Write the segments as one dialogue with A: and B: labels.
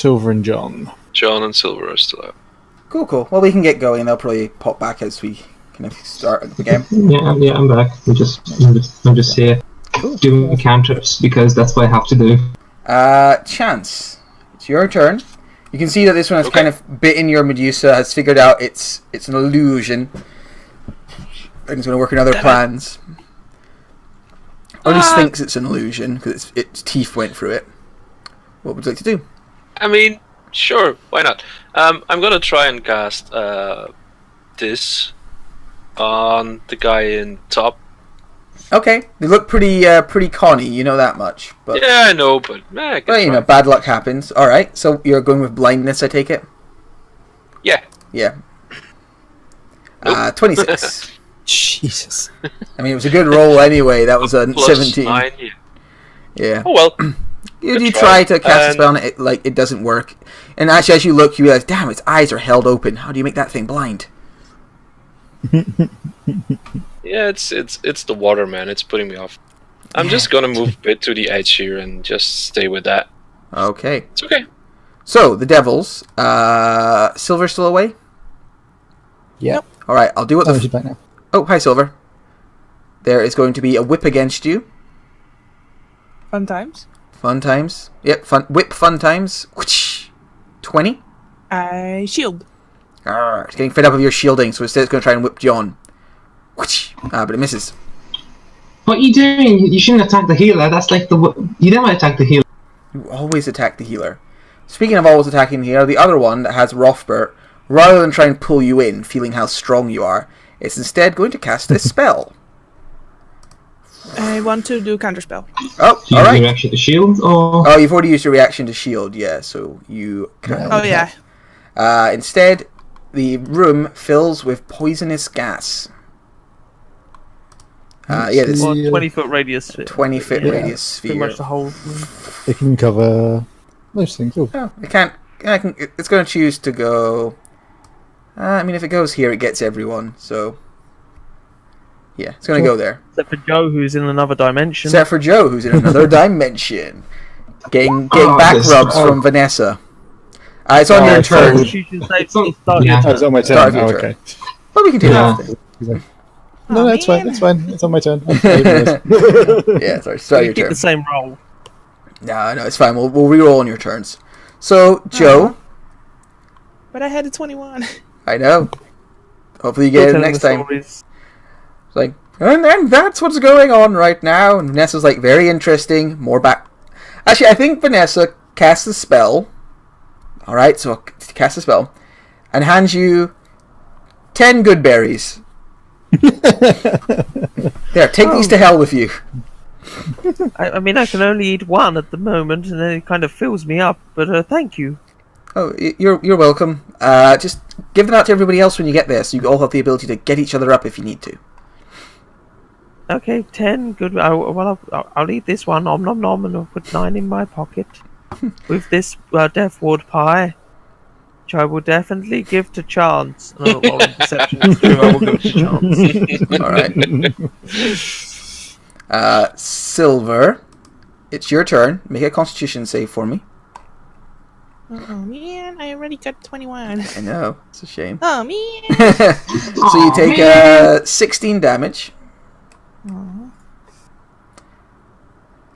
A: Silver and John.
B: John and Silver are still out.
C: Cool. Well, we can get going. They'll probably pop back as we kind of start the game.
D: Yeah, I'm back. I'm just here doing counters because that's what I have to do.
C: Chance, it's your turn. You can see that this one has kind of bitten your Medusa, has figured out it's an illusion, and it's going to work in other plans. Or at least thinks it's an illusion because its teeth went through it. What would you like to do?
B: I mean, sure, why not? I'm gonna try and cast this on the guy in top.
C: Okay, they look pretty conny, you know that much. But,
B: yeah, I know, but
C: you know, bad luck happens. All right, so you're going with blindness, I take it.
B: Yeah.
C: Nope. 26.
A: Jesus.
C: I mean, it was a good roll anyway. That was a
B: Plus
C: 17.
B: 9,
C: yeah.
B: Oh well.
C: You try to cast a spell on it, it doesn't work. And actually, as you look, you realize, damn, its eyes are held open. How do you make that thing blind?
B: Yeah, it's the water, man. It's putting me off. I'm just gonna move a bit to the edge here and just stay with that.
C: Okay.
B: It's okay.
C: So, the devils. Silver's still away?
A: Yep.
C: Alright, I'll do what
A: She's back now.
C: Oh, hi, Silver. There is going to be a whip against you.
E: Fun times.
C: Fun times. Yep, fun times. 20.
E: I shield.
C: It's getting fed up of your shielding, so instead it's going to try and whip John. But it misses.
D: What are you doing? You shouldn't attack the healer. That's like you never attack the healer.
C: You always attack the healer. Speaking of always attacking the healer, the other one that has Rothbert, rather than try and pull you in, feeling how strong you are, it's instead going to cast a spell.
E: I want to do counterspell.
C: Oh,
D: Do you use your reaction to shield, or?
C: Oh, you've already used your reaction to shield, yeah, so you can't.
E: Oh, yeah.
C: Instead, the room fills with poisonous gas. This
F: 20-foot radius.
C: 20-foot radius sphere.
F: Pretty much the whole.
A: It can cover most things.
C: Oh, it can't. It's going to choose to go. I mean, if it goes here, it gets everyone. So, yeah, it's going to go there.
F: Except for Joe, who's in another dimension.
C: Getting back rubs from Vanessa. It's on your turn.
A: It's on my turn. Okay.
C: Well, we can do that.
A: No, it's fine. It's fine. It's on my turn.
C: Yeah, sorry. Start your turn.
F: Keep the same roll.
C: No, it's fine. We'll re-roll on your turns. So, Joe.
E: But I had a 21.
C: I know. Hopefully you get it next time. It's like, and that's what's going on right now. And Vanessa's like, very interesting. More back. Actually, I think Vanessa casts a spell. Alright, so cast a spell. And hands you 10 good berries. There, take these to hell with you.
F: I mean, I can only eat one at the moment, and then it kind of fills me up. But thank you.
C: Oh, you're welcome. Just give them out to everybody else when you get there, so you all have the ability to get each other up if you need to.
F: Okay, 10 good. I'll eat this one. Nom nom nom, and I'll put 9 in my pocket with this Death Ward pie, which I will definitely give to Chance. No, well, Deception is true. I will give it to Chance.
C: All right. Silver, it's your turn. Make a Constitution save for me.
E: Oh man, I already got 21.
C: I know, it's a shame.
E: Oh man.
C: So you take 16 damage.
E: Aww.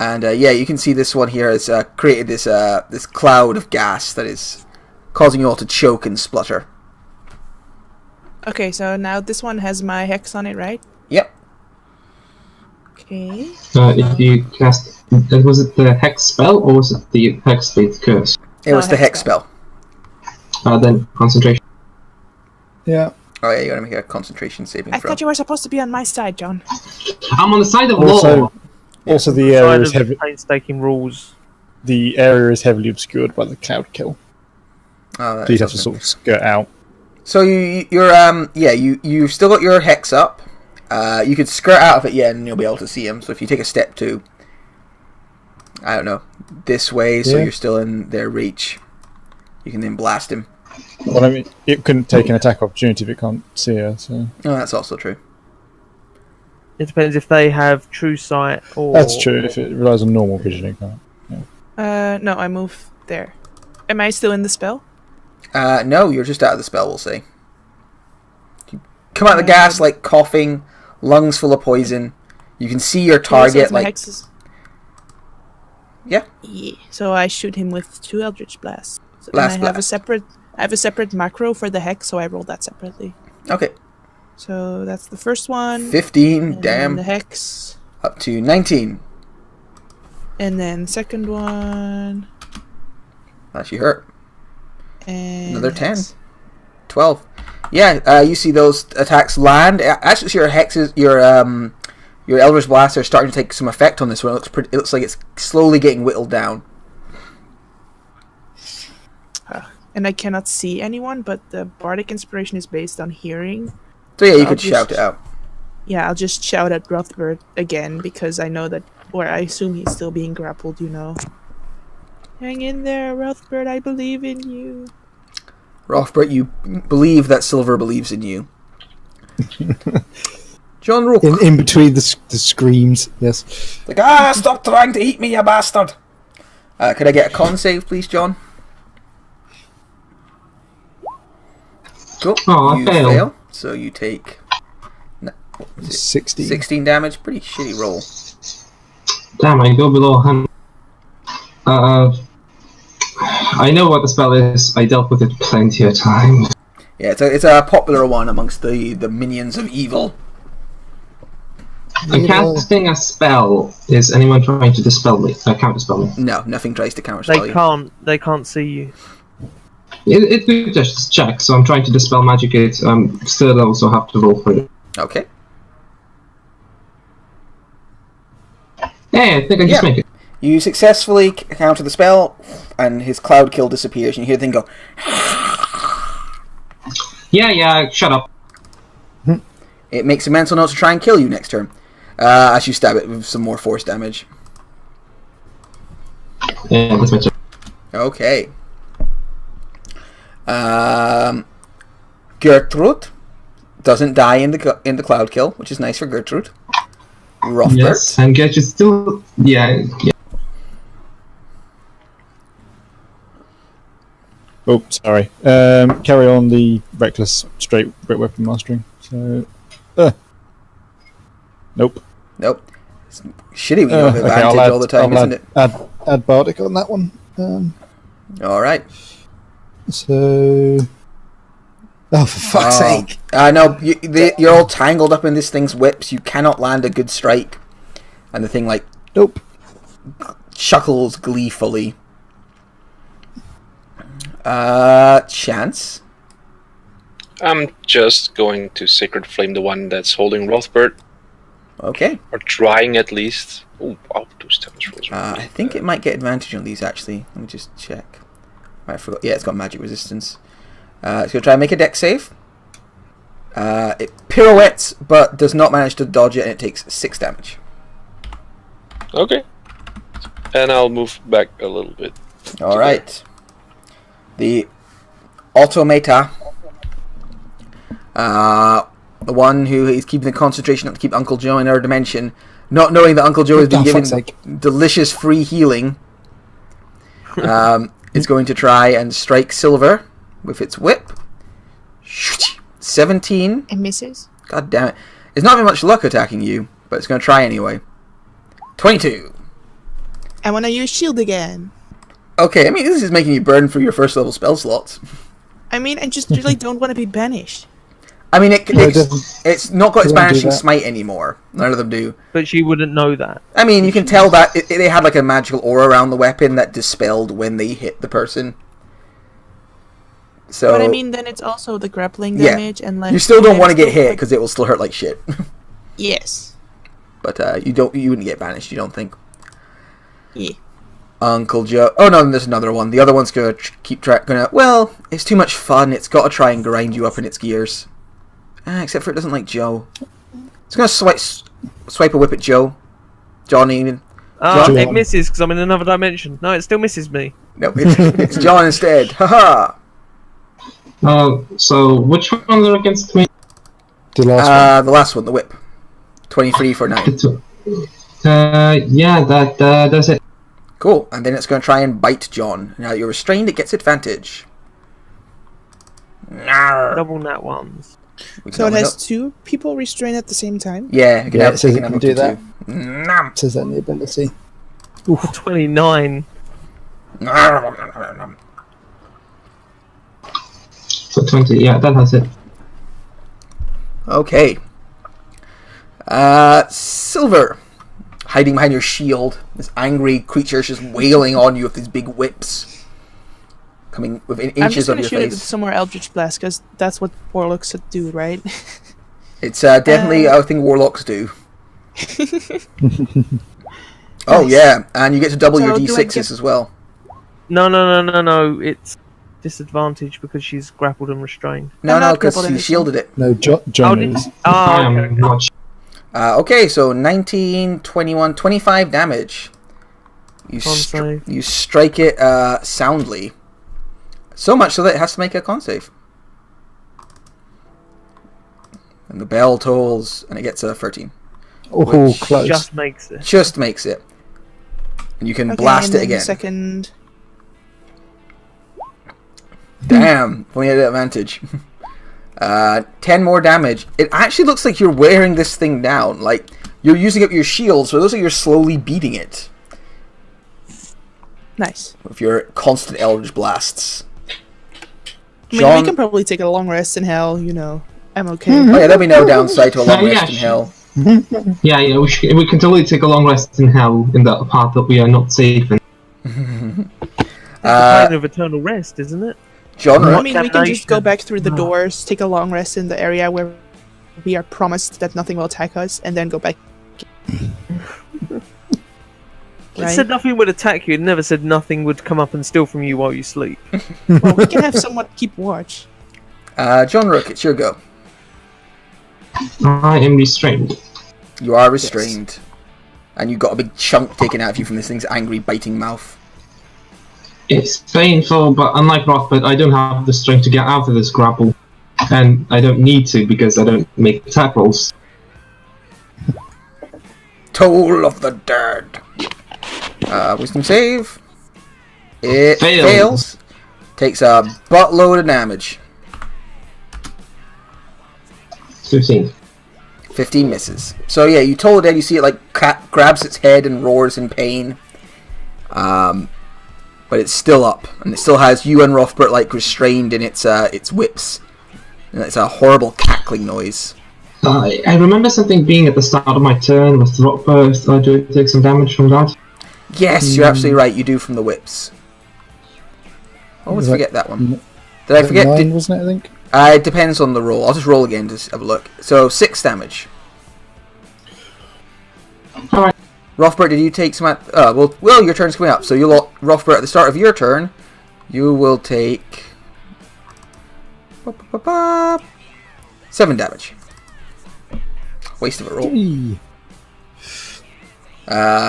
C: And you can see this one here has created this cloud of gas that is causing you all to choke and splutter.
E: Okay, so now this one has my hex on it, right?
C: Yep.
E: Okay.
D: If you cast, was it the hex spell or was it the hex state curse?
C: It was the hex spell.
D: Then concentration.
A: Yeah.
C: Oh yeah, you gotta make a concentration saving throw.
E: I thought you were supposed to be on my side, John.
D: I'm on the side of
A: law.
D: law.
A: Also, the area is
F: painstaking rules.
A: The area is heavily obscured by the cloud kill.
C: Oh,
A: so you'd have to sort of skirt out.
C: So you've still got your hex up. You could skirt out of it, and you'll be able to see him. So if you take a step to, I don't know, this way, so you're still in their reach, you can then blast him.
A: Well, I mean, it couldn't take an attack opportunity if it can't see her. So.
C: Oh, that's also true.
F: It depends if they have true sight or.
A: That's true. If it relies on normal vision, it can't.
E: No, I move there. Am I still in the spell?
C: No, you're just out of the spell, we'll say. You come out of the gas, like, coughing, lungs full of poison. You can see your target, like... Yeah.
E: So I shoot him with 2 Eldritch Blasts. And I have a separate macro for the hex, so I roll that separately.
C: Okay.
E: So that's the first one.
C: 15, damn.
E: The hex.
C: Up to 19.
E: And then the second one.
C: Actually hurt.
E: And
C: another 10. 12. Yeah, you see those attacks land. Actually, your hexes, your Eldritch Blasts are starting to take some effect on this one. It looks like it's slowly getting whittled down.
E: And I cannot see anyone, but the Bardic Inspiration is based on hearing.
C: So yeah, you could shout it out.
E: Yeah, I'll just shout at Rothbard again, because I know that, or I assume he's still being grappled, you know. Hang in there, Rothbard, I believe in you.
C: Rothbard, you believe that Silver believes in you. John Rook.
A: In between the screams, yes.
C: Like, stop trying to eat me, you bastard! Could I get a con save, please, John? Cool. You fail. So you take 16 damage. Pretty shitty roll.
D: Damn, I go below 100. I know what the spell is. I dealt with it plenty of times.
C: Yeah, it's a popular one amongst the minions of evil.
D: I'm casting a spell. Is anyone trying to dispel me? Counterspell me?
C: No, nothing tries to counterspell you.
F: They can't see you.
D: It could just check, so I'm trying to dispel magic. It still also have to roll for it.
C: Okay.
D: Hey, I think I just make it.
C: You successfully counter the spell, and his cloud kill disappears, and you hear the thing go...
D: Yeah, shut up.
C: It makes a mental note to try and kill you next turn, as you stab it with some more force damage.
D: Yeah, that's my turn.
C: Okay. Gertrude doesn't die in the cloud kill, which is nice for Gertrude. Rothbard.
D: Yes, and Gertrude still... Yeah.
A: Oh, sorry. Carry on the reckless straight weapon mastering. So, nope.
C: It's shitty when you have advantage all the time, isn't it?
A: Add Bardic on that one.
C: All right.
A: So, for fuck's sake!
C: I know you're all tangled up in this thing's whips. You cannot land a good strike, and the thing
A: nope,
C: chuckles gleefully. Chance.
B: I'm just going to Sacred Flame the one that's holding Rothbard.
C: Okay.
B: Or trying at least. Oh, wow, those damage rolls.
C: I think it might get advantage on these actually. Let me just check. I forgot. Yeah, it's got magic resistance. It's going to try and make a dex save. It pirouettes, but does not manage to dodge it, and it takes 6 damage.
B: Okay. And I'll move back a little bit.
C: Alright. The automata. The one who is keeping the concentration up to keep Uncle Joe in our dimension, not knowing that Uncle Joe has been given delicious free healing. It's going to try and strike Silver with its whip. 17.
E: It misses.
C: God damn it. It's not very much luck attacking you, but it's going to try anyway. 22.
E: I want to use shield again.
C: Okay, I mean, this is making you burn through your first level spell slots.
E: I mean, I just really don't want to be banished.
C: I mean, it's not got its banishing smite anymore. None of them do.
F: But she wouldn't know that.
C: I mean, you can tell that they had like a magical aura around the weapon that dispelled when they hit the person. So,
E: but I mean, then it's also the grappling damage, and like
C: you still don't want to get hit because it will still hurt like shit.
E: Yes.
C: But you wouldn't get banished. You don't think?
E: Yeah.
C: Uncle Joe. Oh no, there's another one. The other one's gonna keep track. Well, it's too much fun. It's got to try and grind you up in its gears. Except for it doesn't like Joe. It's gonna swipe a whip at Joe. Johnny.
F: It misses because I'm in another dimension. No, it still misses me.
C: No, it's John instead. Haha.
D: So which ones are against me?
A: The last
C: one, the whip. 23 for 9.
D: Yeah, that does it.
C: Cool. And then it's going to try and bite John. Now that you're restrained, it gets advantage.
F: Double nat ones.
E: So it has two people restrained at the same time?
C: Yeah, you can
A: Yeah,
C: have,
A: it says
C: you
A: it
C: can
A: can
C: have
A: do
C: up to
A: that.
C: two. Nom.
A: It says that in the ability.
F: 29.
D: So 20, yeah, that has it.
C: Okay. Silver. Hiding behind your shield. This angry creature is just wailing on you with these big whips. Coming within
E: I'm just
C: inches of
E: gonna
C: your
E: shoot it with
C: face.
E: some more Eldritch Blast, because that's what warlocks do, right?
C: It's definitely a thing warlocks do. Oh
E: Nice.
C: yeah, and you get to double your
E: So do I
C: d6s
E: get-
C: as well.
F: No. It's disadvantage because she's grappled and restrained.
C: No,
E: I'm
C: no,
E: not
C: because
E: crippled
C: you
E: anything.
C: shielded it.
A: No,
F: Oh,
A: John
F: did
A: is.
D: I
F: Oh,
D: am
F: okay.
D: not.
C: Okay, so 19, 21, 25 damage. You
F: Con save.
C: you strike it soundly. So much so that it has to make a con save. And the bell tolls, and it gets a 13.
A: Oh,
C: Which
A: close.
F: Just makes it.
C: Just makes it. And you can
E: Okay,
C: blast
E: and
C: it
E: then
C: again.
E: Second.
C: Damn, only had advantage. 10 more damage. It actually looks like you're wearing this thing down. Like, you're using up your shield, so it looks like you're slowly beating it.
E: Nice.
C: With your constant Eldritch Blasts.
E: I mean, we can probably take a long rest in hell, you know. I'm okay.
C: Oh yeah, there'll be no downside to a long
D: Oh, yeah,
C: rest in hell.
D: Yeah, we can totally take a long rest in hell in that part that we are not safe in.
F: It's the plane of eternal rest, isn't it?
C: Genre.
E: I mean, we can just go
F: Damnation.
E: back through the doors, take a long rest in the area where we are promised that nothing will attack us, and then go back.
F: It said nothing would attack you. It never said nothing would come up and steal from you while you sleep.
E: Well, we can have someone keep watch.
C: John Rook, it's your go.
D: I am restrained.
C: You are restrained. And you got a big chunk taken out of you from this thing's angry, biting mouth.
D: It's painful, but unlike Rothbard, I don't have the strength to get out of this grapple. And I don't need to because I don't make attack rolls.
C: Toll of the Dead. Wisdom save. It
D: Failed.
C: fails. Takes a buttload of damage.
D: 15.
C: 15 misses. So yeah, you toll it, you see it like grabs its head and roars in pain. But it's still up, and it still has you and Rothbert like restrained in its whips. And it's a horrible cackling noise.
D: I remember something being at the start of my turn with Rothbard. Do I take some damage from that?
C: Yes, you're absolutely right. You do from the whips. I always
A: Was that-
C: forget that one. Did I forget?
A: 9, wasn't it, I think?
C: It depends on the roll. I'll just roll again to have a look. So 6 damage.
D: Alright.
C: Rothbert, did you take some? Well, your turn's coming up. So you'll Rothbert at the start of your turn, you will take 7 damage. Waste of a roll.
A: Hey.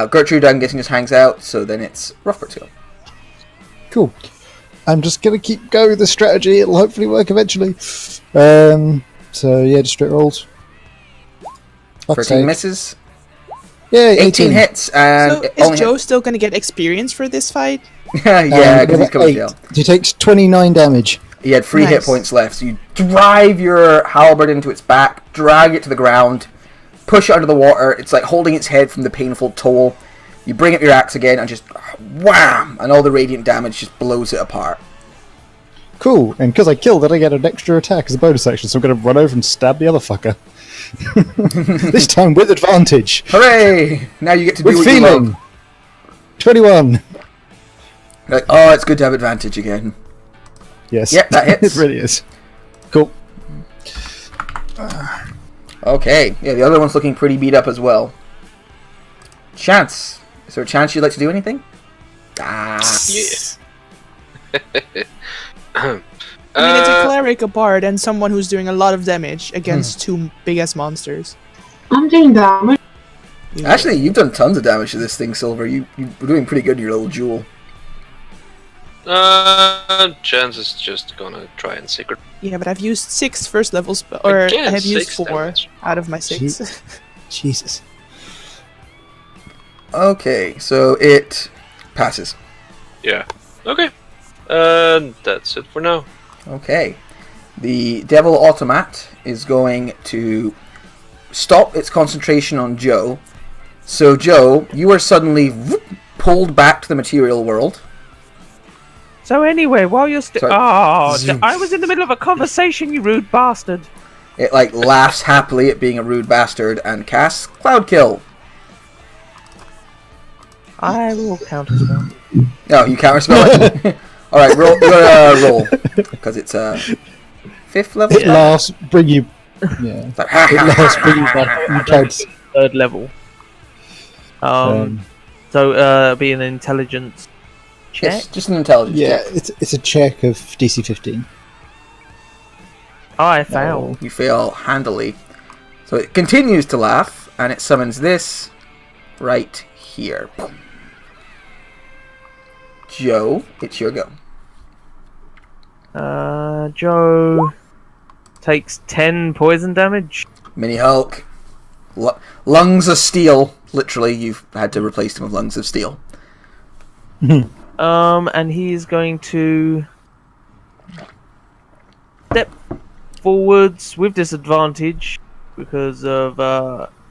C: Gertrude, I'm guessing, just hangs out. So then it's Rothbert's go.
A: Cool. I'm just going to keep going with the strategy. It'll hopefully work eventually. So, yeah, just straight rolls.
C: 13 misses.
A: Yeah,
C: 18 hits. And
E: So
C: it
E: is
C: only
E: Joe still gonna get experience for this fight?
C: yeah, because he's coming
A: 8.
C: down.
A: He takes 29 damage.
C: He had 3 hit
E: Nice.
C: points left, so you drive your halberd into its back, drag it to the ground, push it under the water. It's like holding its head from the painful toll. You bring up your axe again and just wham! And all the radiant damage just blows it apart.
A: Cool, and because I killed it, I get an extra attack as a bonus action, so I'm going to run over and stab the other fucker. This time with advantage.
C: Hooray! Now you get to do
A: With
C: what you
A: feeling.
C: love.
A: 21.
C: You're like, oh, it's good to have advantage again.
A: Yes.
C: Yep, that hits.
A: It really is. Cool.
C: Okay, yeah, the other one's looking pretty beat up as well. Chance. Is there a chance you'd like to do anything?
B: Yes.
E: I mean, it's a cleric, a bard, and someone who's doing a lot of damage against two big-ass monsters.
D: I'm doing damage.
C: Actually, you've done tons of damage to this thing, Silver. You're doing pretty good in your little jewel.
B: Chance is just gonna try and secret.
E: Yeah, but I've used 6 first level or I
B: Again,
E: have used
B: 6
E: 4
B: damage.
E: out of my 6.
A: Jesus.
C: Okay, so it Passes.
B: Yeah. Okay. That's it for now.
C: Okay. The Devil Automat is going to stop its concentration on Joe. So, Joe, you are suddenly pulled back to the material world.
F: So anyway, while you're still...
C: Sorry.
F: Oh, I was in the middle of a conversation, you rude bastard.
C: It, like, laughs happily at being a rude bastard and casts Cloud Kill.
F: I will counterspell.
C: No, you counterspell it. Alright, roll. You gotta roll. Because it's 5th level?
A: It lasts, bring you... Yeah.
C: It's like,
A: It lasts, bring you back. You tried to...
F: 3rd level. So, be an intelligence check?
C: It's just an intelligence
A: Yeah,
C: check.
A: it's a check of DC 15.
F: I failed.
C: You fail handily. So it continues to laugh, and it summons this right here. Boom. Joe, it's your go.
F: Joe takes 10 poison damage.
C: Mini Hulk. Lungs of steel. Literally, you've had to replace them with lungs of steel.
F: And he's going to step forwards with disadvantage because of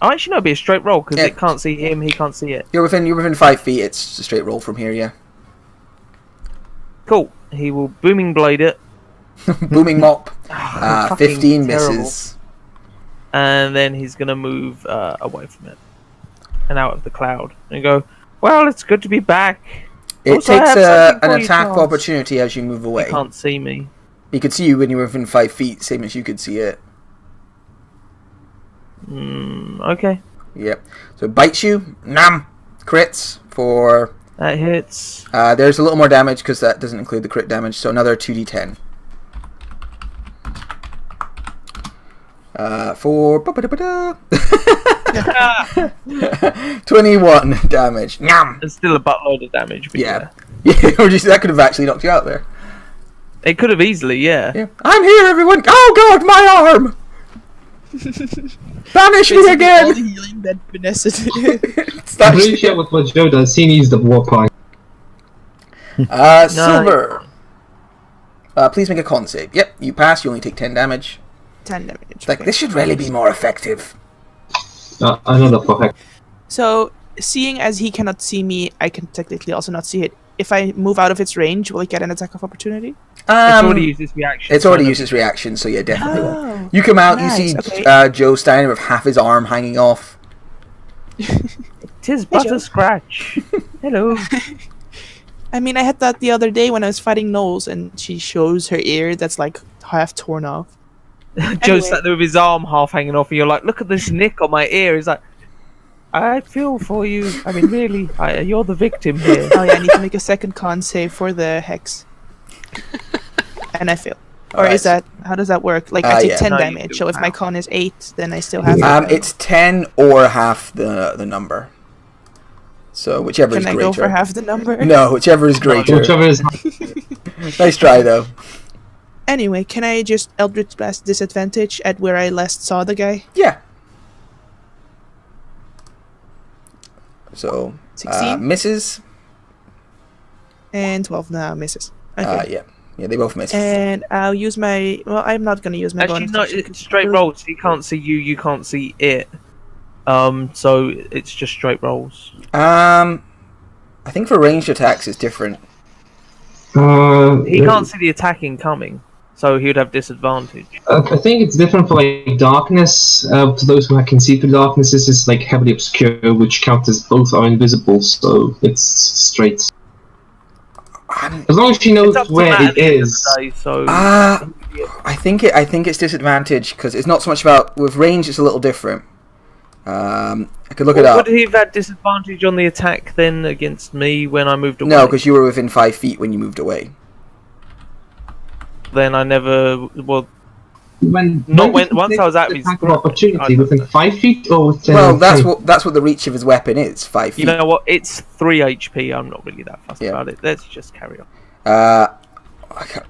F: actually no, it'll be a straight roll because it can't see him, he can't see it.
C: You're within 5 feet. It's a straight roll from here. Yeah.
F: Cool. He will booming blade it.
C: Booming mop.
F: Fucking
C: 15
F: terrible.
C: misses.
F: And then he's gonna move away from it and out of the cloud and go. Well, it's good to be back.
C: It
F: Also, I
C: takes
F: have something
C: an
F: for you,
C: attack of
F: Charles.
C: opportunity as you move away.
F: He can't see me.
C: He could see you when you were within 5 feet, same as you could see it.
F: Okay.
C: Yep. So it bites you. Nam. Crits for...
F: That hits.
C: There's a little more damage because that doesn't include the crit damage. So another 2d10. For... 21 damage. Nam.
F: It's still a buttload of damage. But
C: Yeah. Yeah, or just, that could have actually knocked you out there.
F: It could have easily, yeah.
C: I'm here, everyone! Oh god, my arm! Banish me
E: All
C: again!
E: the healing that Vanessa did.
C: It's
D: I'm
C: not
D: pretty sure what Joe does, he needs the war pie.
C: Silver. Please make a con save. Yep, you pass, you only take 10 damage.
E: 10 damage.
C: Like,
E: okay.
C: this should really be more effective.
D: Another fuck.
E: So, seeing as he cannot see me, I can technically also not see it. If I move out of its range, will it get an attack of opportunity?
F: It's already used its reaction.
C: It's already used its reaction, so yeah, definitely will.
E: Oh,
C: You come out,
E: nice,
C: you see
E: okay.
C: Joe standing with half his arm hanging off.
F: Tis but
E: Joe.
F: a scratch. Hello.
E: I mean, I had that the other day when I was fighting Knowles, and she shows her ear that's like half torn off.
F: Joe's sat there with his arm half hanging off, and you're like, look at this nick on my ear. He's like, I feel for you. I mean, really, you're the victim here.
E: Oh yeah, I need to make a second con save for the hex. And I fail. Or
C: Alright.
E: is that, how does that work? Like, I take
C: yeah.
E: 10
F: No, you
E: damage,
F: do.
E: so if my con is 8, then I still have
C: It's 10 or half the number. So whichever
E: Can
C: is
E: I
C: greater.
E: go for half the number?
C: No, whichever is greater.
D: Whichever is
C: Nice try, though.
E: Anyway, can I just Eldritch Blast disadvantage at where I last saw the guy?
C: Yeah. So,
E: 16?
C: misses.
E: And 12 now misses. Okay.
C: Yeah. Yeah, they both miss.
E: And I'll use my... Well, I'm not going to use my
F: Actually,
E: bonus
F: no,
E: action.
F: it's straight rolls. He can't see you, you can't see it. So it's just straight rolls.
C: I think for ranged attacks it's different.
F: He can't see the attack incoming, so he would have disadvantage.
D: I think it's different for like darkness. To those who can see through darkness, this is like heavily obscure, which counts as both are invisible, so it's straight. As long as she knows
F: It's up to
D: where
F: Matt at
D: it
F: the end of
D: is.
F: the day, so
C: I think it's disadvantage because it's not so much about with range. It's a little different. I could look it up.
F: would he have had disadvantage on the attack then against me when I moved away?
C: No, because you were within 5 feet when you moved away.
F: Then I never. Well,
D: Once
F: I was out of his
D: attack of
F: grip,
D: opportunity
F: I-
D: within 5 feet or within
C: Well, that's
D: 10?
C: what the reach of his weapon is. 5 feet.
F: you know what? It's 3 HP. I'm not really that fussed
C: Yeah.
F: about it. Let's just carry on.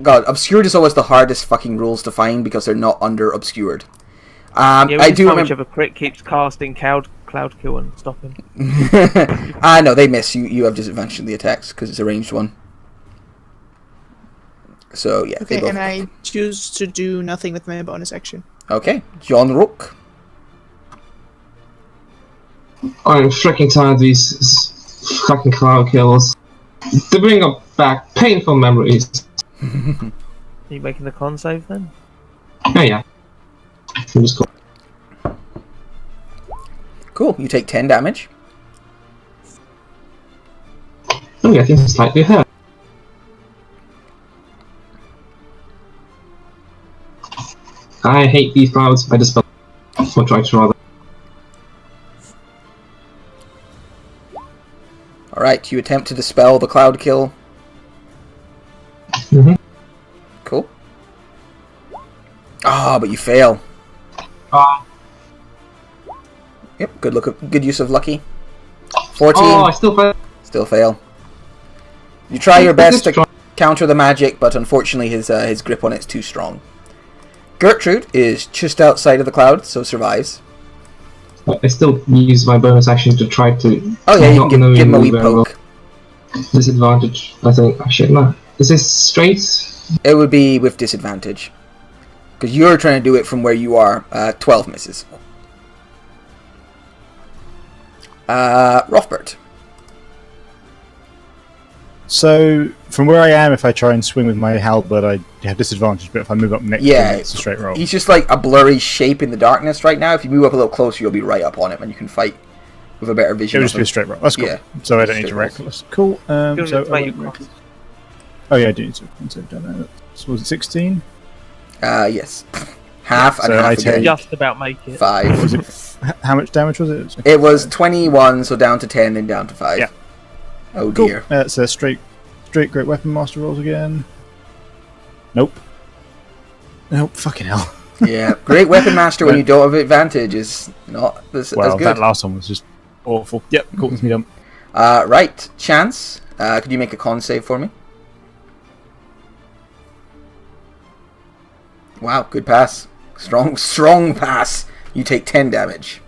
C: God, obscured is always the hardest fucking rules to find because they're not under obscured.
F: Yeah,
C: I do
F: remember.
C: remember.
F: Whichever prick keeps casting cloud kill and stop him.
C: No, they miss. You have disadvantage in the attacks because it's a ranged one. So yeah.
E: Okay, and I choose to do nothing with my bonus action.
C: Okay, John Rook.
D: I'm freaking tired of these fucking cloud kills. They bring up back painful memories.
F: Are you making the con save then?
D: Oh yeah. It was cool.
C: Cool. You take 10 damage.
D: I'm getting slightly hurt. I hate these clouds. I dispel. Or try to rather.
C: Alright, you attempt to dispel the cloud kill.
D: Mm-hmm.
C: Cool. But you fail. Yep, good use of lucky. 14.
D: Oh, I still fail.
C: Still fail. You try your best to counter the magic, but unfortunately his grip on it's too strong. Gertrude is just outside of the cloud, so survives.
D: I still use my bonus action to try to.
C: Oh yeah, you can give him a wee poke.
D: Disadvantage, I think. Actually, no. Is this straight?
C: It would be with disadvantage. Because you're trying to do it from where you are. 12 misses. Rothbert.
A: So, from where I am, if I try and swing with my halberd, I have disadvantage, but if I move up next to him, it's a straight roll.
C: He's just like a blurry shape in the darkness right now. If you move up a little closer, you'll be right up on him, and you can fight with a better vision.
A: It'll just be a straight roll. That's cool. Yeah, so I don't need to reckless. Cool. Oh yeah, I do need to. So was it 16?
C: Yes. Half and
A: so
C: half again.
F: Just about make it.
C: 5.
A: Was it, how much damage was it?
C: It was 21, so down to 10, then down to 5.
A: Yeah.
C: Oh
A: cool.
C: dear.
A: So straight great weapon master rolls again. Nope. Fucking hell.
C: Yeah, great weapon master when you don't have advantage is not as good.
A: That last one was just awful. Yep, cool. That's me done.
C: Right, Chance. Could you make a con save for me? Wow, good pass. Strong pass. You take 10 damage.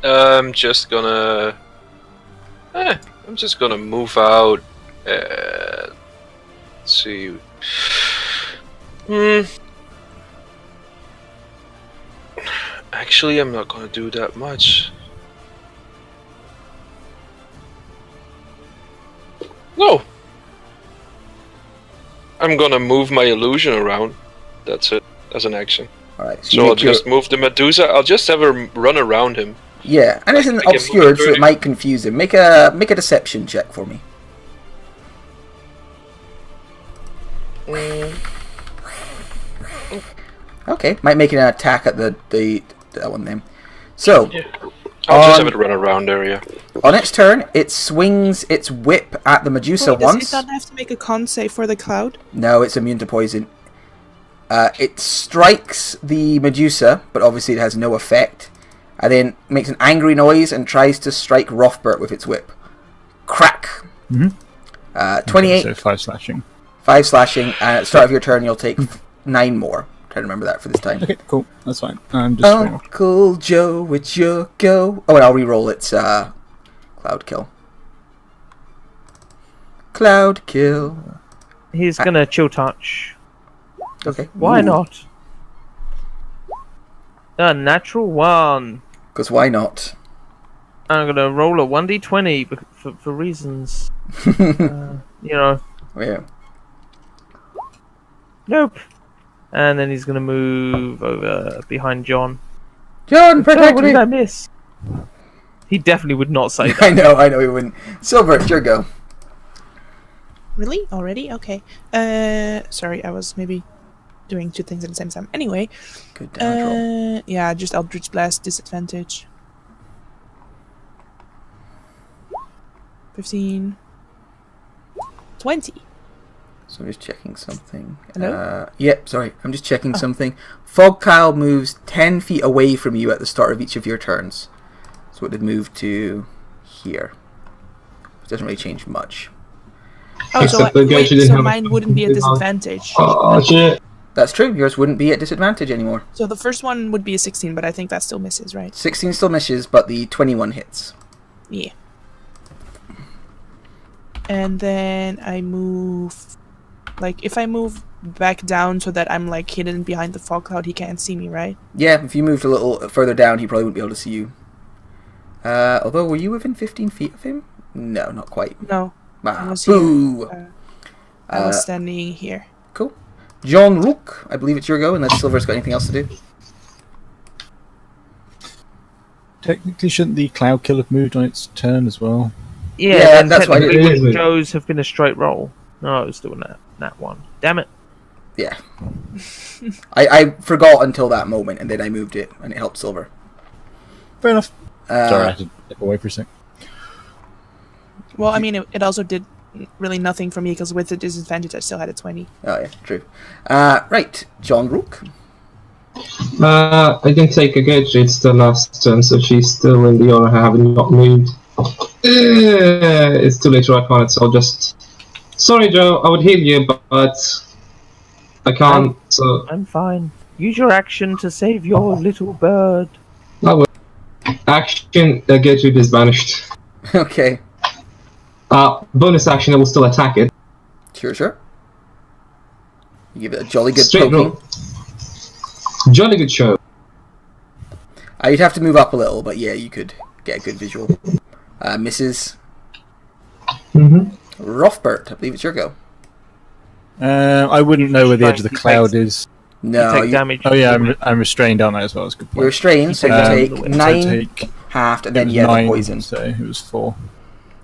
B: I'm just gonna move out. Let's see. Actually, I'm not gonna do that much. No. I'm gonna move my illusion around. That's it, as an action.
C: Alright,
B: so I'll just move the Medusa. I'll just have her run around him.
C: Yeah, and it's obscured, so it might confuse him. Make a deception check for me. Okay, might make an attack at that one then. So,
B: yeah. I'll just have it run around area.
C: On its turn, it swings its whip at the Medusa once.
E: Does it not have to make a con save for the cloud?
C: No, it's immune to poison. It strikes the Medusa, but obviously it has no effect. And then makes an angry noise and tries to strike Rothbert with its whip. Crack! 28.
A: So 5 slashing.
C: 5 slashing, and at the start of your turn you'll take 9 more. Try to remember that for this time.
A: Okay, cool. That's fine. I'm just
C: Uncle Joe, it's your go. Oh, and I'll re-roll its Cloud Kill. Cloud Kill.
F: He's gonna chill touch.
C: Okay.
F: Why not? A natural 1.
C: Because why not?
F: I'm gonna roll a 1d20 for reasons.
C: Yeah.
F: Nope. And then he's gonna move over behind John.
C: John, protect
F: what
C: me!
F: did I miss? He definitely would not say that.
C: I know he wouldn't. Silver, it's your go.
E: Really? Already? Okay. Sorry, I was maybe doing 2 things at the same time. Anyway.
C: Good damage roll.
E: Yeah, just Eldritch Blast, disadvantage. 15. 20.
C: So I'm just checking something.
E: Hello?
C: Yep, sorry. I'm just checking something. Fog Kyle moves 10 feet away from you at the start of each of your turns. So it would move to here. It doesn't really change much.
E: Oh, so mine wouldn't be a disadvantage.
D: Oh, shit.
C: That's true. Yours wouldn't be at disadvantage anymore.
E: So the first one would be a 16, but I think that still misses, right?
C: 16 still misses, but the 21 hits.
E: Yeah. And then I move... Like, if I move back down so that I'm, like, hidden behind the fog cloud, he can't see me, right?
C: Yeah, if you moved a little further down, he probably wouldn't be able to see you. Although, were you within 15 feet of him? No, not quite.
E: No.
C: Ah,
E: I was
C: boo!
E: here. I was standing here.
C: Cool. John Rook, I believe it's your go, unless Silver's got anything else to do.
A: Technically, shouldn't the Cloud Killer have moved on its turn as well?
C: Yeah,
F: and
C: that's why I
F: technically
D: did it.
F: Joe's have been a straight roll. No, it was still that one. Damn it.
C: Yeah. I forgot until that moment, and then I moved it, and it helped Silver.
A: Fair enough. Sorry, I
C: Uh,
A: had to step away for a sec.
E: Well, I mean, it also did really nothing for me, because with the disadvantage, I still had a 20.
C: oh, yeah, true. Right, John Rook.
D: I can take a gauge. It's the last turn, so she's still in the order, having not moved. It's too late to work on it, so I'll just... Sorry, Joe, I would heal you, but I can't, so...
F: I'm fine. Use your action to save your little bird.
D: I will. Action, Gertrude is banished.
C: Okay,
D: Bonus action, I will still attack it.
C: sure. You give it a jolly good
D: Straight
C: poking.
D: roll. Jolly good show.
C: You'd have to move up a little, but yeah, you could get a good visual. Mrs.
D: Mm-hmm.
C: Rothbert, I believe it's your go.
A: I wouldn't know where the edge of the cloud is.
C: No,
F: you take damage.
A: Oh yeah, I'm restrained, aren't I, as well? That's a good
C: you're
A: point.
C: restrained, so you
A: Um,
C: take
A: so
C: 9
A: take,
C: halved, and
A: it
C: then
A: was
C: yeah, the
A: 9,
C: poison.
A: so it was 4.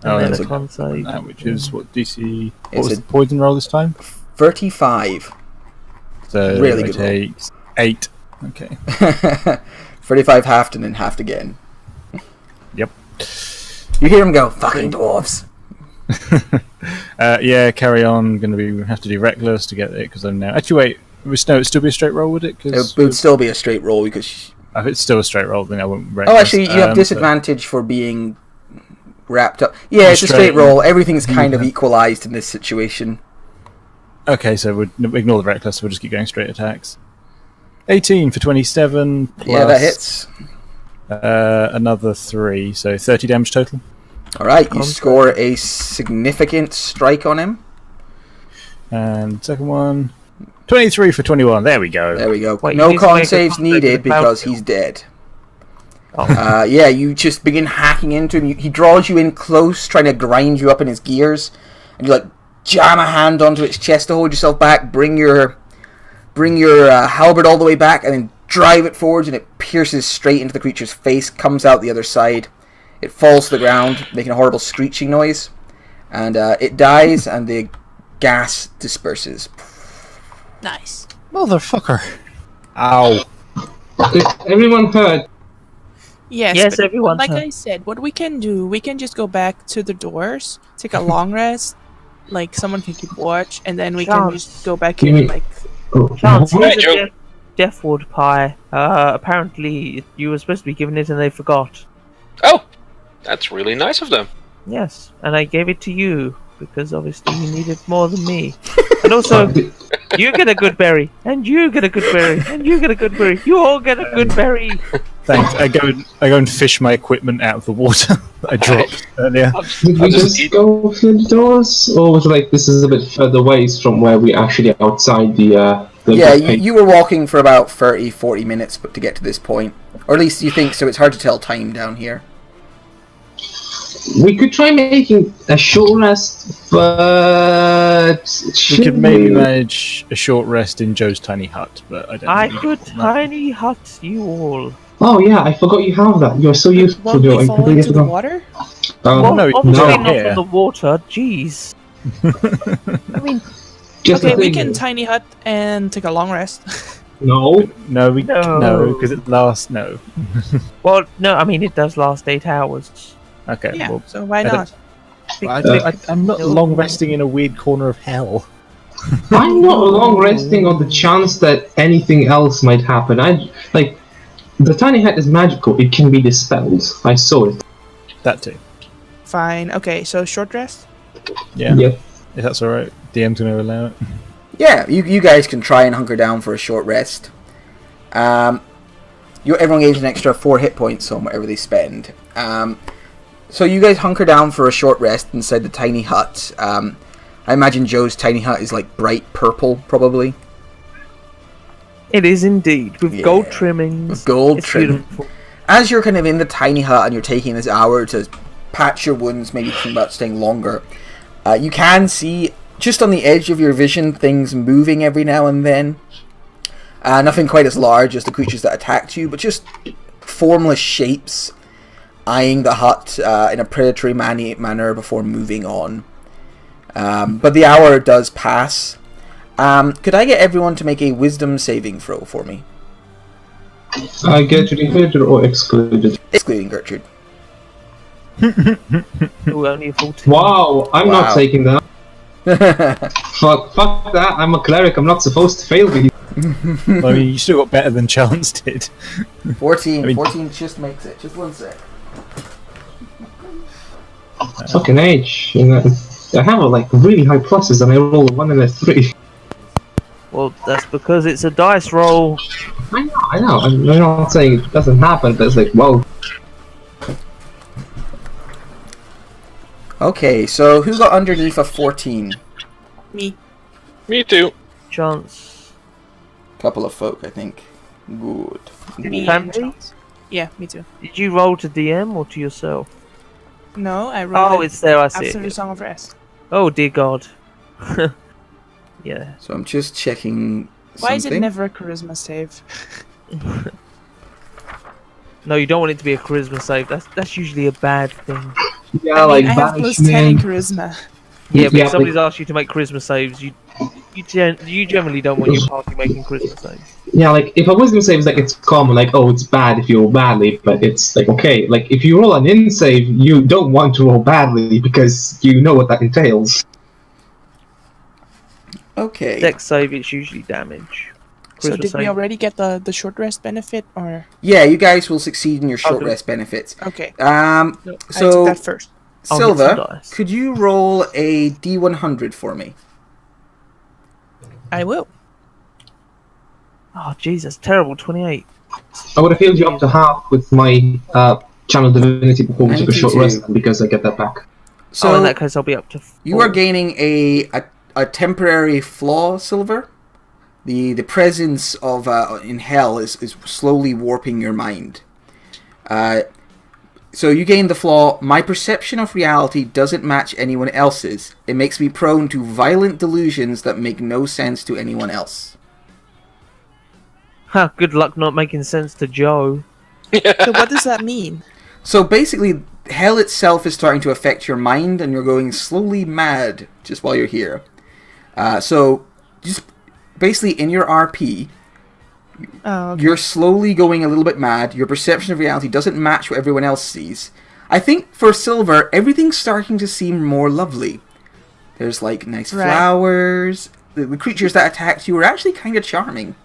F: And
A: Oh,
F: then
A: that's
F: a
A: a
F: con save.
A: that, which is what DC. What
C: It's
A: was
C: a-
A: the poison roll this time?
C: 35.
A: So
C: Really
A: I
C: good roll.
A: take 8. Okay.
C: 35 halved and then halved again.
A: Yep.
C: You hear him go, fucking dwarves.
A: Yeah, carry on. Have to do reckless to get it because I'm now. Actually, wait. It'd still be a straight roll, would it?
C: It would still be a straight roll because...
A: If it's still a straight roll, then I won't.
C: Oh, actually, you have disadvantage for being wrapped up. Yeah, it's a straight roll. Everything's kind of equalized in this situation.
A: Okay, so we'll ignore the reckless. We'll just keep going straight attacks. 18 for 27. Plus,
C: Yeah, that hits.
A: Another 3, so 30 damage total.
C: Alright, you score a significant strike on him.
A: And second one, 23 for 21. There we go.
C: There we go.
F: Wait, you
C: No
F: need to
C: con
F: make a
C: saves
F: con save
C: needed
F: with the
C: because
F: cloud
C: he's dead.
F: Oh.
C: Yeah, you just begin hacking into him. He draws you in close, trying to grind you up in his gears. And you like jam a hand onto its chest to hold yourself back, bring your halberd all the way back, and then drive it forwards, and it pierces straight into the creature's face, comes out the other side. It falls to the ground, making a horrible screeching noise. And it dies, and the gas disperses.
E: Nice.
A: Motherfucker. Ow.
D: Did everyone heard?
E: Yes, but
F: everyone.
E: like I said, what we can do, we can just go back to the doors, take a long rest, like someone can keep watch, and then we can
F: Chance.
E: just go back
D: You
E: in,
D: mean-
E: like...
F: Chance,
B: Right,
F: here's
B: Joe.
F: a death ward pie. Apparently, you were supposed to be given it and they forgot.
B: Oh, that's really nice of them.
F: Yes, and I gave it to you because obviously you need it more than me. And also, you get a good berry, and you get a good berry, and you get a good berry. You all get a good berry.
A: Thanks. I go and fish my equipment out of the water that I dropped earlier.
D: Did we
B: I'll just
D: just
B: eat-
D: go through the doors? Or was it like this is a bit further ways from where we actually outside the
C: Yeah,
D: gate?
C: you were walking for about 30, 40 minutes to get to this point. Or at least you think so. It's hard to tell time down here.
D: We could try making a short rest, but
A: We could maybe manage a short rest in Joe's tiny hut, but I don't.
F: I
A: think
F: could tiny hut you all.
D: Oh yeah, I forgot you have that. You're so useful,
E: Won't
D: Joe.
E: we
D: I
E: fall
D: completely
E: into the
D: forgot.
E: water?
F: Well,
A: no,
F: obviously
A: no,
F: not
A: here.
F: from the water. Jeez. I mean,
D: Just
E: Okay,
D: the
E: we
D: thing
E: can
D: is-
E: tiny hut and take a long rest.
D: No,
A: No,
F: No.
A: because it lasts. No.
F: well, no, I mean it does last 8 hours.
A: Okay.
E: Yeah,
A: Well,
E: so why
A: I don't-
E: not?
A: I'm not long resting in a weird corner of hell.
D: I'm not long resting on the chance that anything else might happen. The tiny hat is magical. It can be dispelled. I saw it.
A: That too.
E: Fine. Okay, so short rest?
A: Yeah.
D: Yep.
A: If that's all right, DM's going to allow it.
C: Yeah, you guys can try and hunker down for a short rest. Everyone gains an extra 4 hit points on whatever they spend. So you guys hunker down for a short rest inside the tiny hut. I imagine Joe's tiny hut is like bright purple, probably.
F: It is indeed, with gold trimmings.
C: With gold
F: it's
C: trim.
F: Beautiful.
C: As you're kind of in the tiny hut and you're taking this hour to patch your wounds, maybe think about staying longer, you can see, just on the edge of your vision, things moving every now and then. Nothing quite as large as the creatures that attacked you, but just formless shapes eyeing the hut in a predatory manner before moving on. But the hour does pass. Could I get everyone to make a wisdom saving throw for me?
D: Gertrude included or excluded?
C: Excluding Gertrude.
F: Ooh, only a 14.
D: Wow, I'm not taking that. Fuck that, I'm a cleric, I'm not supposed to fail these.
A: I mean, you still got better than Chance did.
C: 14.
A: I mean,
C: 14 just makes it. Just one sec.
D: Fucking age. I have like really high pluses and I roll a 1 and a 3.
F: Well, that's because it's a dice roll.
D: I know. I'm not saying it doesn't happen, but it's like, whoa.
C: Okay, so who got underneath a 14?
E: Me.
B: Me too.
F: Chance.
C: Couple of folk, I think. Good.
E: Me
F: Family?
E: and Chance. Yeah, me too.
F: Did you roll to DM or to yourself?
E: No, I rolled
F: Oh, it's there, I see
E: after the
F: it.
E: Song of Rest.
F: Oh, dear God. Yeah.
C: So I'm just checking
E: Why is it
C: something.
E: never a charisma save?
F: No, you don't want it to be a charisma save. That's usually a bad thing.
D: Yeah,
E: I
D: like
E: mean, I have plus 10 in
D: banishment.
E: charisma.
F: Yeah, but
D: Yeah,
F: if somebody's asked you to make charisma saves, you generally don't want your party making charisma saves.
D: Yeah, like if a wisdom save is like it's common, like oh it's bad if you roll badly, but it's like okay, like if you roll an in save, you don't want to roll badly because you know what that entails.
C: Okay.
F: Dex save, it's usually damage.
E: So
F: Charisma
E: did we
F: save-
E: already get the short rest benefit, or...?
C: Yeah, you guys will succeed in your short
F: Okay.
C: rest benefits.
E: Okay,
C: So
E: I took that first.
F: I'll get some
C: Silva,
F: dice.
C: could you roll a D100 for me?
E: I will.
F: Oh, Jesus, terrible. 28.
D: I would have healed you up to half with my channel divinity before we took a short
C: 92.
D: rest because I get that back.
C: So
F: In that case, I'll be up to 4.
C: you are gaining a temporary flaw, Silver. The presence of in hell is slowly warping your mind. So you gain the flaw, my perception of reality doesn't match anyone else's. It makes me prone to violent delusions that make no sense to anyone else.
F: Ha, good luck not making sense to Joe.
E: So what does that mean?
C: So basically, hell itself is starting to affect your mind, and you're going slowly mad just while you're here. So, just basically in your RP,
E: Oh, okay.
C: you're slowly going a little bit mad. Your perception of reality doesn't match what everyone else sees. I think for Silver, everything's starting to seem more lovely. There's like nice
E: Right.
C: flowers. The creatures that attacked you are actually kind of charming.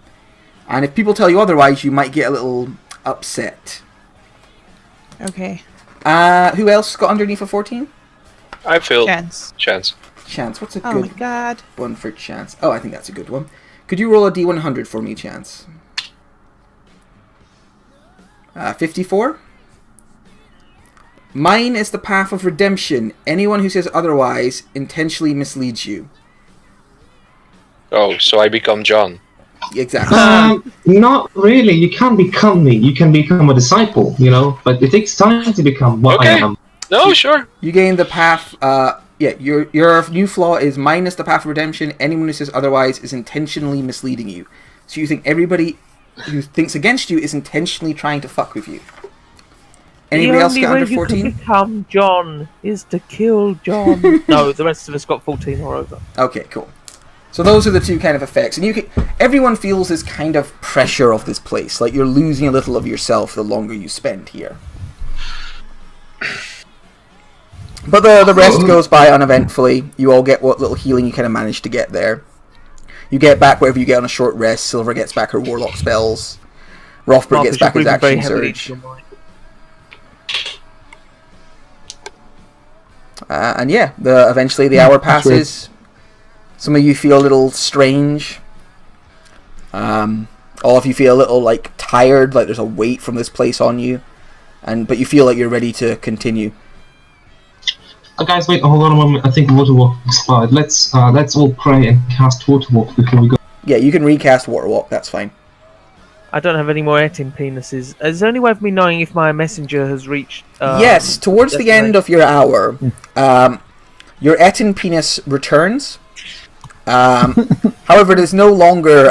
C: And if people tell you otherwise, you might get a little upset.
E: Okay.
C: Who else got underneath a 14?
B: I failed.
E: Chance.
B: Chance.
C: Chance. What's a
E: Oh my
C: good
E: god.
C: one for Chance? Oh, I think that's a good one. Could you roll a D100 for me, Chance? 54? Mine is the path of redemption. Anyone who says otherwise intentionally misleads you.
B: Oh, so I become John.
C: Exactly.
D: Not really. You can't become me. You can become a disciple, you know. But it takes time to become what I
B: Okay.
D: am.
B: No, sure.
C: You gain the path. Your new flaw is minus the path of redemption. Anyone who says otherwise is intentionally misleading you. So you think everybody who thinks against you is intentionally trying to fuck with you. Anybody else get under
F: The only way you
C: 14?
F: can become John is to kill John. No, the rest of us got 14 or over.
C: Okay, cool. So those are the two kind of effects, and everyone feels this kind of pressure of this place, like you're losing a little of yourself the longer you spend here. But the rest goes by uneventfully. You all get what little healing you kind of manage to get there. You get back whatever you get on a short rest. Silver gets back her warlock spells. Rothberg gets back his action surge. And yeah, eventually the hour passes. Some of you feel a little strange. All of you feel a little like tired, like there's a weight from this place on you, but you feel like you're ready to continue.
D: Guys, wait, hold on a moment. I think Water Walk expired. Let's all pray and cast Water Walk before we go.
C: Yeah, you can recast Water Walk. That's fine.
F: I don't have any more Etin penises. Is there any way of me knowing if my messenger has reached...
C: yes, towards the end of your hour, your Etin penis returns. However, it is no longer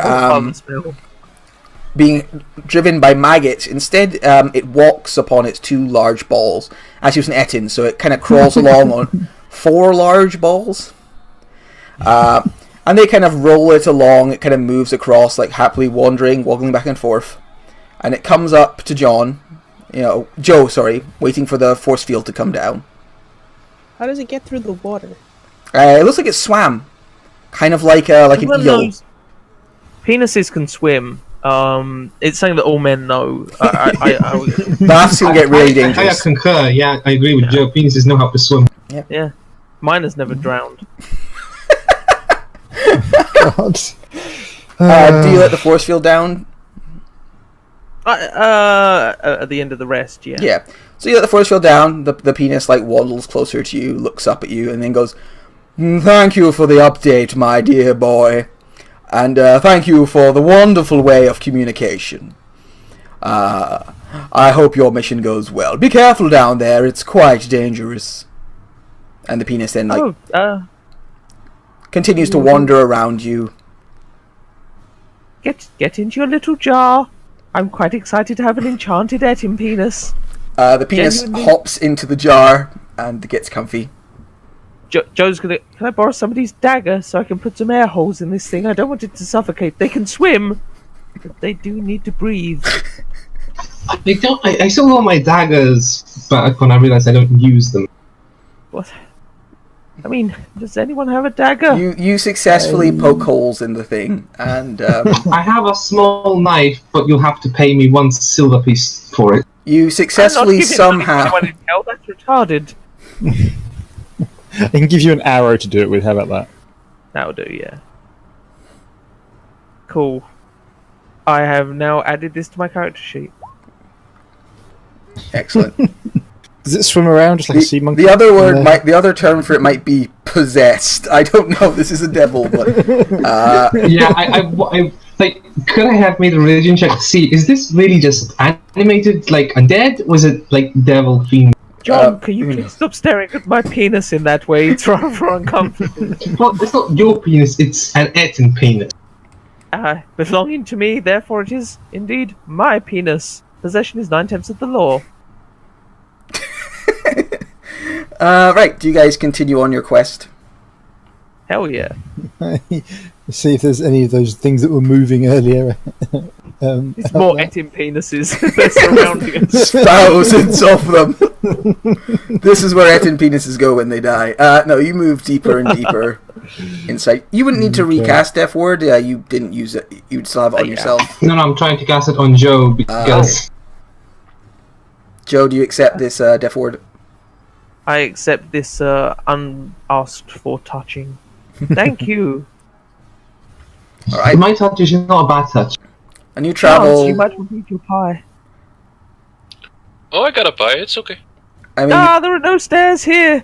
C: being driven by maggots. Instead, it walks upon its 2 large balls. Actually, it's an Etin, so it kind of crawls along on 4 large balls. And they kind of roll it along. It kind of moves across, like happily wandering, walking back and forth. And it comes up to Joe, waiting for the force field to come down.
E: How does it get through the water?
C: It looks like it swam. Kind of like an eel.
F: Penises can swim. It's something that all men know.
C: That's going to get really dangerous.
D: I concur, yeah, I agree with Joe. Penises know how to swim.
F: Yeah. Mine has never drowned.
A: God.
C: Do you let the force field down?
F: At the end of the rest, yeah.
C: Yeah. So you let the force field down, the penis like waddles closer to you, looks up at you, and then goes, "Thank you for the update, my dear boy. And thank you for the wonderful way of communication. I hope your mission goes well. Be careful down there, it's quite dangerous." And the penis then continues to wander around you.
F: Get into your little jar. I'm quite excited to have an enchanted Etin penis.
C: The penis hops into the jar and gets comfy.
F: Joe's gonna... Can I borrow somebody's dagger so I can put some air holes in this thing? I don't want it to suffocate. They can swim, but they do need to breathe.
D: I still want my daggers back when I realised I don't use them.
F: What? I mean, does anyone have a dagger?
C: You successfully poke holes in the thing, and
D: I have a small knife, but you'll have to pay me 1 silver piece for it.
C: You successfully somehow...
F: That's retarded.
A: I can give you an arrow to do it with. How about that?
F: That'll do, yeah. Cool. I have now added this to my character sheet.
C: Excellent.
A: Does it swim around just like a sea monkey?
C: The other term for it might be possessed. I don't know. This is a devil, but
D: yeah. I like. Could I have made a religion check to see? Is this really just animated like undead? Was it like devil fiend?
F: John, can you please stop staring at my penis in that way? It's rather uncomfortable.
D: Well, it's not your penis. It's an Etin penis.
F: Belonging to me, therefore it is indeed my penis. Possession is 9/10 of the law.
C: Right, do you guys continue on your quest?
F: Hell yeah.
A: See if there's any of those things that were moving earlier.
F: It's more Etin penises. They're surrounding us.
C: Thousands of them. This is where Etin penises go when they die. No, you move deeper and deeper inside. You wouldn't need to recast F word. You didn't use it. You'd still have it on yourself.
D: No, I'm trying to cast it on Joe because...
C: Joe, do you accept this Def word?
F: I accept this unasked for touching. Thank you.
C: Alright.
D: My touch is not a bad touch.
C: And you travel...
F: you might want your pie.
B: Oh, I got a pie, it's okay.
C: I mean,
F: there are no stairs here!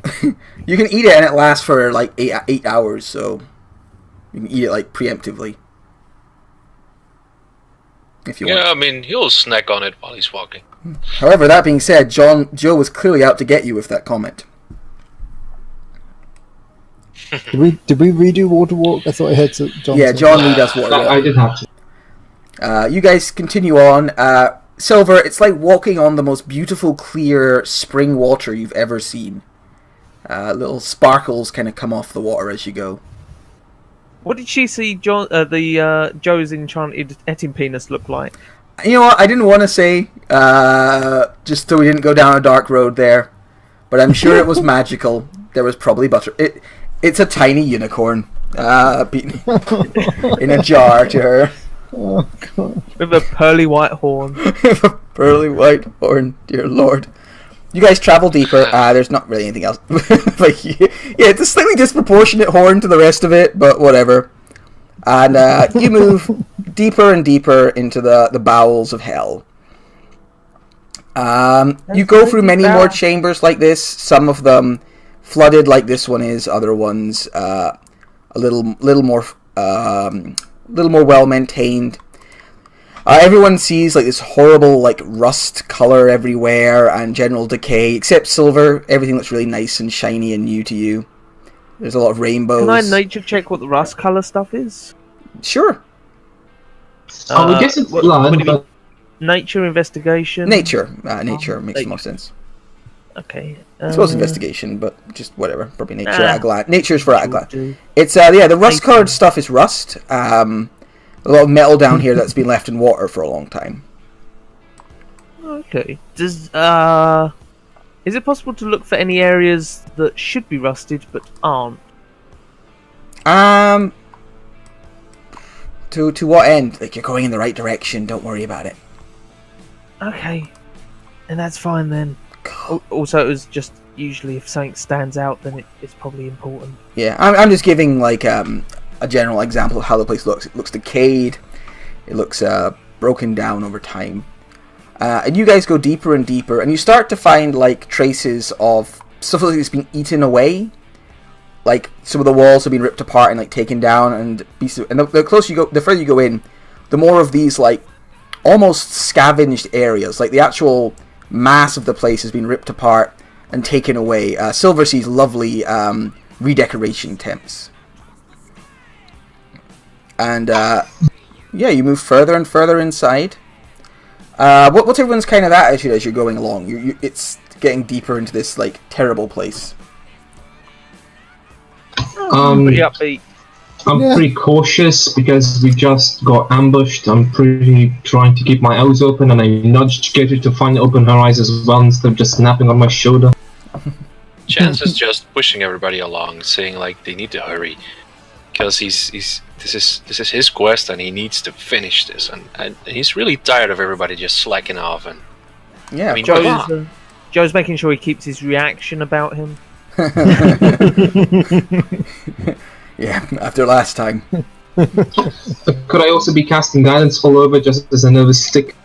C: You can eat it and it lasts for like 8 hours, so... You can eat it like preemptively. If you want.
B: Yeah, I mean, he'll snack on it while he's walking.
C: However, that being said, Joe was clearly out to get you with that comment.
A: Did we redo Water Walk? I thought I heard John.
C: Yeah, John redoes Water Walk.
D: I did have to.
C: You guys continue on. Silver, it's like walking on the most beautiful, clear spring water you've ever seen. Little sparkles kind of come off the water as you go.
F: What did she see Joe's enchanted Etin penis look like?
C: You know what? I didn't want to say, just so we didn't go down a dark road there. But I'm sure it was magical. There was probably butter. It's a tiny unicorn beaten in a jar to her.
A: Oh, God.
F: With a pearly white horn.
C: With a pearly white horn, dear lord. You guys travel deeper. There's not really anything else. Like, yeah, it's a slightly disproportionate horn to the rest of it, but whatever. And you move deeper and deeper into the bowels of hell. You go through many more chambers like this. Some of them flooded, like this one is. Other ones a little more well maintained. Everyone sees like this horrible like rust color everywhere and general decay, except Silver. Everything looks really nice and shiny and new to you. There's a lot of rainbows.
F: Can I nature check what the rust color stuff is?
C: Sure.
D: I would guess it's blood, but...
F: Nature, investigation?
C: Nature. Nature makes the most sense.
F: Okay.
C: I suppose investigation, but just whatever. Probably nature at a glance. Nature's for at a glance. It's, the rust-colored stuff is rust. A lot of metal down here that's been left in water for a long time.
F: Okay. Is it possible to look for any areas that should be rusted but aren't?
C: To what end? Like, you're going in the right direction, don't worry about it.
F: Okay. And that's fine then. Also, it was just usually if something stands out, then it's probably important.
C: Yeah, I'm just giving, like, a general example of how the place looks. It looks decayed. It looks broken down over time. And you guys go deeper and deeper, and you start to find, like, traces of stuff that's been eaten away. Like, some of the walls have been ripped apart and, like, taken down, and the closer you go, the further you go in, the more of these, like, almost scavenged areas. Like, the actual mass of the place has been ripped apart and taken away. Silver sees lovely redecoration attempts. And, yeah, you move further and further inside. What's everyone's kind of attitude as you're going along? It's getting deeper into this, like, terrible place.
F: Pretty upbeat.
D: I'm pretty cautious because we just got ambushed. I'm pretty trying to keep my eyes open, and I nudged Gator to find open her eyes as well instead of just snapping on my shoulder.
B: Chance is just pushing everybody along, saying like they need to hurry because this is his quest and he needs to finish this, and he's really tired of everybody just slacking off. And
C: yeah,
B: I mean,
F: Joe's making sure he keeps his reaction about him.
C: Yeah, after last time.
D: Could I also be casting guidance all over just as a nervous stick?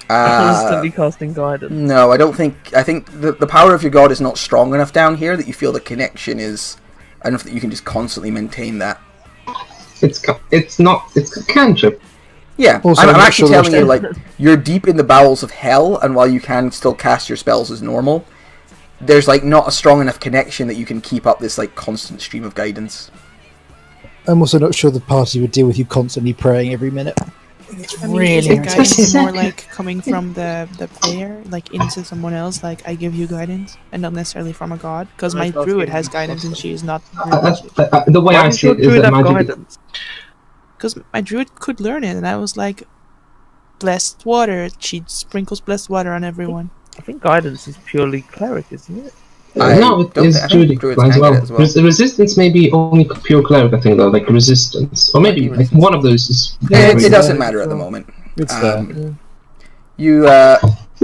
F: Constantly casting guidance.
C: No, I don't think. I think the power of your god is not strong enough down here that you feel the connection is enough that you can just constantly maintain that.
D: It's a cantrip.
C: Yeah,
A: Also,
C: I'm
A: I'm not
C: actually
A: sure
C: telling you, like, you're deep in the bowels of hell, and while you can still cast your spells as normal, there's, like, not a strong enough connection that you can keep up this, like, constant stream of guidance.
A: I'm also not sure the party would deal with you constantly praying every minute.
E: I mean,
A: really
E: is the
A: irritating.
E: guidance more like coming from the player, like into someone else, like I give you guidance, and not necessarily from a god? Because my druid has guidance and she is not
D: the way I see it is that magic...
E: Because my druid could learn it, and I was like, blessed water, she sprinkles blessed water on everyone.
F: I think guidance is purely cleric, isn't it?
D: No, it's druidic as well. Resistance may be only pure cleric, I think, though, like resistance. Or maybe like, one of those is...
C: It doesn't matter at the moment.
A: It's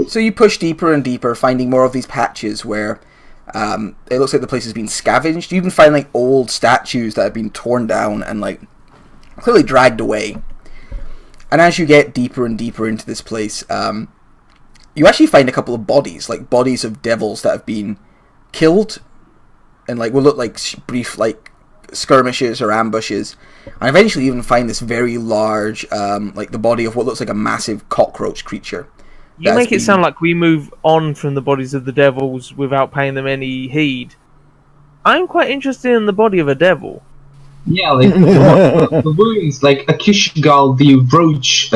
C: So you push deeper and deeper, finding more of these patches where it looks like the place has been scavenged. You even find, like, old statues that have been torn down and, like, clearly dragged away. And as you get deeper and deeper into this place, you actually find a couple of bodies, like bodies of devils that have been killed, and like will look like brief like skirmishes or ambushes. And eventually even find this very large, like the body of what looks like a massive cockroach creature.
F: You make it sound like we move on from the bodies of the devils without paying them any heed. I'm quite interested in the body of a devil.
D: Yeah, like the wounds, like Akishgal, the roach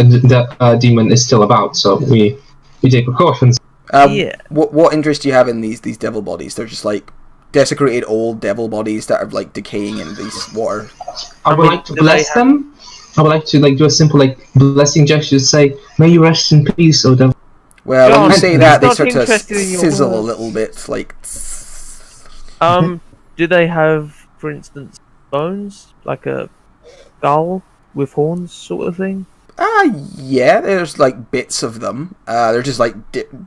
D: demon, is still about, so we take precautions.
F: Yeah.
C: What interest do you have in these devil bodies? They're just like desecrated old devil bodies that are like decaying in this water.
D: I would like to bless them. I would like to like do a simple like blessing gesture to say, "May you rest in peace, O devil."
C: Well,
F: John,
C: when you say that, they start to
F: interested in your
C: sizzle a
F: words.
C: little bit, like.
F: Do they have, for instance, bones, like a skull with horns, sort of thing?
C: Yeah, there's like bits of them. They're just like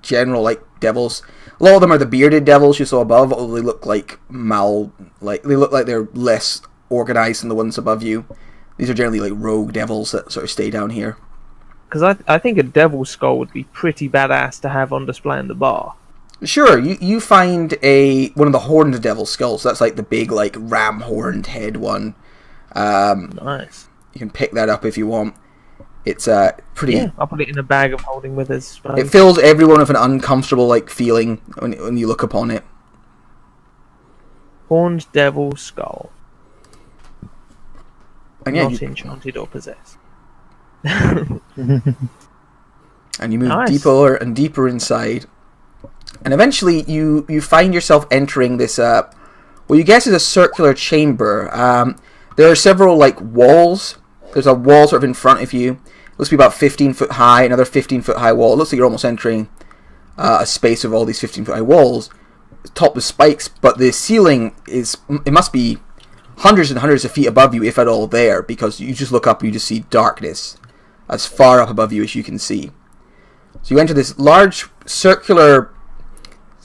C: general like devils. A lot of them are the bearded devils you saw above, although they look like they look like they're less organized than the ones above you. These are generally like rogue devils that sort of stay down here.
F: Because I think a devil skull would be pretty badass to have on display in the bar.
C: Sure, you find one of the horned devil skulls. That's like the big like ram horned head one.
F: Nice.
C: You can pick that up if you want. It's pretty.
F: Yeah, I'll put it in a bag of holding with us.
C: It fills everyone with an uncomfortable like feeling when you look upon it.
F: Horned devil skull.
C: And yeah,
F: not enchanted or possessed.
C: And you move
F: Nice.
C: deeper and deeper inside, and eventually you find yourself entering this what you guess is a circular chamber. There are several like walls. There's a wall sort of in front of you. It looks to be about 15 foot high. Another 15-foot high wall. It looks like you're almost entering a space of all these 15-foot high walls, topped with spikes. But the ceiling it must be hundreds and hundreds of feet above you, if at all there, because you just look up and you just see darkness as far up above you as you can see. So you enter this large circular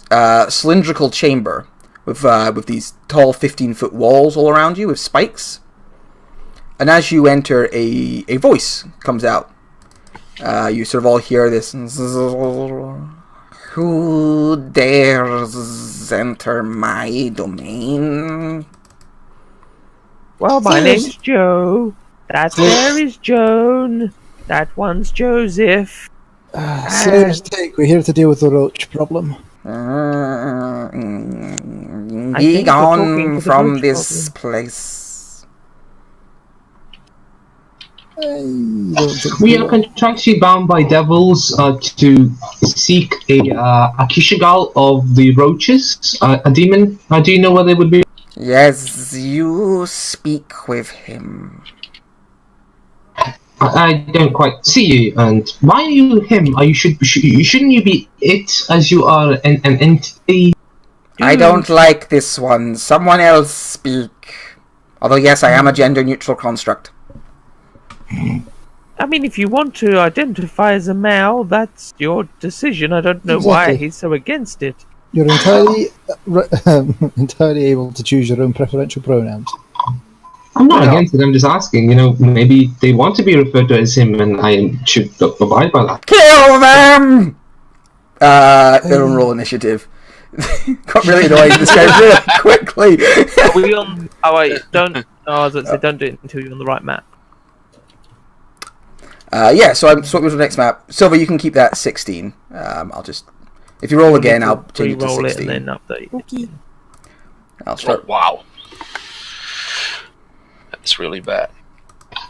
C: cylindrical chamber with these tall 15-foot walls all around you with spikes. And as you enter, a voice comes out. You sort of all hear this. Who dares enter my domain?
F: Well, my name's Joe. That there is Joan. That one's Joseph.
A: Slayer's take, we're here to deal with the roach problem.
C: Be gone from this place.
D: We are contractually bound by devils to seek a Akishigal of the roaches, a demon. Do you know where they would be?
C: Yes, you speak with him.
D: I don't quite see you, and why are you him? Shouldn't you be it, as you are an entity?
C: I don't like this one. Someone else speak. Although yes, I am a gender-neutral construct.
F: I mean, if you want to identify as a male, that's your decision. I don't know why
A: Exactly.
F: he's so against it.
A: You're entirely entirely able to choose your own preferential pronouns.
D: I'm not against it. I'm just asking. Maybe they want to be referred to as him, and I should abide by that.
C: Kill them! Everyone roll initiative. Got really annoyed with this guy really quickly.
F: Are we on? Oh wait, don't. Oh, I was going to say, don't do it until you're on the right map.
C: Yeah, so I'm swapping to the next map. Silver, you can keep that 16. I'll just... If you roll again, I'll change it to
F: Re-roll
C: 16.
F: it and then update.
E: Okay.
C: I'll start...
B: Oh, wow. That's really bad.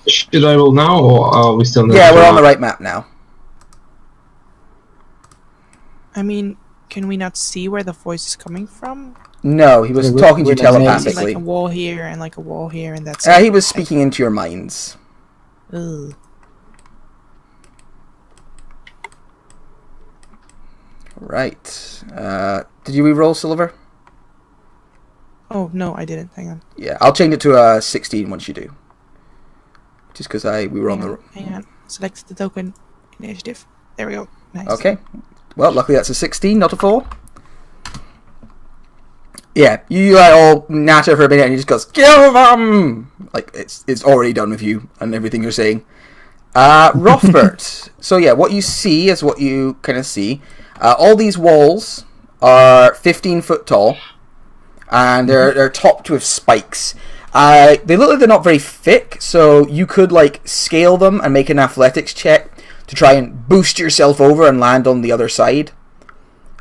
D: Should I roll now, or are we still?
C: Yeah, we're on the right map now.
E: I mean, can we not see where the voice is coming from?
C: No, he was
A: Yeah,
C: talking to you
A: we're
E: Is it
C: telepathically.
E: like a wall here and like a wall here and that's
C: He was speaking into your minds.
E: Ugh.
C: Right. Did you re-roll, Silver?
E: Oh, no, I didn't. Hang on.
C: Yeah, I'll change it to 16 once you do. Just because we were on the...
E: Hang on. Select the token. Initiative. There we go. Nice.
C: Okay. Well, luckily that's a 16, not a 4. Yeah, you all natter for a minute and he just goes, kill them! Like, it's already done with you and everything you're saying. Rothbert. So yeah, what you see is what you kind of see. All these walls are 15 foot tall. And they're topped with spikes. They look like they're not very thick, so you could like scale them and make an athletics check to try and boost yourself over and land on the other side.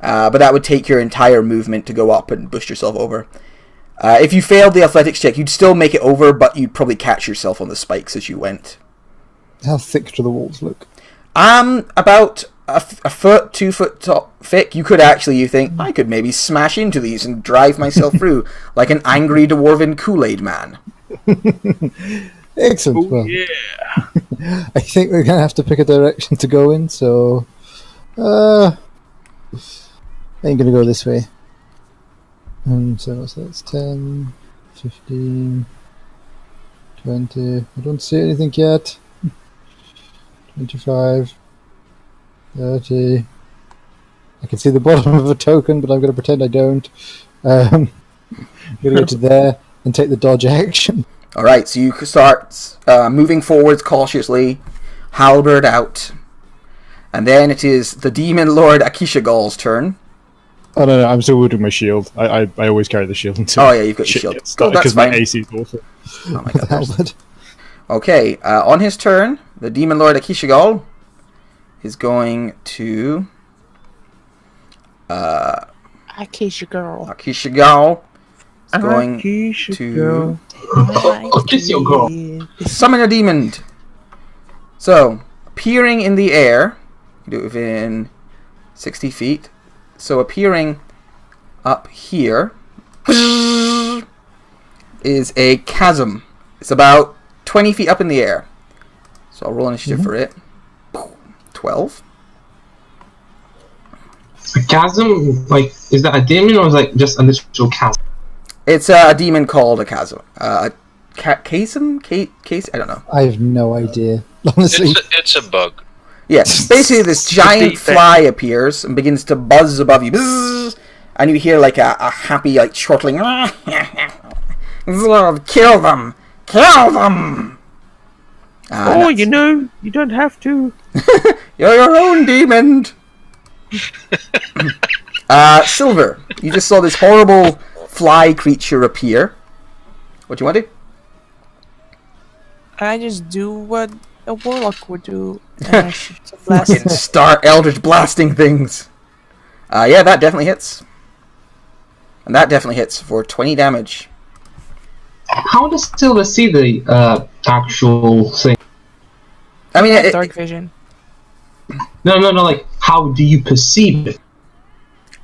C: But that would take your entire movement to go up and boost yourself over. If you failed the athletics check, you'd still make it over, but you'd probably catch yourself on the spikes as you went.
A: How thick do the walls look?
C: About a foot, 2 foot thick. You could actually, you think, I could maybe smash into these and drive myself through like an angry dwarven Kool-Aid man.
A: Excellent. Well,
F: Yeah.
A: I think we're going to have to pick a direction to go in, so... I'm going to go this way. So that's 10, 15, 20... I don't see anything yet. 25, 30. I can see the bottom of a token, but I'm going to pretend I don't. I'm going to go to there and take the dodge action.
C: Alright, so you start moving forwards cautiously, halberd out. And then it is the Demon Lord Akishagal's turn.
G: Oh no, I'm still wielding my shield. I always carry the shield until.
C: Oh yeah, you've got your shield. Cool, that's
G: because my
C: fine.
G: AC is awful.
C: Oh my god. Okay, on his turn, the Demon Lord Akishagal is going to...
E: Akisha girl.
C: Akishagal is going
F: Akisha
C: to
F: girl.
D: Oh, kiss your girl.
C: summon a demon. So, appearing in the air, you do it within 60 feet. So appearing up here is a chasm. It's about 20 feet up in the air. So I'll roll initiative for it. 12.
D: A chasm? Like, is that a demon or is that just a literal chasm?
C: It's a demon called a chasm. Chasm? Case? I don't know.
A: I have no idea. Honestly,
B: It's a bug.
C: Yes, basically this giant fly appears and begins to buzz above you. Bzzz, and you hear like a happy, like, chortling. Kill them! Kill them!
F: Oh, you know, you don't have to.
C: You're your own demon! Silver, you just saw this horrible fly creature appear. What do you want to do?
E: I just do what a warlock would do. And I shoot a blast.
C: Fucking start eldritch blasting things. Yeah, that definitely hits. And that definitely hits for 20 damage.
D: How does Silver see the actual thing?
C: I mean,
E: Dark vision.
D: No, like, how do you perceive it?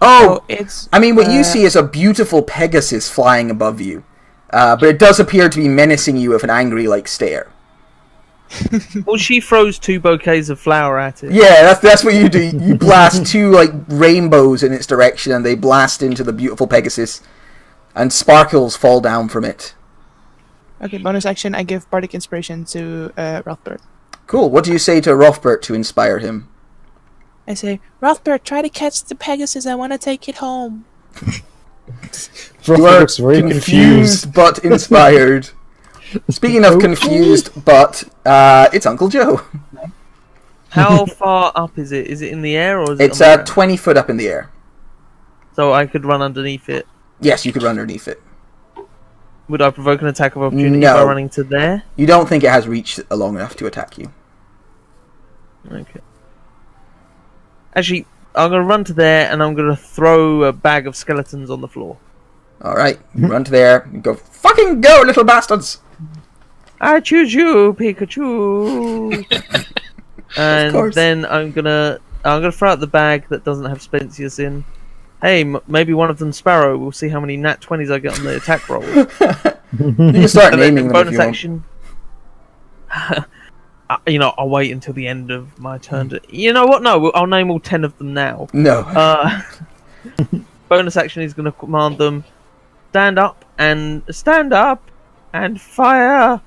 C: oh,
E: It's.
C: I mean, what you see is a beautiful Pegasus flying above you. But it does appear to be menacing you with an angry, like, stare.
F: Well, she throws 2 bouquets of flower at it.
C: Yeah, that's what you do. You blast 2, like, rainbows in its direction, and they blast into the beautiful Pegasus, and sparkles fall down from it.
E: Okay, bonus action. I give bardic inspiration to Rothbert.
C: Cool. What do you say to Rothbert to inspire him?
E: I say, Rothbert, try to catch the Pegasus. I want to take it home.
C: You are
G: looks very confused.
C: but inspired. Speaking of confused, but it's Uncle Joe.
F: How far up is it? Is it in the air or is it
C: It's
F: on the ground?
C: 20 foot up in the air.
F: So I could run underneath it.
C: Yes, you could run underneath it.
F: Would I provoke an attack of opportunity
C: No.
F: by running to there?
C: You don't think it has reached long enough to attack you.
F: Okay. Actually, I'm going to run to there and I'm going to throw a bag of skeletons on the floor.
C: Alright, you run to there, you go, fucking go, little bastards!
F: I choose you, Pikachu! And then I'm gonna throw out the bag that doesn't have Spensius in. Hey, maybe one of them Sparrow. We'll see how many nat 20s I get on the attack roll.
C: You can start
F: And
C: naming them if
F: bonus
C: you want.
F: action. I'll wait until the end of my turn. You know what? No, I'll name all 10 of them now.
C: No.
F: Bonus action is going to command them stand up and fire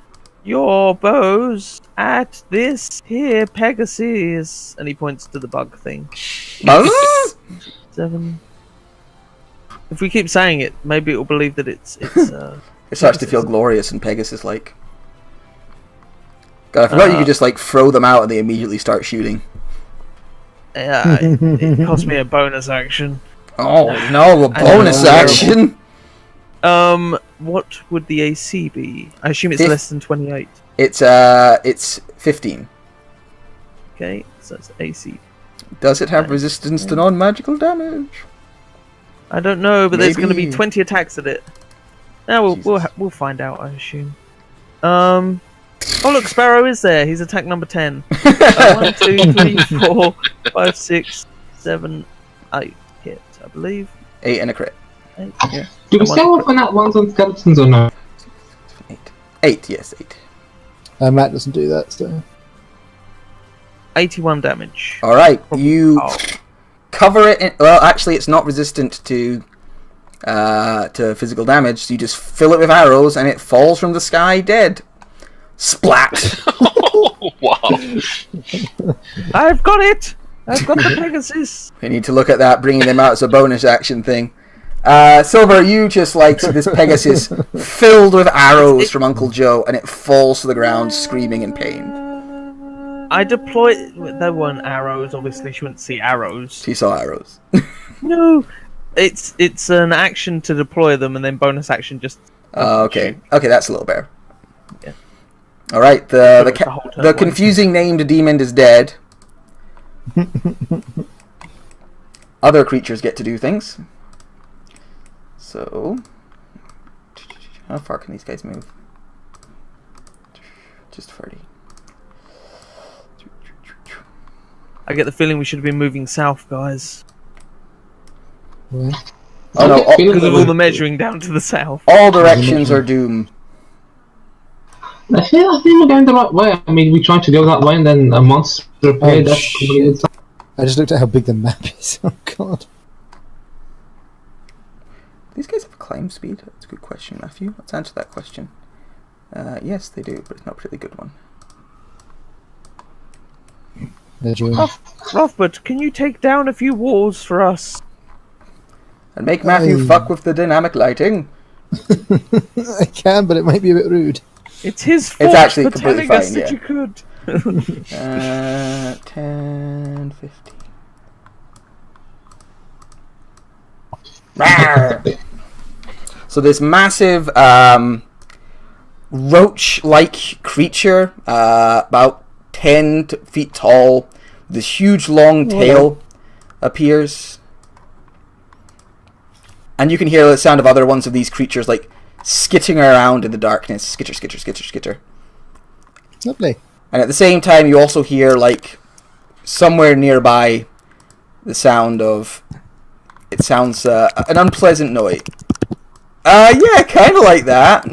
F: your bows at this here Pegasus. And he points to the bug thing. 7. If we keep saying it, maybe it will believe that it's
C: It starts to feel glorious and Pegasus-like. God, I forgot you could just, like, throw them out and they immediately start shooting.
F: Yeah, it cost me a bonus action.
C: Oh, no, a bonus action!
F: What would the AC be? I assume it's
C: Fif-
F: less than 28.
C: It's 15.
F: Okay, so that's AC.
C: Does it have resistance to non-magical damage?
F: I don't know, but there's going to be
C: Maybe.
F: 20 attacks at it. Now we'll find out, I assume. Oh look, Sparrow is there. He's attack number 10. 1, 2, 3, 4, 5, 6, 7, 8 hit, I believe.
C: 8 and a crit.
F: 8.
C: Yeah.
D: Do we still open that ones on skeletons or no?
C: 8, yes, 8.
A: Matt doesn't do that, so.
F: 81 damage.
C: Alright, you
F: Oh.
C: cover it in... Well, actually, it's not resistant to physical damage, so you just fill it with arrows and it falls from the sky dead. Splat!
B: Wow.
F: I've got it! I've got the Pegasus!
C: We need to look at that, bringing them out as a bonus action thing. Silver, you just like this Pegasus filled with arrows from Uncle Joe, and it falls to the ground screaming in pain.
F: I deploy. There weren't arrows. Obviously, she wouldn't see arrows.
C: She saw arrows.
F: No, it's an action to deploy them, and then bonus action just.
C: Okay, that's a little better.
F: Yeah.
C: All right, the confusing named demon is dead. Other creatures get to do things. So, how far can these guys move? Just 30.
F: I get the feeling we should have been moving south, guys.
A: Where?
C: Oh no!
F: Because of all the measuring down to the south.
C: All directions are doom.
D: I think we're going the right way. I mean, we tried to go that way, and then a monster appeared.
A: I just looked at how big the map is. Oh god.
C: These guys have a climb speed? That's a good question, Matthew. Let's answer that question. Yes, they do, but it's not a particularly good one.
F: Rothbard, can you take down a few walls for us?
C: And make Matthew fuck with the dynamic lighting.
A: I can, but it might be a bit rude.
F: It's his fault
C: It's actually
F: for
C: completely
F: telling us
C: fine,
F: that you could.
C: 10, 15. Rawr. So this massive roach-like creature, about 10 feet tall, this huge long tail appears. And you can hear the sound of other ones of these creatures like skitting around in the darkness. Skitter, skitter, skitter, skitter.
A: Lovely.
C: And at the same time you also hear like somewhere nearby the sound of... It sounds an unpleasant noise. Yeah, kind of like that.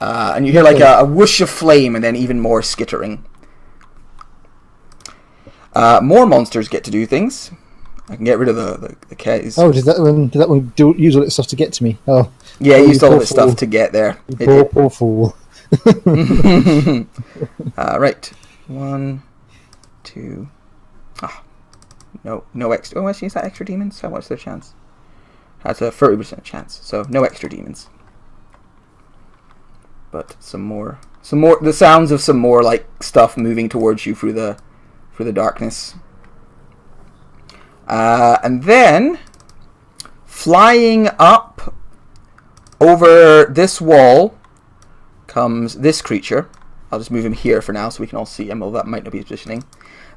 C: And you hear like a whoosh of flame and then even more skittering. More monsters get to do things. I can get rid of the K's.
A: Oh, did that one use all its stuff to get to me? Oh.
C: Yeah, it used all of its
A: fool.
C: stuff to get there.
A: Poor fool.
C: Right. 1, 2... No extra... Oh, let's use that extra demons. How much their chance? Has a 30% chance, so no extra demons. But some more... The sounds of some more, like, stuff moving towards you through the darkness. And then... Flying up over this wall comes this creature. I'll just move him here for now so we can all see him, although that might not be his positioning.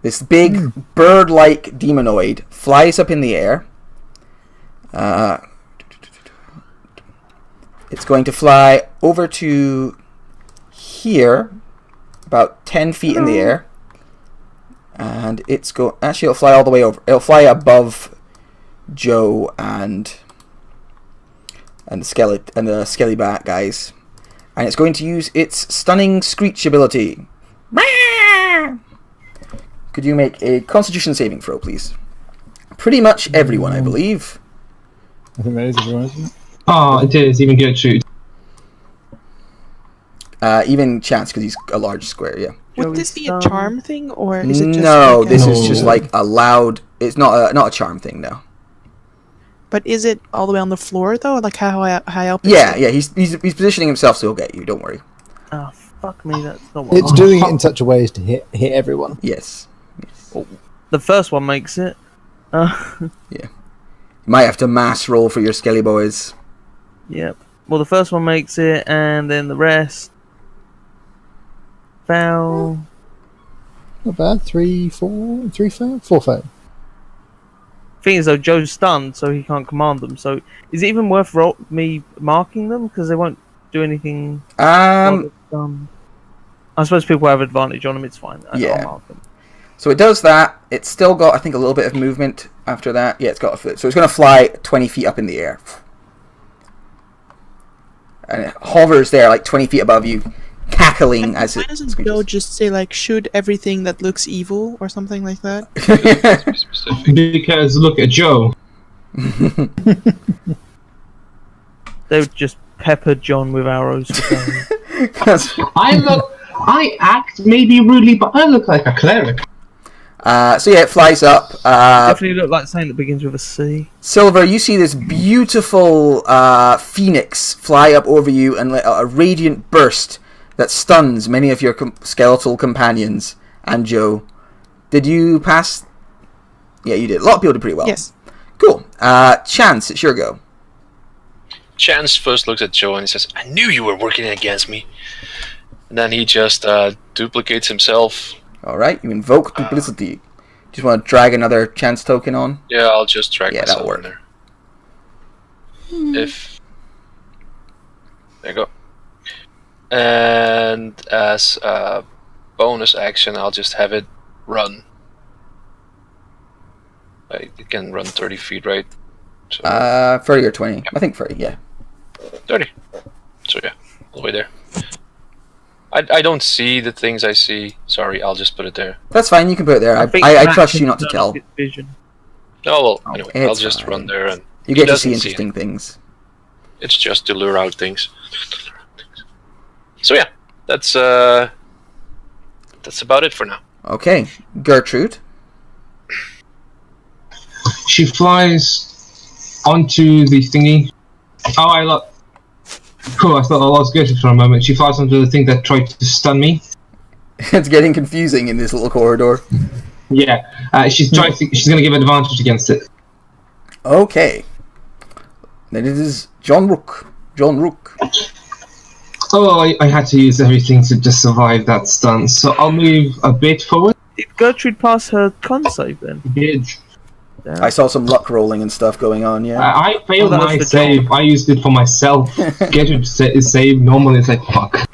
C: This big bird-like demonoid flies up in the air. It's going to fly over to here, about 10 feet in the air. And actually it'll fly all the way over. It'll fly above Joe and the skelly bat guys. And it's going to use its stunning screech ability. Could you make a Constitution saving throw, please? Pretty much everyone, I believe.
G: I think that is everyone, isn't it?
D: Oh, it is. Even Gertrude.
C: Even Chance, because he's a large square, yeah.
E: Would this be a charm thing, or is it just...
C: No,
E: like
C: this is just like a loud... It's not a charm thing, no.
E: But is it all the way on the floor, though? Like, how high up is
C: Yeah,
E: it?
C: yeah, he's positioning himself, so he'll get you, don't worry.
F: Oh, fuck me, that's not what
A: It's doing it in such a way as to hit everyone.
C: Yes.
F: Oh, the first one makes it.
C: Yeah. You might have to mass roll for your skelly boys.
F: Yep. Well, the first one makes it, and then the rest... Foul.
A: Not bad. 3, 4, 3 fail? 4 fail.
F: Thing is, though, Joe's stunned, so he can't command them. So, is it even worth me marking them? Because they won't do anything. I suppose people have advantage on them. It's fine. I'll mark them.
C: So it does that. It's still got, I think, a little bit of movement after that. Yeah, it's got a foot. So it's going to fly 20 feet up in the air. And it hovers there, like 20 feet above you, cackling as it...
E: Why doesn't Joe just say, like, shoot everything that looks evil, or something like that?
D: Because look at Joe.
F: They would just pepper John with arrows.
D: I act maybe rudely, but I look like a cleric.
C: So yeah, it flies up.
F: Definitely look like something that begins with a C.
C: Silver, you see this beautiful phoenix fly up over you and let out a radiant burst that stuns many of your skeletal companions. And Joe, did you pass? Yeah, you did. A lot of people did pretty well.
E: Yes.
C: Cool. Chance, it's your go.
B: Chance first looks at Joe and he says, "I knew you were working against me." And then he just duplicates himself.
C: All right, you invoke duplicity. Just want to drag another chance token on?
B: Yeah, I'll just drag myself
C: that'll work.
B: in there. If there you go. And as a bonus action, I'll just have it run. It can run 30 feet, right? So
C: 30 or 20. Yeah. I think 30, yeah.
B: 30. So yeah, all the way there. I don't see the things I see. Sorry, I'll just put it there.
C: That's fine, you can put it there. I trust you not to tell.
F: Vision.
B: Oh, well, anyway, I'll
C: it's
B: just
C: fine.
B: run there and
C: You
B: he
C: get to see
B: doesn't
C: interesting things.
B: It's just to lure out things. So yeah, that's about it for now.
C: Okay, Gertrude.
D: She flies onto the thingy. Oh, I love. Cool, I thought I was good for a moment. She flies onto the thing that tried to stun me.
C: It's getting confusing in this little corridor.
D: Yeah, she's going to give advantage against it.
C: Okay. Then it is John Rook. John Rook.
D: Oh, I had to use everything to just survive that stun, so I'll move a bit forward.
F: Did Gertrude pass her con save then?
D: Did.
C: I saw some luck rolling and stuff going on, yeah.
D: I failed
F: that was
D: my
F: for
D: save. I used it for myself. Get it save normally, it's like fuck.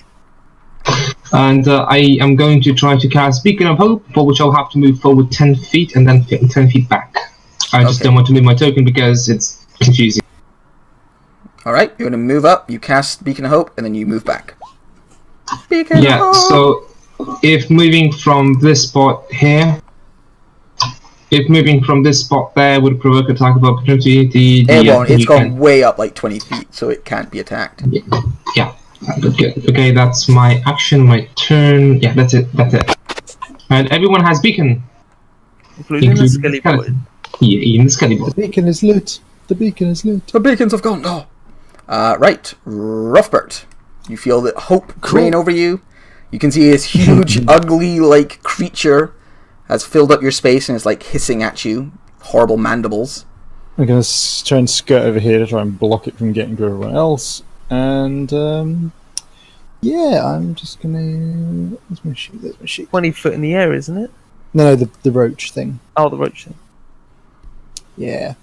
D: And I am going to try to cast Beacon of Hope, for which I'll have to move forward 10 feet and then 10 feet back. I just don't want to move my token because it's confusing.
C: Alright, you're going to move up, you cast Beacon of Hope, and then you move back. Beacon of Hope!
D: So if moving from this spot here, if moving from this spot there would provoke attack of opportunity,
C: It won't, it's gone way up like 20 feet, so it can't be attacked.
D: Yeah. Good. Okay, that's my action, my turn. Yeah, that's it. And everyone has beacon.
F: Including the skelly boy.
D: Yeah, even the skelly boy.
A: The beacon is lit. The beacon is lit.
C: The beacons have gone. Oh. Right, Roughbert. You feel that hope reign over you. You can see this huge, ugly, like creature has filled up your space and is like hissing at you. Horrible mandibles.
G: I'm going to try and skirt over here to try and block it from getting to everyone else. And yeah, I'm just gonna. There's my sheet.
F: 20 foot in the air, isn't it?
A: No, the roach thing.
F: Oh, the roach thing.
A: Yeah.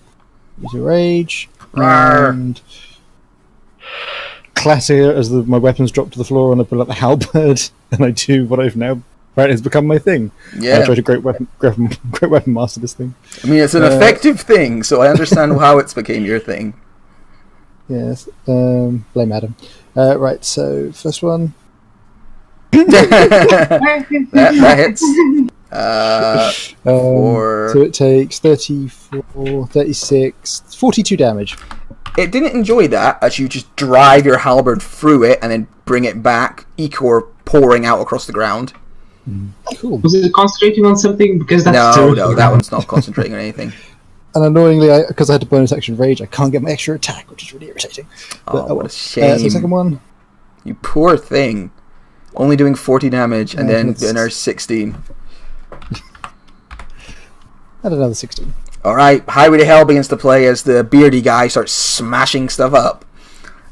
A: Use a rage.
C: Rawr.
A: And clatter as my weapons drop to the floor, and I pull out the halberd, and I do what I've now has become my thing.
C: Yeah.
A: I try to great weapon master this thing.
C: I mean, it's an effective thing, so I understand how it's became your thing.
A: Yes. Blame Adam. Right. So first one.
C: that hits.
A: So it takes 34, 36, 42 damage.
C: It didn't enjoy that as you just drive your halberd through it and then bring it back, ichor pouring out across the ground.
A: Cool.
D: Was it concentrating on something? Because that's
C: No, that one's not concentrating on anything.
A: And annoyingly, because I had to bonus action rage, I can't get my extra attack, which is really irritating.
C: Oh, what a shame.
A: So the second one.
C: You poor thing. Only doing 40 damage and then
A: it's-
C: another 16.
A: And another 16.
C: Alright, Highway to Hell begins to play as the beardy guy starts smashing stuff up.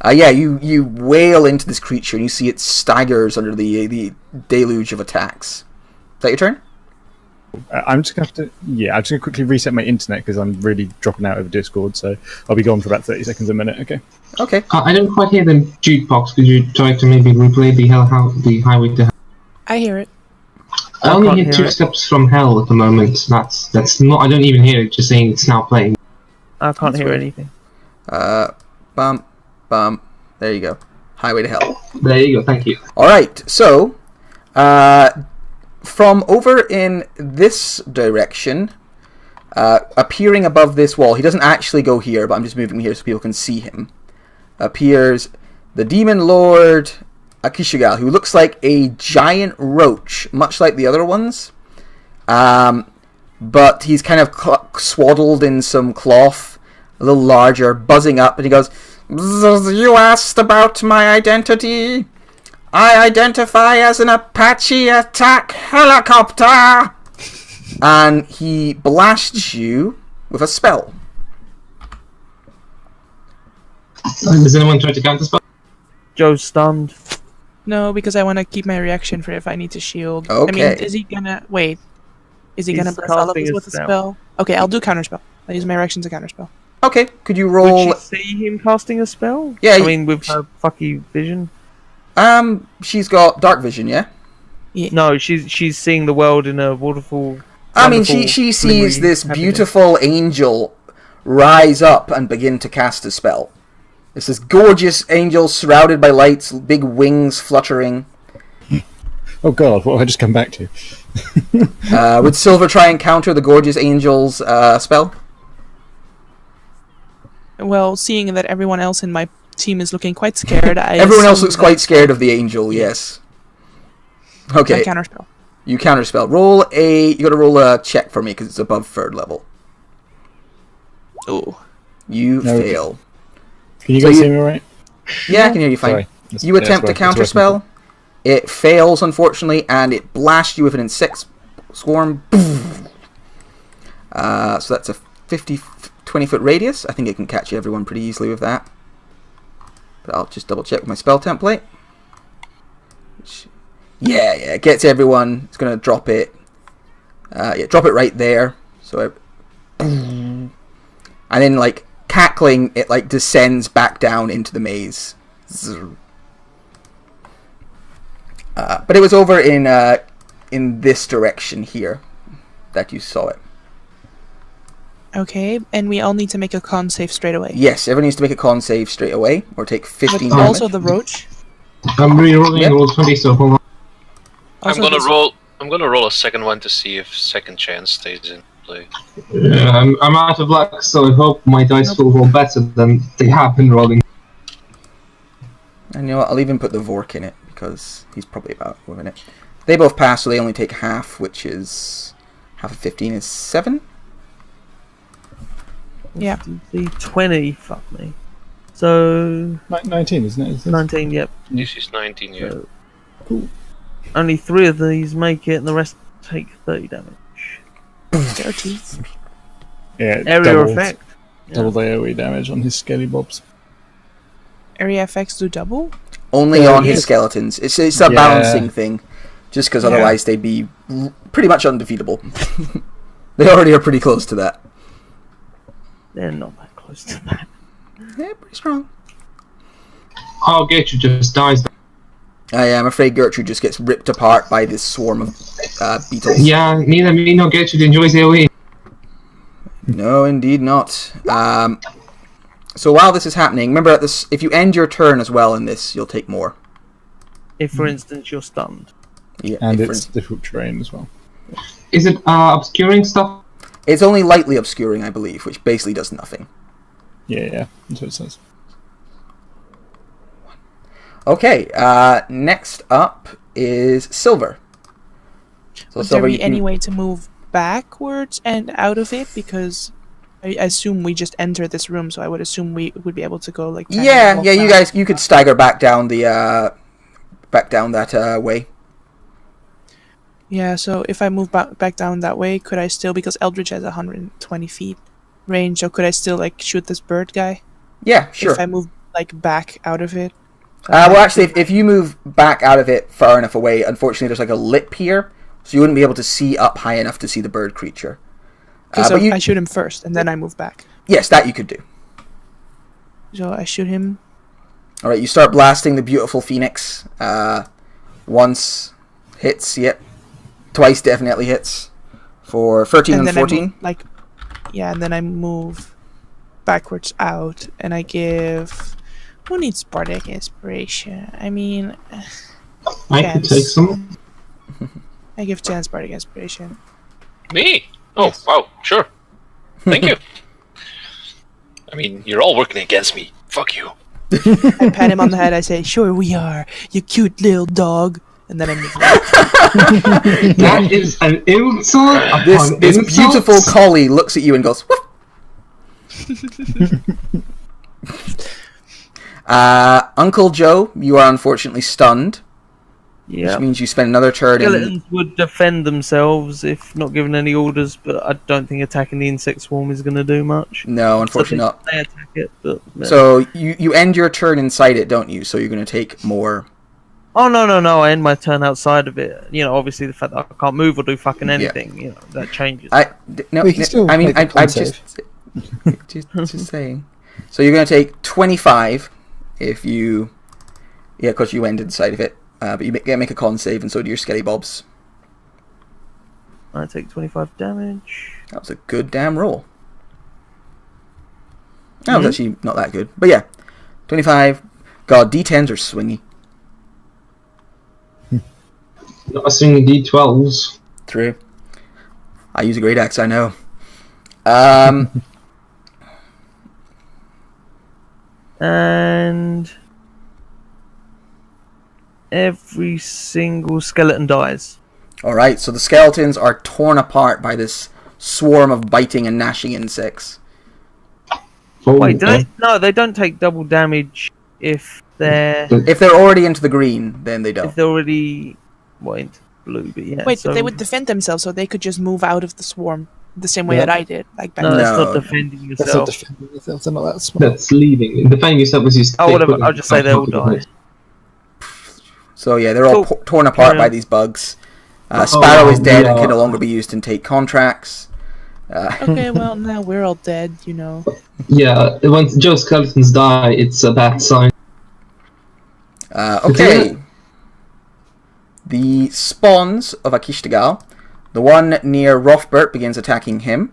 C: Yeah, you wail into this creature and you see it staggers under the deluge of attacks. Is that your turn?
G: I'm just going to have to... Yeah, I'm just going to quickly reset my internet because I'm really dropping out over Discord, so I'll be gone for about 30 seconds a minute, okay?
C: Okay.
D: I don't quite hear the jukebox. Could you try to maybe replay the highway to hell?
E: I hear it.
D: I only hear 2 steps from hell at the moment. That's not... I don't even hear it, just saying it's now playing.
F: I can't hear anything.
C: Bump. There you go. Highway to Hell.
D: There you go, thank you.
C: Alright, so... from over in this direction, appearing above this wall, he doesn't actually go here, but I'm just moving here so people can see him, appears the Demon Lord a Kishigal who looks like a giant roach, much like the other ones. But he's kind of swaddled in some cloth, a little larger, buzzing up, and he goes, "You asked about my identity. I identify as an Apache attack helicopter." And he blasts you with a spell.
D: Does anyone try to counter spell?
F: Joe's stunned.
E: No, because I want to keep my reaction for if I need to shield.
C: Okay.
E: I mean, is he gonna... Wait. Is he gonna bless all of us with a spell? Okay, I'll do counterspell. I'll use my reaction to counterspell.
C: Okay, could you
F: Would
C: roll...
F: you see him casting a spell?
C: Yeah,
F: I mean, with her fucky vision.
C: She's got dark vision, yeah?
F: No, she's seeing the world in a wonderful.
C: I mean, she sees this beautiful angel rise up and begin to cast a spell. It's this gorgeous angel surrounded by lights, big wings fluttering.
G: Oh god, what have I just come back to?
C: Would Silver try and counter the gorgeous angel's spell?
E: Well, seeing that everyone else in my team is looking quite scared,
C: Everyone else looks quite scared of the angel, yes. Okay.
E: I counterspell.
C: You counterspell. You gotta roll a check for me because it's above 3rd level.
E: Ooh.
C: You fail.
G: Can you guys hear me alright?
C: Yeah, I can hear you fine.
G: Sorry.
C: You attempt to counterspell. It fails, unfortunately, and it blasts you with an insect swarm. So that's a 20-foot radius. I think it can catch everyone pretty easily with that. But I'll just double check with my spell template. Yeah, it gets everyone. It's going to drop it. Drop it right there. So and then, like, cackling, it, like, descends back down into the maze. But it was over in this direction here that you saw it.
E: Okay, and we all need to make a con save straight away.
C: Yes, everyone needs to make a con save straight away, or take 15
E: But
C: damage.
E: also the roach.
D: I'm re-rolling roll 20, so hold on.
B: I'm gonna roll a second one to see if second chance stays in play.
D: Yeah, I'm out of luck, so I hope my dice will roll better than they have been rolling.
C: And you know what, I'll even put the Vork in it, because he's probably about within it. They both pass, so they only take half, which is... half of 15 is 7?
E: Yeah.
F: The 20, fuck me. So
G: 19, isn't it?
F: 19, yep.
B: This is 19, yeah.
F: So, cool. Only 3 of these make it, and the rest take 30 damage.
E: 30.
G: Yeah,
F: Area effect.
G: Double the AoE damage on his skelly bobs.
E: Area effects do double?
C: Only on his skeletons. It's a balancing thing, just because otherwise they'd be pretty much undefeatable. They already are pretty close to that.
F: They're not that close to that.
C: Yeah, pretty strong.
D: Oh, Gertrude just dies.
C: I'm afraid Gertrude just gets ripped apart by this swarm of beetles.
D: Yeah, neither me nor Gertrude enjoys AoE.
C: No, indeed not. So while this is happening, remember that if you end your turn as well in this, you'll take more.
F: If, for instance, you're stunned.
C: Yeah,
G: And it's difficult terrain as well.
D: Is it obscuring stuff?
C: It's only lightly obscuring, I believe, which basically does nothing.
G: Yeah, that's what it says.
C: Okay, next up is Silver. So
E: Would
C: Silver,
E: there be any way to move backwards and out of it? Because I assume we just entered this room, so I would assume we would be able to go like...
C: Yeah, you could stagger back down the that way.
E: Yeah, so if I move back down that way, could I still, because Eldritch has 120 feet range, so could I still like shoot this bird guy?
C: Yeah, sure.
E: If I move like back out of it?
C: Well, actually, if you move back out of it far enough away, unfortunately there's like a lip here, so you wouldn't be able to see up high enough to see the bird creature.
E: So I shoot him first, and then I move back.
C: Yes, that you could do.
E: So I shoot him.
C: Alright, you start blasting the beautiful phoenix. Once hits, yep. Twice definitely hits. For 13 and 14.
E: And then I move backwards out, and I give... Who needs Bardic Inspiration? I mean...
D: I can take some.
E: I give Chance Bardic Inspiration.
B: Me? Oh, wow, sure. Thank you. I mean, you're all working against me. Fuck you.
E: I pat him on the head. I say, "Sure we are, you cute little dog." And then I move on.
D: That is an insult upon
C: This
D: insult.
C: beautiful collie looks at you and goes, "Woof." Uncle Joe, you are unfortunately stunned,
F: Yeah.
C: which means you spend another turn in...
F: Skeletons would defend themselves if not given any orders, but I don't think attacking the insect swarm is going to do much.
C: No, unfortunately not.
F: They attack it, but...
C: So you end your turn inside it, don't you? So you're going to take more...
F: Oh, no, I end my turn outside of it. You know, obviously the fact that I can't move or do fucking anything, you know, that changes.
C: I'm just saying. So you're going to take 25 if you... Yeah, because you end inside of it. But you make a con save, and so do your Skelly Bobs.
F: I take 25 damage.
C: That was a good damn roll. That was actually not that good. But yeah, 25. God, D10s are swingy.
D: Not a swinging D12s.
C: True. I use a great axe, I know.
F: And every single skeleton dies.
C: Alright, so the skeletons are torn apart by this swarm of biting and gnashing insects.
D: Oh,
F: Wait, they don't take double damage if they're
C: If they're already into the green, then they
F: if
C: don't.
F: they're already into blue, but yeah.
E: Wait,
F: so,
E: but they would defend themselves, so they could just move out of the swarm the same way
A: Yeah.
E: that I did. Like back
F: No,
E: then.
F: that's
C: No.
F: not defending
A: That's not
F: yourself.
A: defending yourself. They're not that smart.
D: That's leaving. Defending yourself was just...
F: Oh, whatever. I'll just say they all die.
C: So yeah, they're all torn apart by these bugs. Sparrow is dead and can no longer be used in take contracts.
E: Okay, well now we're all dead, you know.
D: Yeah, once Joe's skeletons die, it's a bad sign.
C: Okay. The spawns of Akishtagal. The one near Rothbert begins attacking him.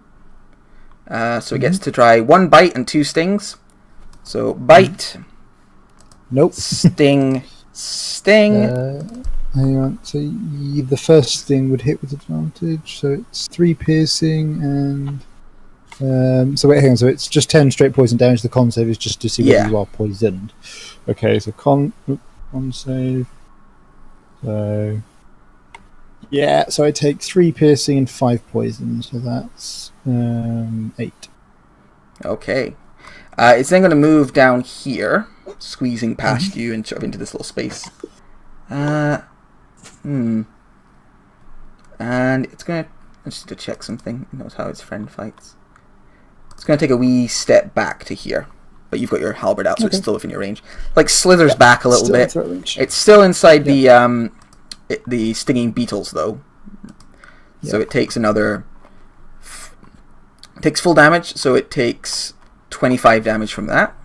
C: So he gets to try 1 bite and 2 stings. So bite,
A: Nope.
C: sting.
A: Hang on. So the first thing would hit with advantage. So it's 3 piercing and. So wait, hang on. So it's just 10 straight poison damage. The con save is just to see whether you are poisoned. Okay, so con save. So yeah, so I take 3 piercing and 5 poison. So that's 8.
C: Okay. It's then going to move down here, squeezing past you and sort of into this little space. And it's going to... I just need to check something. It knows how its friend fights. It's going to take a wee step back to here. But you've got your halberd out, so it's still within your range. Like, slithers back a little bit. It's still inside the stinging beetles, though. So it takes another... It takes full damage, so it takes 25 damage from that.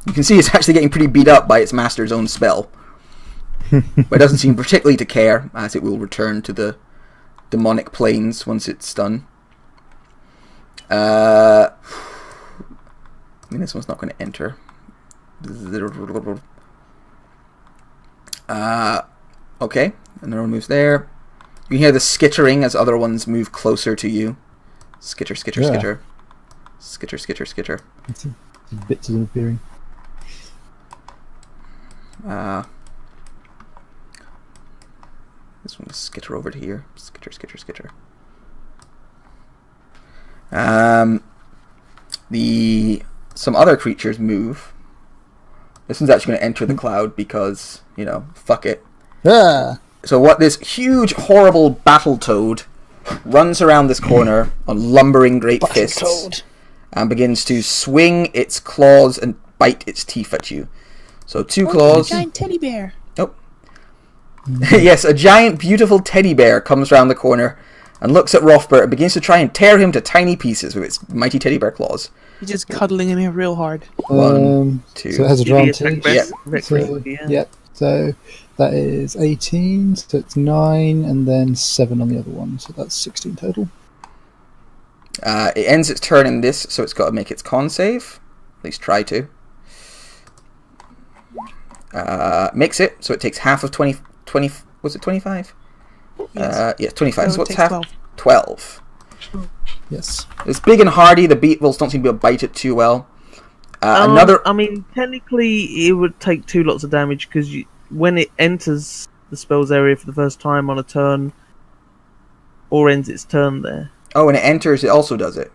C: You can see it's actually getting pretty beat up by its master's own spell. But it doesn't seem particularly to care, as it will return to the demonic planes once it's done. I mean, this one's not going to enter. Okay, another one moves there. You can hear the skittering as other ones move closer to you. Skitter, skitter, skitter. Skitter, skitter, skitter.
A: Bits of appearing.
C: This one will skitter over to here. Skitter, skitter, skitter. Some other creatures move. This one's actually going to enter the cloud because, you know, fuck it.
A: Yeah.
C: So what this huge, horrible battle toad runs around this corner on lumbering great fists and begins to swing its claws and bite its teeth at you. So 2 claws.
E: A giant teddy bear.
C: Oh. Yes, a giant, beautiful teddy bear comes around the corner and looks at Rothbert and begins to try and tear him to tiny pieces with its mighty teddy bear claws.
E: He's just cuddling him real hard.
C: 1, 2.
A: So it has advantage.
C: Yep.
A: So that is 18. So it's 9, and then 7 on the other one. So that's 16 total.
C: It ends its turn in this, so it's got to make its con save. At least try to. Makes it, so it takes half of 20. Was it 25? Yes, 25. So what's half? 12.
A: Yes.
C: It's big and hardy. The beetles don't seem to be able to bite it too well. Another.
F: I mean, technically, it would take 2 lots of damage because when it enters the spell's area for the first time on a turn, or ends its turn there.
C: Oh, when it enters, it also does it.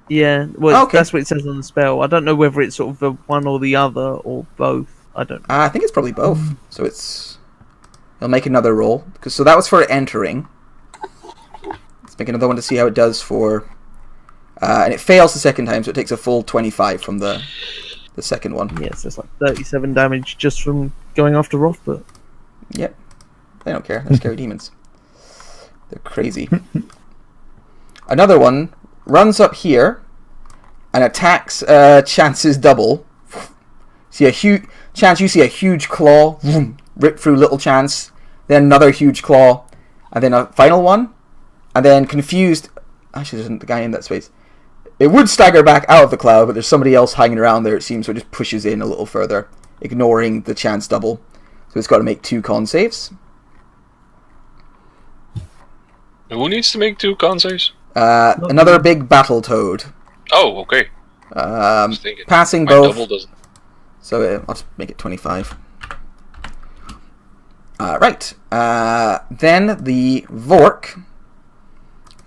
F: Yeah, well,
C: Okay.
F: that's what it says on the spell. I don't know whether it's sort of the one or the other or both. I don't know.
C: I think it's probably both. So it'll make another roll. So that was for entering. Let's make another one to see how it does for... and it fails the second time, so it takes a full 25 from the second one.
F: Yes, it's like 37 damage just from going after Rothbert.
C: Yep. They don't care. They're scary demons. They're crazy. Another one runs up here and attacks Chance's double. You see a huge claw rip through little Chance, then another huge claw, and then a final one, and then confused. Actually, there isn't the guy in that space. It would stagger back out of the cloud, but there's somebody else hanging around there, it seems, so it just pushes in a little further, ignoring the Chance double. So it's got to make 2 con saves.
B: Who needs to make 2 con saves?
C: Another big battle toad.
B: Oh, okay.
C: Passing
B: My
C: both.
B: double doesn't.
C: So I'll just make it 25. Right. Then the Vork,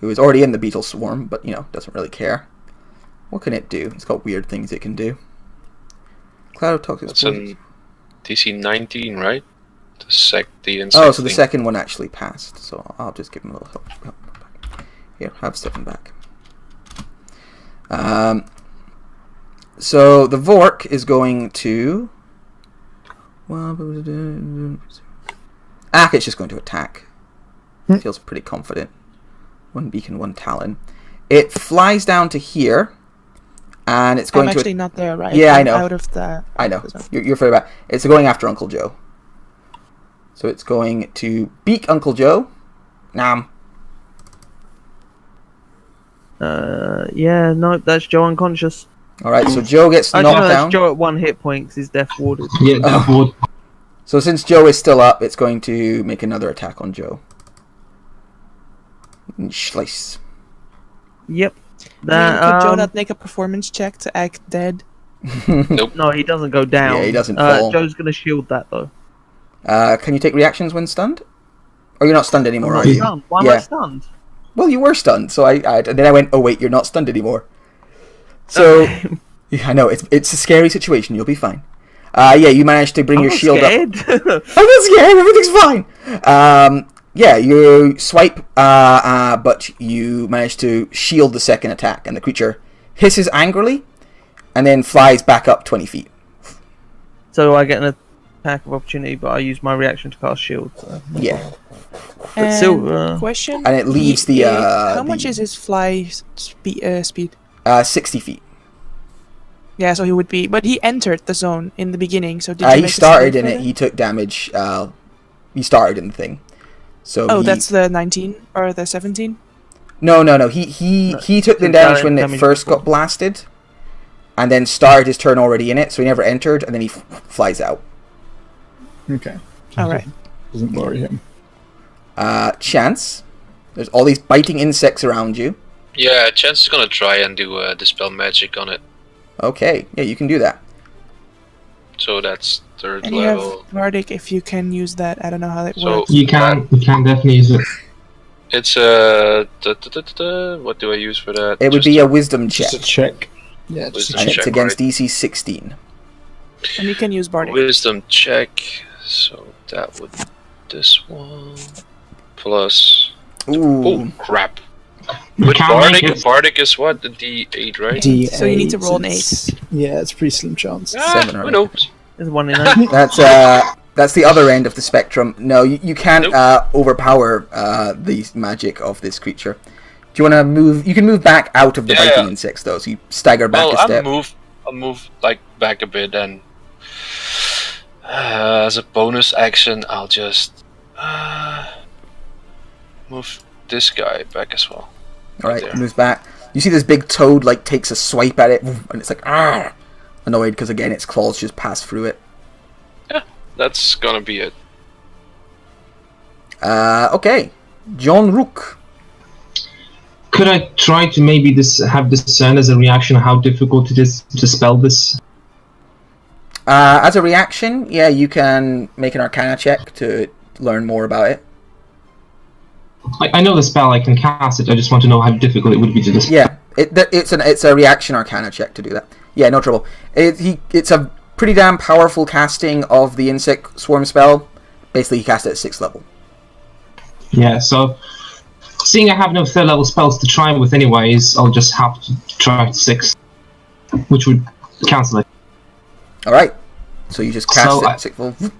C: who is already in the beetle swarm, but, doesn't really care. What can it do? It's got weird things it can do. Cloud of Toxic
B: That's
C: Spores.
B: an DC 19, right? The insect
C: Oh, so the
B: thing.
C: second one actually passed. So I'll just give him a little help. Here, have 7 back. So the Vork is going to... it's just going to attack. Feels pretty confident. 1 beacon, 1 talon. It flies down to here, and it's going
E: I'm
C: to...
E: actually not there, right?
C: Yeah, I
E: I'm
C: know.
E: out of the...
C: I know. You're further back. It's going after Uncle Joe. So it's going to beak Uncle Joe. Nom.
F: Yeah, no, that's Joe unconscious.
C: Alright, so Joe gets
F: I
C: knocked
F: know
C: down.
F: that's Joe at 1 hit point because he's death warded.
D: Yeah, that would.
C: So since Joe is still up, it's going to make another attack on Joe. Slice.
F: Yep.
E: Could Joe not make a performance check to act dead?
B: Nope.
F: No, he doesn't go down.
C: Yeah, he doesn't fall.
F: Joe's going to shield that, though.
C: Can you take reactions when stunned? Or you're not stunned anymore,
F: I'm
C: are
F: not
C: you?
F: stunned. Why am I stunned?
C: Well, you were stunned, so and then I went, oh wait, you're not stunned anymore. So, yeah, I know, it's a scary situation, you'll be fine. You managed to bring your shield up. I'm not scared, everything's fine! You swipe, but you manage to shield the second attack, and the creature hisses angrily, and then flies back up 20 feet.
F: So I get an attack of opportunity, but I use my reaction to cast shield. So.
C: Yeah.
F: But still,
E: question.
C: And it leaves
E: how much is his fly speed?
C: 60 feet.
E: Yeah, so he would be... But he entered the zone in the beginning, so did you
C: He
E: make a
C: started
E: save
C: in
E: for
C: it,
E: that?
C: he took damage, he started in the thing. So
E: that's the 19 or the 17?
C: No, he took the damage when it first got blasted, and then started his turn already in it, so he never entered, and then he flies out.
G: Okay.
E: Alright.
G: Doesn't worry him.
C: Chance. There's all these biting insects around you.
B: Yeah, Chance is gonna try and do Dispel Magic on it.
C: Okay, yeah, you can do that.
B: So that's 3rd
E: And you
B: level.
E: have Bardic if you can use that. I don't know how that
B: So
E: works.
D: You can definitely use it.
B: It's what do I use for that?
C: It would be a wisdom check.
G: Just a check. Yeah, just a
B: Wisdom
C: And
G: check.
C: it's
B: check,
C: against
B: right?
C: DC 16.
E: And you can use Bardic.
B: Wisdom check. So that would this one plus.
C: Ooh.
B: Oh crap!
D: You
B: With
D: can make it.
B: Bardic is what? The D8, right?
G: D8,
E: So you need to roll an
G: it's- Yeah, it's a pretty slim chance.
B: Ah,
C: 7 or
B: who
C: 8.
B: knows?
F: there's 1 in 8.
C: That's the other end of the spectrum. No, you can't
B: Nope.
C: overpower the magic of this creature. Do you want to move? You can move back out of the biting insects, though, so you stagger back a step.
B: I'll move like back a bit, and as a bonus action, I'll just move this guy back as well.
C: Alright,
B: there.
C: moves back. You see this big toad, takes a swipe at it, and it's like, ah! Annoyed, because again, its claws just pass through it.
B: Yeah, that's gonna be it.
C: Okay. John Rook.
D: Could I try to maybe have discern as a reaction how difficult it is to spell this?
C: As a reaction, yeah, you can make an Arcana check to learn more about it.
D: I know the spell, I can cast it, I just want to know how difficult it would be to just...
C: Yeah, it's a reaction Arcana check to do that. Yeah, no trouble. It's a pretty damn powerful casting of the Insect Swarm spell. Basically, he cast it at 6th level.
D: Yeah, so... Seeing I have no 3rd level spells to try with anyways, I'll just have to try 6. Which would cancel it.
C: Alright. So you just cast it at 6th level.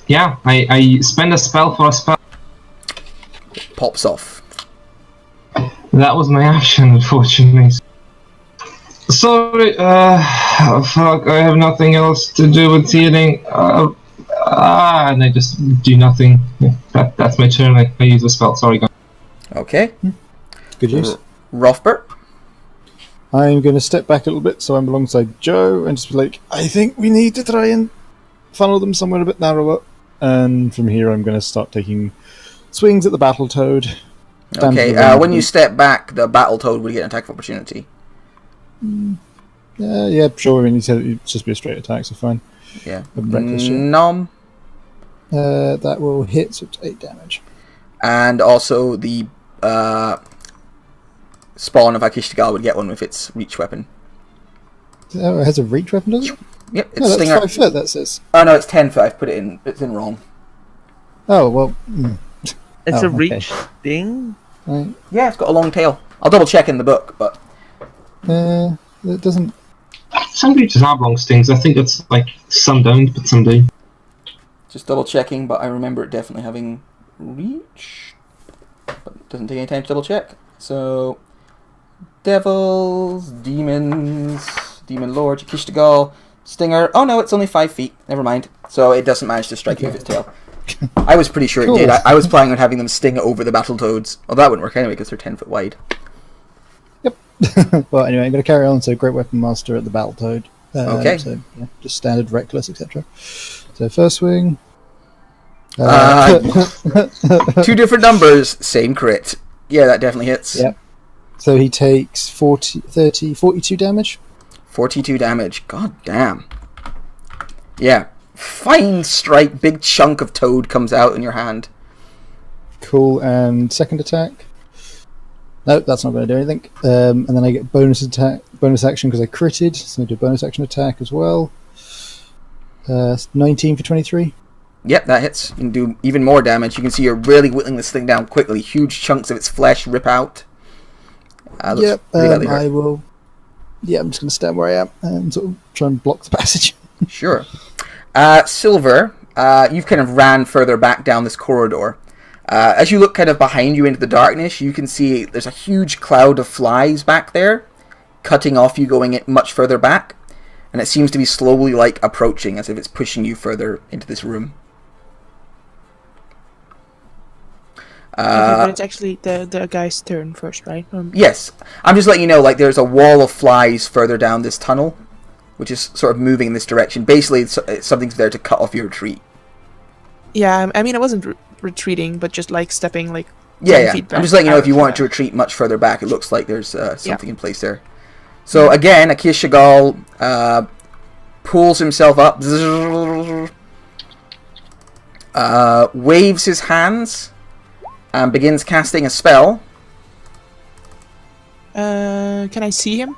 D: Yeah, I spend a spell for a spell.
C: Pops off.
D: That was my action, unfortunately. Sorry, fuck, I have nothing else to do with healing. And I just do nothing. Yeah, that's my turn, I use the spell, sorry guys.
C: Okay.
A: Good use.
C: Rothbert?
A: I'm going to step back a little bit so I'm alongside Joe and just be like, I think we need to try and funnel them somewhere a bit narrower. And from here I'm going to start taking swings at the Battletoad.
C: Okay, when you step back, the Battletoad would get an attack of opportunity.
A: Yeah, sure. I mean, it's just be a straight attack, so fine.
C: Yeah.
A: Nom. That will hit, so it's 8 damage.
C: And also the spawn of Akishtagal would get one with its reach weapon.
A: Oh, it has a reach weapon, does it?
C: Yep, it's
A: no, that's
C: Stinger.
A: 5 foot, that says.
C: Oh no, it's 10 foot. I've put it in. It's in wrong.
A: Oh, well.
F: It's a reach thing?
A: Right.
C: Yeah, it's got a long tail. I'll double check in the book, but...
A: It doesn't...
D: Some creatures have long stings, I think it's like some don't, but some do.
C: Just double checking, but I remember it definitely having reach. But it doesn't take any time to double check. So... Devils, demons, demon lord, Yakishtagal, stinger. Oh no, it's only 5 feet. Never mind. So it doesn't manage to strike you with its tail. I was pretty sure it did. I was planning on having them sting over the Battletoads. Well, that wouldn't work anyway because they're 10 foot wide.
A: Yep. Well, anyway, I'm going to carry on. So, Great Weapon Master at the Battletoad.
C: Okay.
A: So, yeah, just standard, reckless, etc. So, first swing.
C: 2 different numbers, same crit. Yeah, that definitely hits.
A: Yep. So he takes 42 damage.
C: 42 damage. God damn. Yeah. Fine strike. Big chunk of toad comes out in your hand.
A: Cool. And second attack. Nope, that's not going to do anything. And then I get bonus action because I critted. So I do a bonus action attack as well. 19 for 23.
C: Yep, that hits. You can do even more damage. You can see you're really whittling this thing down quickly. Huge chunks of its flesh rip out.
A: Yep, I will. Yeah, I'm just going to stand where I am and sort of try and block the passage.
C: Sure. Silver, you've kind of ran further back down this corridor. As you look kind of behind you into the darkness, you can see there's a huge cloud of flies back there, cutting off you going much further back, and it seems to be slowly like approaching, as if it's pushing you further into this room.
E: But it's actually the guy's turn first, right?
C: Yes. I'm just letting you know, like, there's a wall of flies further down this tunnel, which is sort of moving in this direction. Basically, something's there to cut off your retreat.
E: Yeah, I mean, I wasn't retreating, but just, like, stepping, like,
C: 10
E: feet back.
C: I'm just letting you know if you wanted to retreat much further back, it looks like there's something in place there. So, again, Akishagal pulls himself up, waves his hands, and begins casting a spell.
E: Can I see him?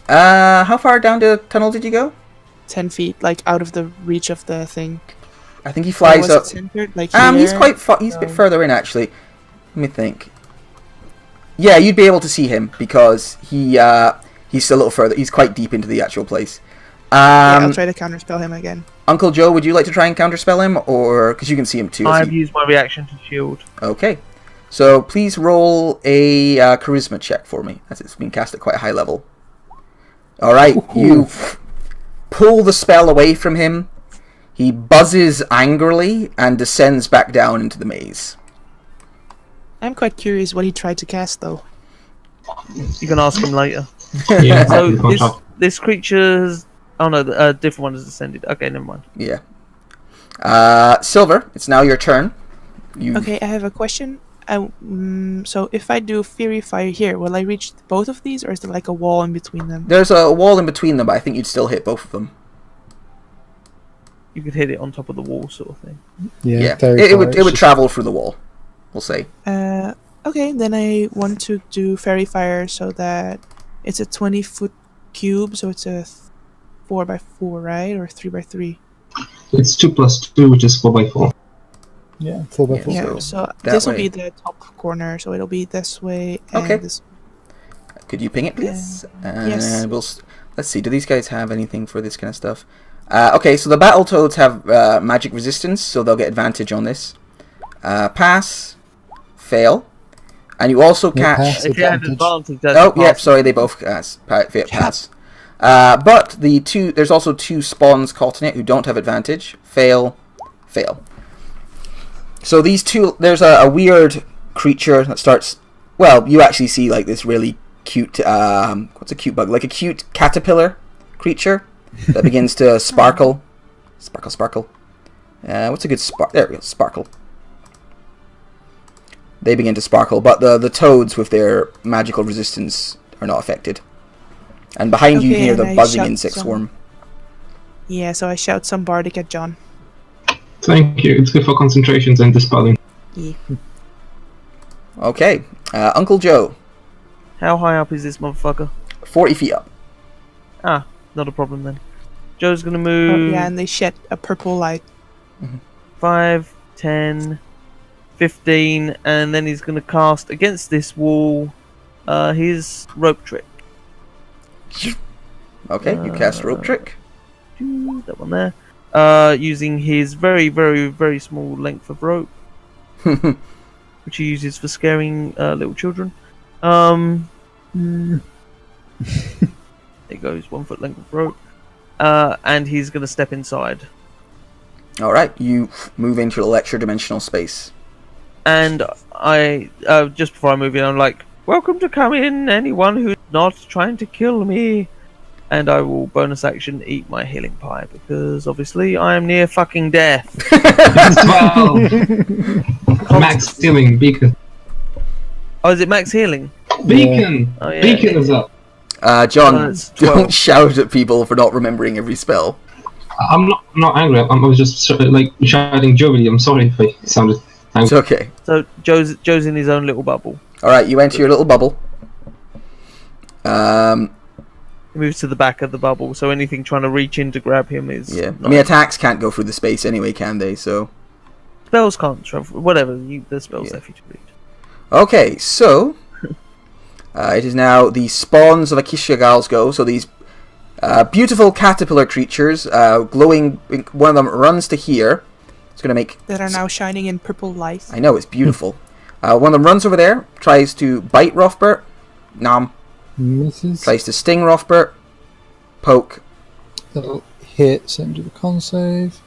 C: How far down the tunnel did you go?
E: 10 feet, like out of the reach of the thing.
C: I think he flies up.
E: Centered, like
C: He's quite far. He's a bit further in, actually. Let me think. Yeah, you'd be able to see him because he's a little further. He's quite deep into the actual place.
E: Yeah, I'll try to counterspell him again.
C: Uncle Joe, would you like to try and counterspell him, or because you can see him too?
F: I've used my reaction to shield.
C: Okay, so please roll a charisma check for me, as it's been cast at quite a high level. All right, you pull the spell away from him. He buzzes angrily and descends back down into the maze.
E: I'm quite curious what he tried to cast, though.
F: You can ask him later.
D: Yeah,
F: So this creature's... Oh no, a different one has descended. Okay, never mind.
C: Yeah. Silver, it's now your turn.
E: Okay, I have a question. So if I do Fury Fire here, will I reach both of these, or is there like a wall in between them?
C: There's a wall in between them, but I think you'd still hit both of them.
F: you could hit it on top of the wall, sort of thing.
A: Yeah,
C: it would travel through the wall. We'll say.
E: Okay, then I want to do fairy fire so that it's a 20-foot cube, so it's a 4x4, right, or 3x3.
D: It's 2 plus 2, which is 4 by 4.
A: Yeah, 4x4.
E: Yeah, so this will be the top corner, so it'll be this way and this.
C: Could you ping it, please?
E: Yes.
C: Let's see. Do these guys have anything for this kind of stuff? Okay, so the Battletoads have magic resistance, so they'll get advantage on this. Pass, fail, and you also catch.
F: If you had advantage,
C: sorry, they both pass. But there's also 2 spawns caught in it who don't have advantage. Fail, fail. So these 2, there's a weird creature that starts. Well, you actually see like this really cute. What's a cute bug? Like a cute caterpillar creature that begins to sparkle. Sparkle. What's a good spark? There we go. Sparkle. They begin to sparkle, but the toads with their magical resistance are not affected. And behind you hear the buzzing insect swarm.
E: Yeah, so I shout some bardic at John.
D: Thank you. It's good for concentrations and dispelling.
E: Yeah.
C: Okay, Uncle Joe.
F: How high up is this motherfucker?
C: 40 feet up.
F: Ah, not a problem then. Joe's gonna move.
E: Oh, yeah, and they shed a purple light.
F: 5, 10, 15, and then he's gonna cast against this wall his rope trick.
C: Okay, you cast rope trick.
F: That one there. Using his very, very, very small length of rope, which he uses for scaring little children. There goes 1 foot length of rope. And he's going to step inside.
C: Alright, you move into the extra dimensional space.
F: And I, just before I move in, I'm like, welcome to come in, anyone who's not trying to kill me. And I will bonus action eat my healing pie, because obviously I am near fucking death.
D: Max healing, Beacon.
F: Oh, is it max healing?
D: Beacon!
F: Oh, yeah.
D: Beacon is up.
C: John, don't shout at people for not remembering every spell.
D: I'm not angry. I was just like shouting jovially. I'm sorry if I sounded angry.
C: It's okay.
F: So Joe's in his own little bubble.
C: Alright, you enter your little bubble.
F: He moves to the back of the bubble, so anything trying to reach in to grab him is...
C: Yeah, I mean, attacks can't go through the space anyway, can they? So
F: spells can't travel. Whatever, the spells there for you to read. Okay,
C: so it is now the spawns of Akishiagal's go. So these beautiful caterpillar creatures, glowing. One of them runs to here. It's going to make...
E: That are now shining in purple light.
C: I know, it's beautiful. One of them runs over there, tries to bite Rothbert. Nom.
A: Misses.
C: Tries to sting Rothbert. Poke.
A: That'll hit, send to the con save.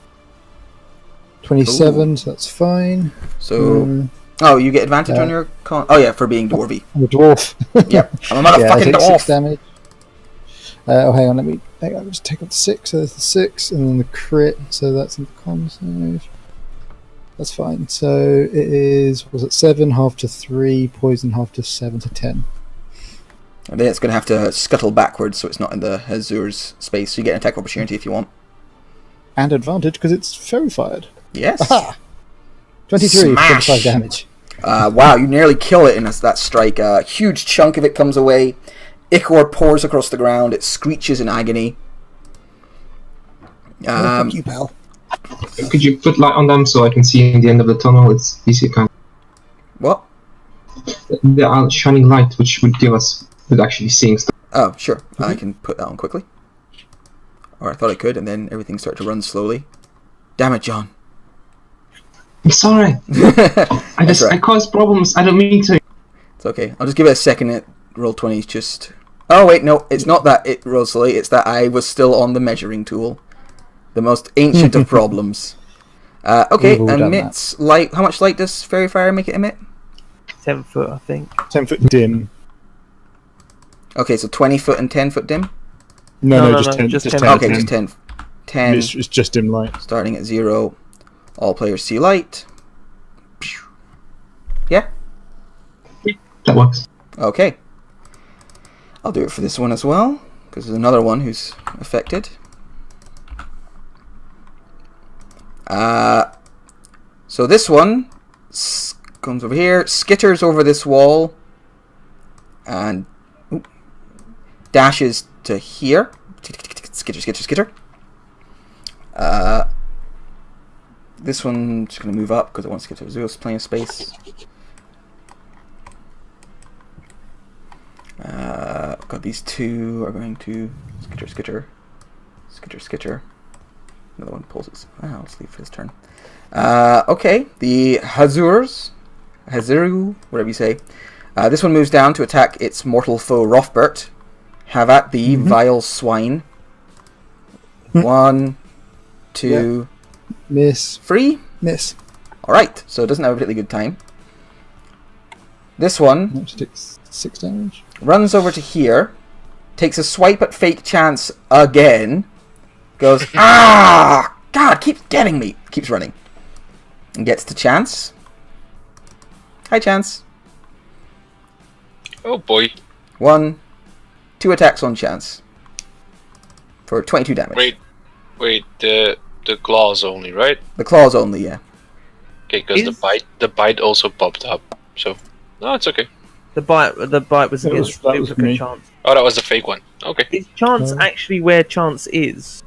A: 27, so that's fine.
C: So... Oh, you get advantage on your con... Oh yeah, for being dwarvy.
A: I'm a dwarf.
C: Yep, I'm a motherfucking dwarf.
A: 6 damage. Hang on, let me just take off the 6, so there's the 6, and then the crit, so that's in the con save. That's fine. So it is, was it 7, half to 3, poison half to 7 to 10.
C: And then it's going to have to scuttle backwards, so it's not in the Azur's space, so you get an attack opportunity if you want.
A: And advantage, because it's fairy fired.
C: Yes.
A: Aha! 23,
C: Smash.
A: 25 damage.
C: Wow, you nearly kill it in that strike. A huge chunk of it comes away. Ichor pours across the ground. It screeches in agony.
A: Thank you, pal.
D: Could you put light on them so I can see in the end of the tunnel? It's easier kind.
C: What?
D: There are shining light, which would give us with actually seeing stuff.
C: Oh, sure. I can put that on quickly. Or I thought I could, and then everything started to run slowly. Damn it, John.
D: I'm sorry. I caused problems. I don't mean to.
C: It's okay. I'll just give it a second. Roll20's just... Oh, wait, no. It's not that it rolls slowly. It's that I was still on the measuring tool. The most ancient of problems. Okay, emits light. How much light does Fairy Fire make it emit?
F: 10 foot, I think.
A: 10 foot dim.
C: Okay, so 20 foot and 10 foot dim?
A: No, just 10. Just 10.
C: Okay, just 10. 10.
A: It's just dim light.
C: Starting at 0. All players see light. Yeah?
D: That works.
C: Okay. I'll do it for this one as well, because there's another one who's affected. So this one comes over here, skitters over this wall, and dashes to here. Skitter, skitter, skitter. This one just going to move up because it wants to get to Zeus plenty of space. Got these two are going to skitter, skitter, skitter, skitter. Another one pulls it. Let's leave for his turn. Okay, the Hazuru, whatever you say. This one moves down to attack its mortal foe Rothbert. Have at thee, vile swine. 1, 2,
A: miss,
C: 3,
A: miss.
C: All right, so it doesn't have a particularly good time. This one
A: Which takes 6 damage.
C: Runs over to here, takes a swipe at fake Chance again. Goes, ah! God, keeps getting me. Keeps running. And gets to Chance. Hi, Chance.
B: Oh boy.
C: 1, 2 attacks on Chance. For 22 damage.
B: Wait, the claws only, right?
C: The claws only, yeah.
B: Okay, because the bite also popped up. So, no, it's okay.
F: The bite was against duplicate Chance.
B: Oh, that was the fake one. Okay.
F: Is Chance actually where Chance is?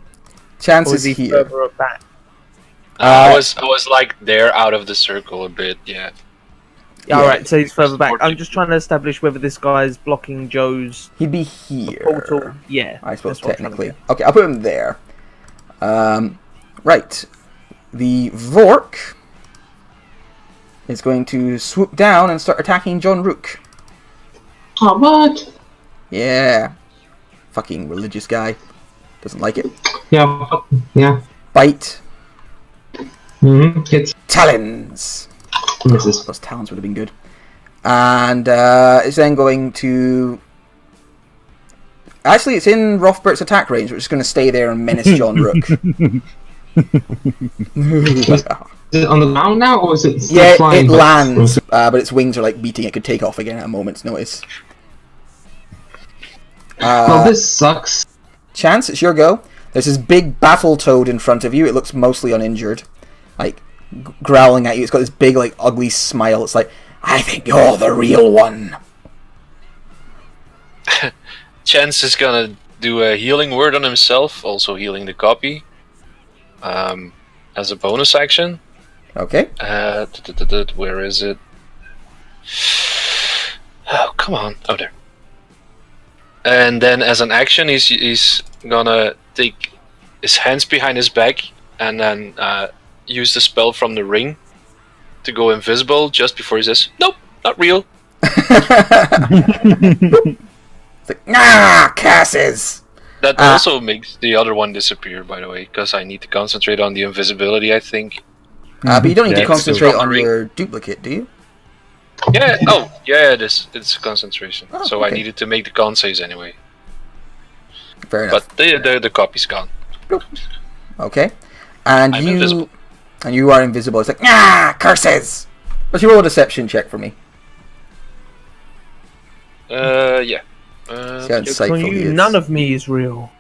C: Chance
F: Or
C: is
F: is he
C: here.
F: further back?
B: I was like there out of the circle a bit, yeah.
F: Yeah, alright, so he's further back. I'm just trying to establish whether this guy is blocking Joe's
C: He'd be here.
F: portal. Yeah,
C: I suppose
F: that's what I'm trying to
C: technically.
F: get.
C: Okay, I'll put him there. Right. The Vork is going to swoop down and start attacking John Rook.
D: Oh, what?
C: Yeah. Fucking religious guy. Doesn't like it.
D: Yeah.
C: Bite.
D: Hits.
C: Talons.
D: Misses.
C: Those talons would have been good. And it's then going to... Actually, it's in Rothbert's attack range, which is going to stay there and menace John Rook.
D: Is it on the ground now, or is it still
C: Yeah,
D: flying?
C: it lands, but its wings are like beating. It could take off again at a moment's notice.
D: Well, this sucks.
C: Chance, it's your go. There's this big battle toad in front of you. It looks mostly uninjured, like growling at you. It's got this big, like, ugly smile. It's like, I think you're the real one.
B: Chance is gonna do a healing word on himself, also healing the copy, as a bonus action.
C: Okay.
B: Where is it? Oh, come on. Oh, there. And then as an action, he's gonna take his hands behind his back and then use the spell from the ring to go invisible just before he says, "Nope, not real."
C: It's like, curses!
B: That also makes the other one disappear, by the way, because I need to concentrate on the invisibility, I think.
C: But you don't need to
B: Yeah,
C: concentrate
B: it's
C: on
B: the
C: your duplicate, do you?
B: Yeah, it's concentration.
C: Oh,
B: so I
C: okay.
B: needed to make the con saves anyway.
C: Fair enough.
B: But the copy's gone.
C: Okay. And
B: I'm
C: you
B: invisible.
C: and you are invisible. It's like, curses! Let's roll a deception check for me.
B: Yeah.
C: See how
F: For
C: insightful he
F: you,
C: is.
F: none of me is real.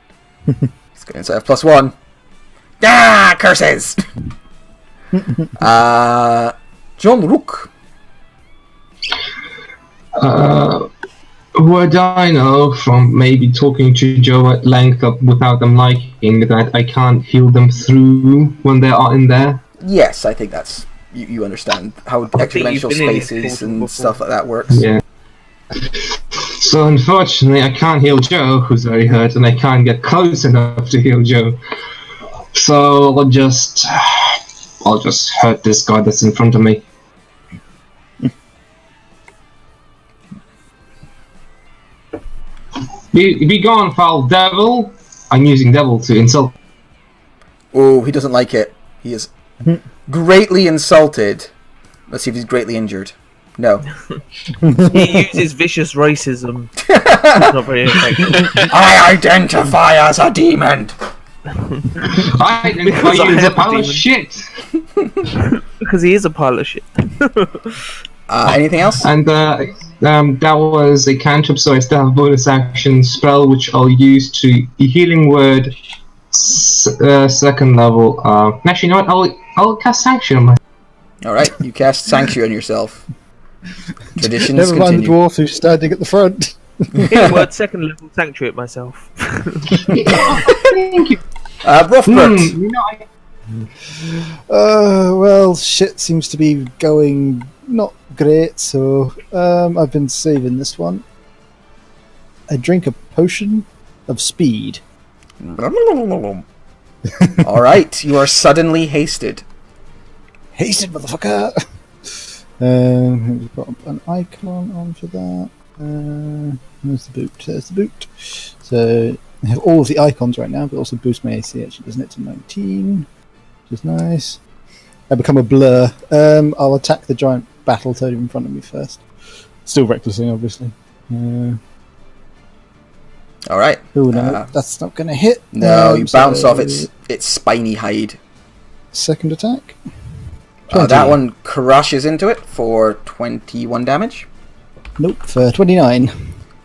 C: He's got insight of +1. Curses! John Rook.
D: What I know from maybe talking to Joe at length without them liking that I can't heal them through when they are in there.
C: Yes, I think that's... You understand how extra-dimensional
F: you've been in this
C: spaces
F: portal
C: and
F: before.
C: stuff like that works.
D: Yeah. So unfortunately, I can't heal Joe, who's very hurt, and I can't get close enough to heal Joe. So I'll just hurt this guy that's in front of me. Be gone, foul devil! I'm using devil to insult.
C: Oh, he doesn't like it. He is greatly insulted. Let's see if he's greatly injured. No.
F: He uses vicious racism. It's not very effective.
C: I identify as a demon!
D: I identify
F: Because I
D: you as a
F: have a
D: pile of
F: demon.
D: shit!
F: Because he is a pile of shit.
C: Anything else?
D: And that was a cantrip, so I still have a bonus action spell, which I'll use to healing word second level. Actually, you know what? I'll cast Sanction on my.
C: Alright, you cast Sanctuary on yourself. Traditions
A: Never mind the
C: continue.
A: dwarf who's standing at the front.
F: In a word, second level sanctuary it myself.
D: Thank you.
C: Roughbert.
D: You know,
A: Well, shit seems to be going not great, so I've been saving this one. I drink a potion of speed.
C: Alright, you are suddenly hasted.
A: Hasted, motherfucker! We've got an icon on for that. Where's the boot? There's the boot. So I have all of the icons right now, but also boost my AC actually, doesn't it, to 19, which is nice. I become a blur. I'll attack the giant battle toad in front of me first. Still recklessing, obviously.
C: Alright.
A: Oh no, that's not going to hit.
C: No, you bounce off its spiny hide.
A: Second attack.
C: That one crushes into it for 21 damage.
A: Nope, for 29.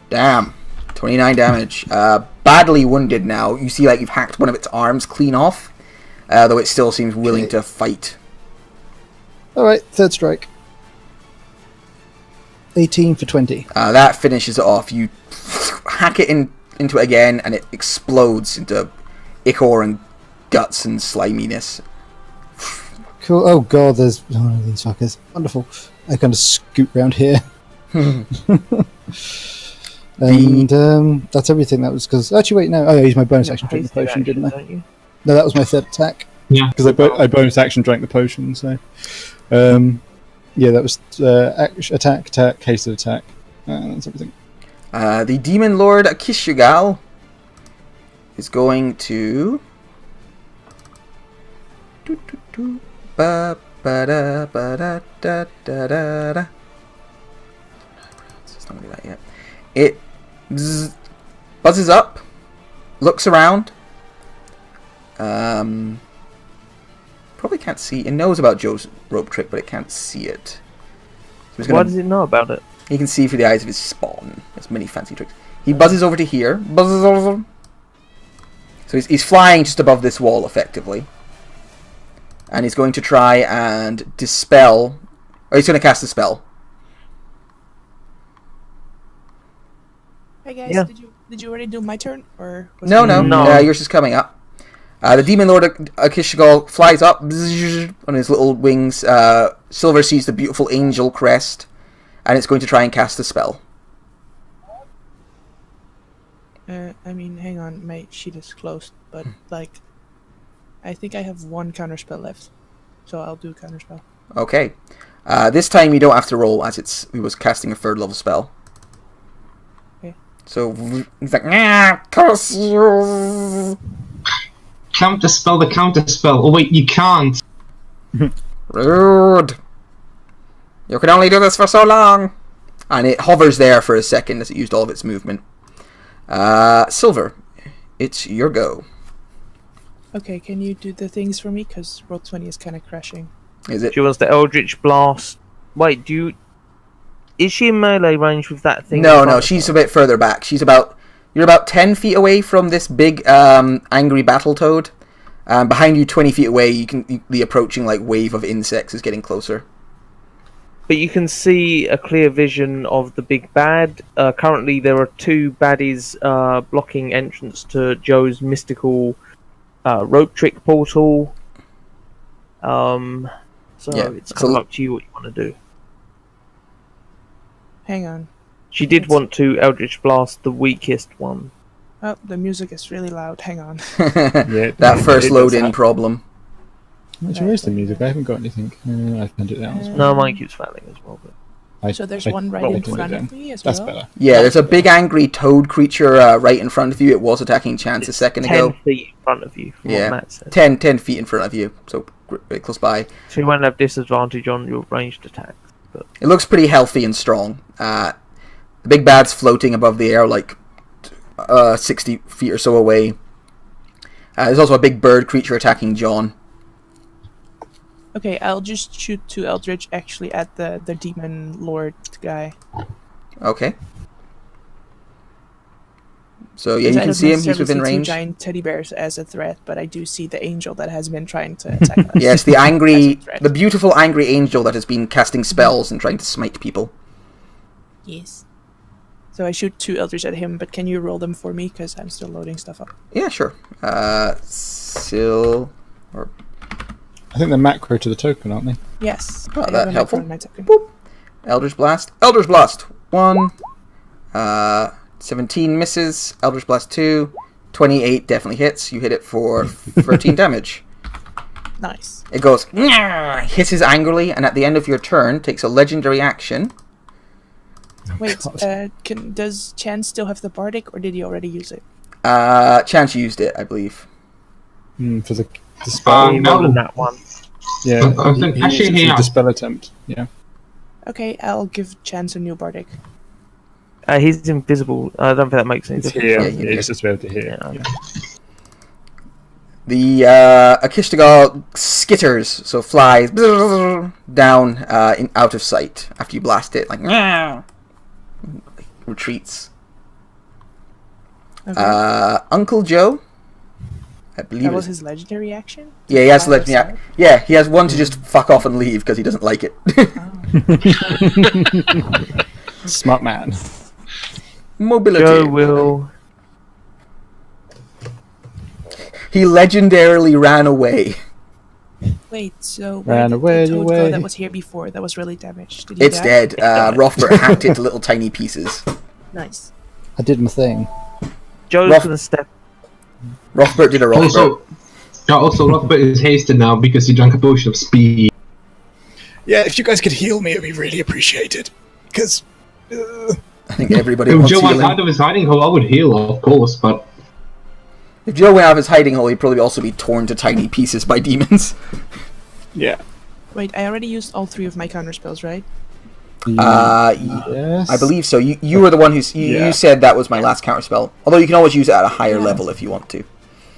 C: Damn. 29 damage. Badly wounded now. You see like you've hacked one of its arms clean off, though it still seems willing to fight.
A: Alright, third strike. 18 for 20.
C: That finishes it off. You hack it into it again, and it explodes into ichor and guts and sliminess.
A: Cool. Oh god, there's one of these fuckers. Wonderful. I kind of scoot round here. And that's everything. That was because... Actually, wait, no. I used my bonus action to drink the potion, didn't I? No, that was my third attack.
D: Yeah.
A: Because I bonus action drank the potion, so... yeah, that was attack, hasted attack. That's everything.
C: The Demon Lord Akishigal is going to... Ba-ba-da-ba-da-da-da-da. It's not going to do that yet. It buzzes up, looks around. Probably can't see. It knows about Joe's rope trick, but it can't see it. So
F: Why does it know about it?
C: He can see through the eyes of his spawn. There's many fancy tricks. He buzzes over to here. Buzzes over. So he's flying just above this wall, effectively. And he's going to try and dispel... Or he's going to cast a spell.
E: Hey guys,
F: Yeah.
E: did you already do my turn? Or was
C: No.
F: No.
C: Yours is coming up. The Demon Lord Akishigal flies up on his little wings. Silver sees the beautiful angel crest. And it's going to try and cast a spell.
E: I mean, hang on, my sheet is closed, but like, I think I have one counterspell left, so I'll do counterspell.
C: Okay. This time you don't have to roll, as he was casting a third level spell.
E: Okay.
C: So he's like, nah, curse you.
D: Counterspell the counterspell. Oh wait, you can't.
C: Rude. You can only do this for so long. And it hovers there for a second as it used all of its movement. Silver, it's your go.
E: Okay, can you do the things for me? Because roll 20 is kind of crashing.
C: Is it?
F: She wants the Eldritch Blast. Wait, is she in melee range with that thing?
C: No, she's a bit further back. You're about 10 feet away from this big angry Battletoad. Behind you, 20 feet away, the approaching like wave of insects is getting closer.
F: But you can see a clear vision of the big bad. Currently, there are two baddies blocking entrance to Joe's mystical rope trick portal. So
C: Yeah,
F: it's kind of up to you what you want to do.
E: Hang on.
F: She did want to Eldritch Blast the weakest one.
E: Oh, the music is really loud. Hang on.
C: That first load-in problem.
A: Where's the music? I haven't got anything. I can do that as well.
F: No, mine keeps failing as well. But
E: So there's one right in front of me as
A: That's
E: well?
A: better.
C: Yeah, there's a big angry toad creature right in front of you. It was attacking Chance a second
F: 10
C: ago.
F: feet in front of you, from
C: Yeah,
F: what Matt said.
C: 10 feet in front of you, so very close by.
F: So you won't have disadvantage on your ranged attacks. But
C: It looks pretty healthy and strong. The big bad's floating above the air like 60 feet or so away. There's also a big bird creature attacking John.
E: Okay, I'll just shoot 2 Eldritch actually at the Demon Lord guy.
C: Okay. So yeah, you can see him. He's within range.
E: Two giant teddy bears as a threat, but I do see the angel that has been trying to attack us.
C: Yes, the beautiful angry angel that has been casting spells and trying to smite people.
E: Yes. So I shoot 2 elders at him, but can you roll them for me? Because I'm still loading stuff up.
C: Yeah, sure.
G: I think they're macro to the token, aren't they?
E: Yes.
C: Oh, that's helpful.
E: My token.
C: Boop. Eldritch Blast. Eldritch Blast 1. 17 misses. Eldritch Blast 2. 28 definitely hits. You hit it for 13 damage.
E: Nice.
C: It goes, hisses angrily, and at the end of your turn, takes a legendary action.
E: Wait, does Chance still have the Bardic, or did he already use it?
C: Chance used it, I believe.
G: For the spell.
D: No.
F: That one.
G: Yeah,
D: Actually, he
G: the
D: has.
G: spell attempt. Yeah.
E: Okay, I'll give Chance a new Bardic.
F: He's invisible. I don't think that makes any difference.
G: Here,
C: Yeah,
G: it's just able to hear.
F: Yeah, okay.
C: The Akishtagal skitters, so flies down out of sight after you blast it, like retreats.
E: Okay.
C: Uncle Joe, I believe
E: That was his legendary action?
C: Yeah, he has legendary. Yeah, he has one to just fuck off and leave because he doesn't like it.
G: Smart man.
C: Mobility.
F: Joe will.
C: He legendarily ran away.
E: Wait, so
G: Ran away,
E: the toad
G: away.
E: go that was here before, that was really damaged. Did he
C: It's
E: die?
C: dead. Rothbert hacked it to little tiny pieces.
E: Nice.
A: I did my thing.
F: Joe's
C: Roth-
F: gonna step.
C: Rothbert did a Rothbert.
D: Also, Rothbert is hasted now because he drank a potion of speed.
G: Yeah, if you guys could heal me, it'd be really appreciated. Because
C: I think everybody
D: If
C: wants
D: Joe went
C: healing.
D: out of his hiding hole, I would heal, of course, but
C: If Joe went out of his hiding hole, he'd probably also be torn to tiny pieces by demons.
G: yeah,
E: Wait, I already used all 3 of my counter spells, right?
G: yes,
C: I believe so. You were the one who you said that was my last counterspell. Although you can always use it at a higher level if you want to.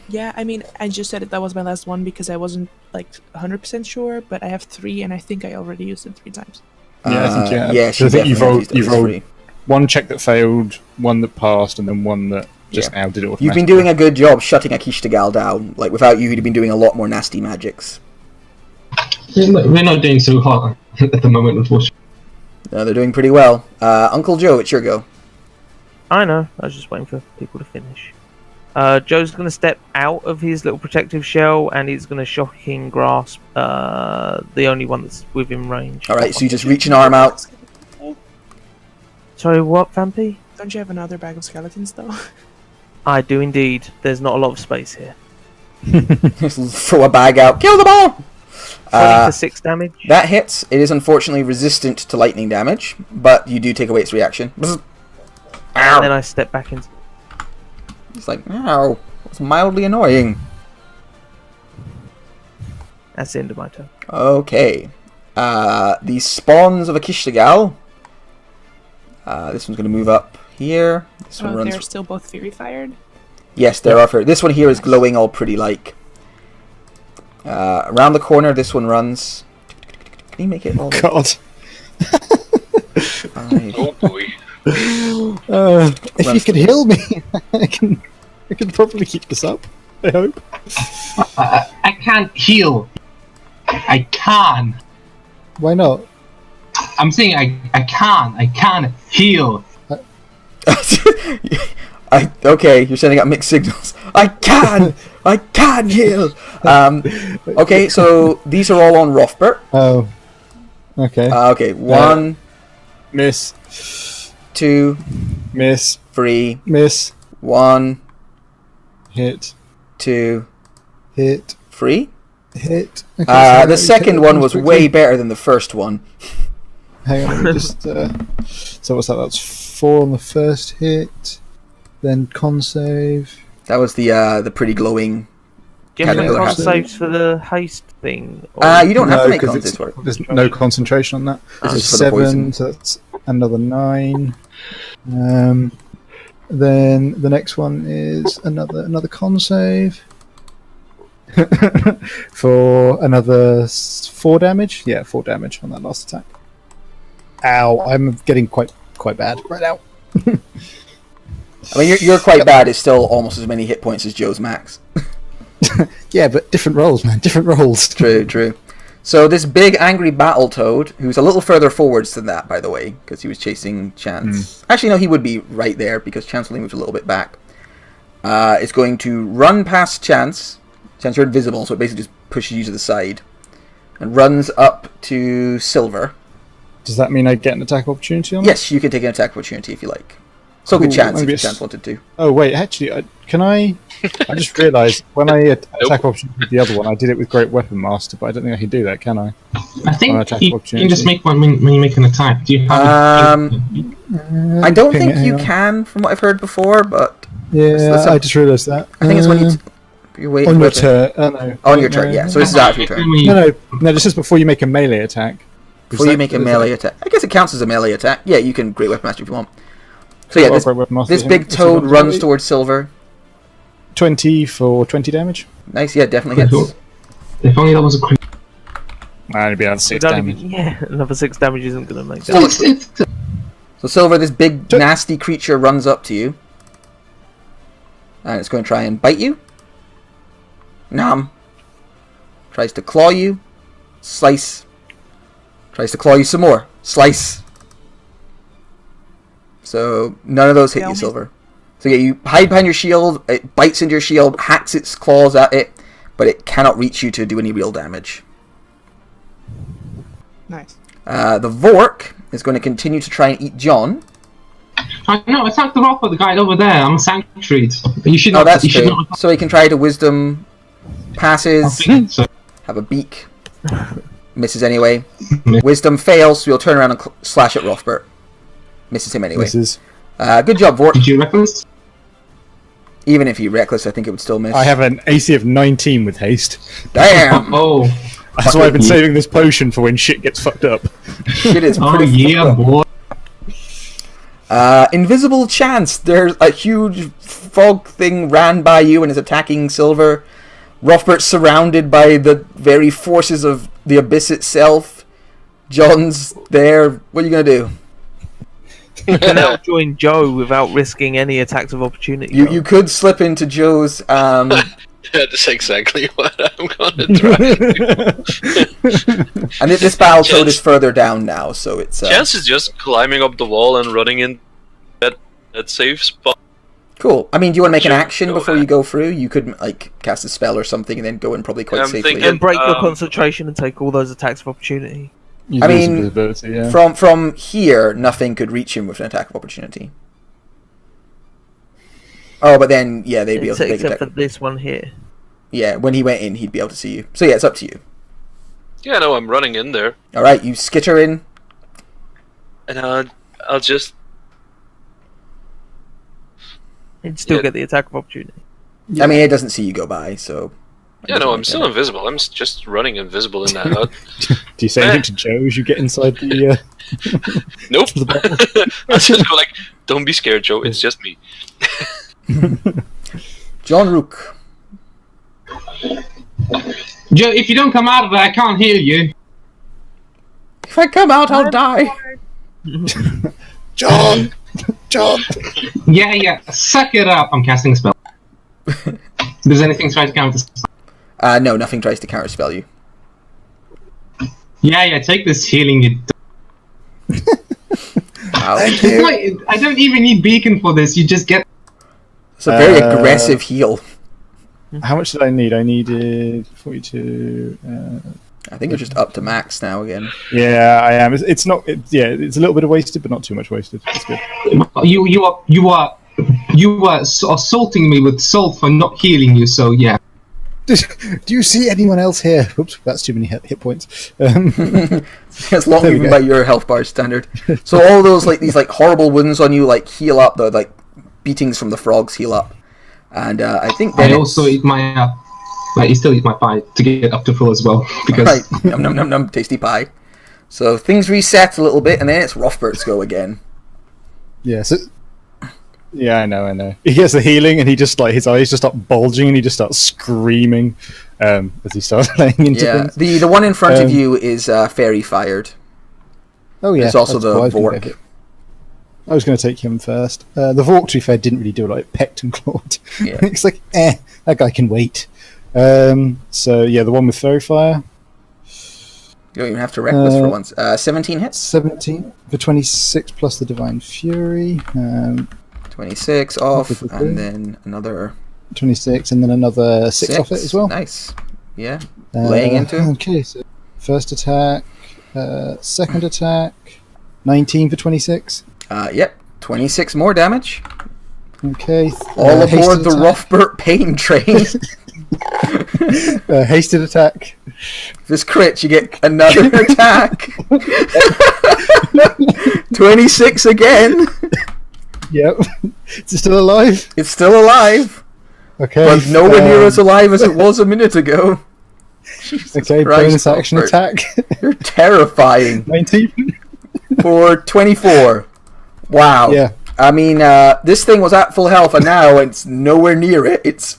E: Yeah, I mean, I just said that was my last one because I wasn't, 100% sure, but I have 3, and I think I already used it 3 times.
G: Yeah, I think you have.
C: Yeah,
G: So I think you've rolled
C: three.
G: one check that failed, one that passed, and then one that just now did it automatically.
C: You've been doing a good job shutting Akishtagal down. Like, without you, he'd have been doing a lot more nasty magics.
D: we're not doing so hot at the moment, unfortunately.
C: No, they're doing pretty well. Uncle Joe, it's your go.
F: I know. I was just waiting for people to finish. Joe's gonna step out of his little protective shell, and he's gonna shocking grasp the only one that's within range.
C: Alright, so you just reach an arm out.
F: Sorry, what, Vampy?
E: Don't you have another bag of skeletons, though?
F: I do indeed. There's not a lot of space here.
C: Just throw a bag out. Kill them all!
F: 20 for 6 damage.
C: That hits. It is unfortunately resistant to lightning damage, but you do take away its reaction.
F: And then I step back into.
C: It's like, ow. It's mildly annoying.
F: That's the end of my turn.
C: Okay. The spawns of Akishtagal. This one's going to move up here. This one runs.
E: They're still both Fury Fired?
C: Yes, there are. This one here is glowing all pretty like. Around the corner, this one runs. Can you make it all?
G: God.
B: Oh boy.
A: If you could heal me, I can probably keep this up. I hope.
D: I can't heal. I can.
A: Why not?
D: I'm saying I can heal.
C: Okay, you're sending out mixed signals. I can heal. Okay, so these are all on Rothbert.
A: Oh. Okay.
C: Okay, 1,
G: Miss.
C: 2,
G: Miss.
C: 3,
G: Miss.
C: 1,
G: Hit.
C: 2,
G: Hit.
C: 3.
A: Hit. Okay, so
C: The second one was
A: quickly.
C: way better than the first one.
A: Hang on, let me just. So what's that? That's 4 on the first hit. Then con save.
C: That was the pretty glowing.
F: Do you have any
C: Caterpillar
F: con
C: hat.
F: saves for the haste thing? Or-
C: You don't have to make
G: 'cause
C: con saves for it.
G: There's no concentration on that.
C: This
G: So
C: is for the poison.
G: 7, so that's another 9. Then the next one is another con save for another 4 damage. Yeah, 4 damage on that last attack. Ow! I'm getting quite bad right now.
C: I mean, you're quite bad. It's still almost as many hit points as Joe's max.
A: Yeah, but different roles, man. Different roles.
C: True. So this big angry Battletoad, who's a little further forwards than that, by the way, because he was chasing Chance. Actually, no, he would be right there because Chance only moves a little bit back. Is going to run past Chance. Chance, you're invisible, so it basically just pushes you to the side. And runs up to Silver.
G: Does that mean I get an attack opportunity on it?
C: Yes, you can take an attack opportunity if you like. So could Chance if Chance wanted to.
G: Oh, wait, actually, can I... I just realised, when I attack opportunity with the other one, I did it with Great Weapon Master, but I don't think I can do that, can I?
D: I think you can just make one when you make an attack. Do you have
C: I don't think you can, from what I've heard before, but...
G: Yeah, I just realised that.
C: I think it's when you wait
G: on your turn.
C: No. On your turn, yeah. So this is after your turn.
G: No, this is before you make a melee attack.
C: Before you make a melee attack. I guess it counts as a melee attack. Yeah, you can Great Weapon Master if you want. So yeah, this big toad runs towards Silver.
G: 20 for 20 damage.
C: Nice, yeah, definitely hits.
D: If only that was a crit.
G: I'd be on 6 damage.
F: Yeah, another 6 damage isn't going to make sense.
C: So Silver, this big nasty creature runs up to you. And it's going to try and bite you. Nom. Tries to claw you. Slice. Tries to claw you some more. Slice. So none of those hit you, Silver. So yeah, you hide behind your shield, it bites into your shield, hacks its claws at it, but it cannot reach you to do any real damage.
E: Nice.
C: The Vork is going to continue to try and eat John.
D: No, attack the rock with the guy over there. I'm sanctuaried. You should not.
C: Oh, that's true. So he can try to wisdom, passes, have a beak, misses anyway. Wisdom fails, so you'll turn around and slash at Rothbert. Misses him anyway.
G: Misses.
C: Good job, Vork.
D: Did you reckless?
C: Even if you reckless, I think it would still miss.
G: I have an AC of 19 with haste.
C: Damn!
D: Oh.
G: That's why I've been saving this potion for when shit gets fucked up.
C: Shit is pretty fucked up.
D: Boy.
C: Invisible Chance. There's a huge fog thing ran by you and is attacking Silver. Rothbert's surrounded by the very forces of the abyss itself. John's there. What are you going to do?
F: You can outjoin Joe without risking any attacks of opportunity.
C: You could slip into Joe's...
B: That's exactly what I'm gonna try.
C: And this Battletoad is further down now, so it's...
B: Chance is just climbing up the wall and running in that safe spot.
C: Cool. I mean, do you want to make an action before you go through? You could, like, cast a spell or something and then go in probably quite safely.
F: And break your concentration and take all those attacks of opportunity.
C: I mean, from here, nothing could reach him with an attack of opportunity. Oh, but then, yeah, they'd be able to take
F: except for this one here.
C: Yeah, when he went in, he'd be able to see you. So yeah, it's up to you.
B: Yeah, no, I'm running in there.
C: Alright, you skitter in.
B: And I'll just...
F: And still get the attack of opportunity.
C: Yeah. I mean, it doesn't see you go by, so...
B: Yeah, no, I'm still invisible. I'm just running invisible in that hut.
G: Do you say anything to Joe as you get inside the...
B: Nope. I just go like, don't be scared, Joe, it's just me.
C: John Rook.
D: Joe, if you don't come out of there, I can't heal you.
C: If I come out, I'll die.
G: John! John!
D: Yeah, suck it up. I'm casting a spell. Does anything try to counter spell?
C: No, nothing tries to counterspell you.
D: Yeah, take this healing, you
C: Thank you.
D: I don't even need beacon for this, you just get...
C: It's a very aggressive heal.
G: How much did I need? I needed 42...
C: I think you're just up to max now again.
G: Yeah, I am. It's not... it's a little bit of wasted, but not too much wasted. That's good.
D: You are assaulting me with salt for not healing you, so yeah.
A: Do you see anyone else here? Oops, that's too many hit points.
C: As long even by your health bar standard. So all those these horrible wounds on you heal up. The beatings from the frogs heal up, and I think then
D: I also eat my you still eat my pie to get up to full as well because
C: num tasty pie. So things reset a little bit, and then it's Rothbert's go again.
G: Yeah. So. Yeah, I know. He gets the healing, and he just his eyes just start bulging, and he just starts screaming as he starts laying into things.
C: The one in front of you is fairy fired.
A: Oh yeah,
C: there's also the Vork.
A: I was going to take him first. The Vork, to be fair, didn't really do a lot. It pecked and clawed.
C: Yeah.
A: It's like, that guy can wait. So, yeah, the one with Fairy Fire.
C: You don't even have to reckless for once. 17 hits?
A: 17 for 26 plus the Divine Fury.
C: 26 off, and then another...
A: 26, and then another 6 off it as well.
C: Nice. Yeah. Laying into it.
A: Okay, so first attack, second attack, 19 for 26.
C: Yep. 26 more damage.
A: Okay.
C: All aboard the Rothbert pain train.
A: Hasted attack.
C: This crit, you get another attack. 26 again.
A: Yep. Is it still alive?
C: It's still alive.
A: Okay.
C: But nowhere near as alive as it was a minute ago.
A: Okay,
C: Christ,
A: bonus action
C: Rothbert.
A: attack.
C: You're terrifying.
A: 19.
C: For 24. Wow.
A: Yeah.
C: I mean, this thing was at full health, and now it's nowhere near it. It's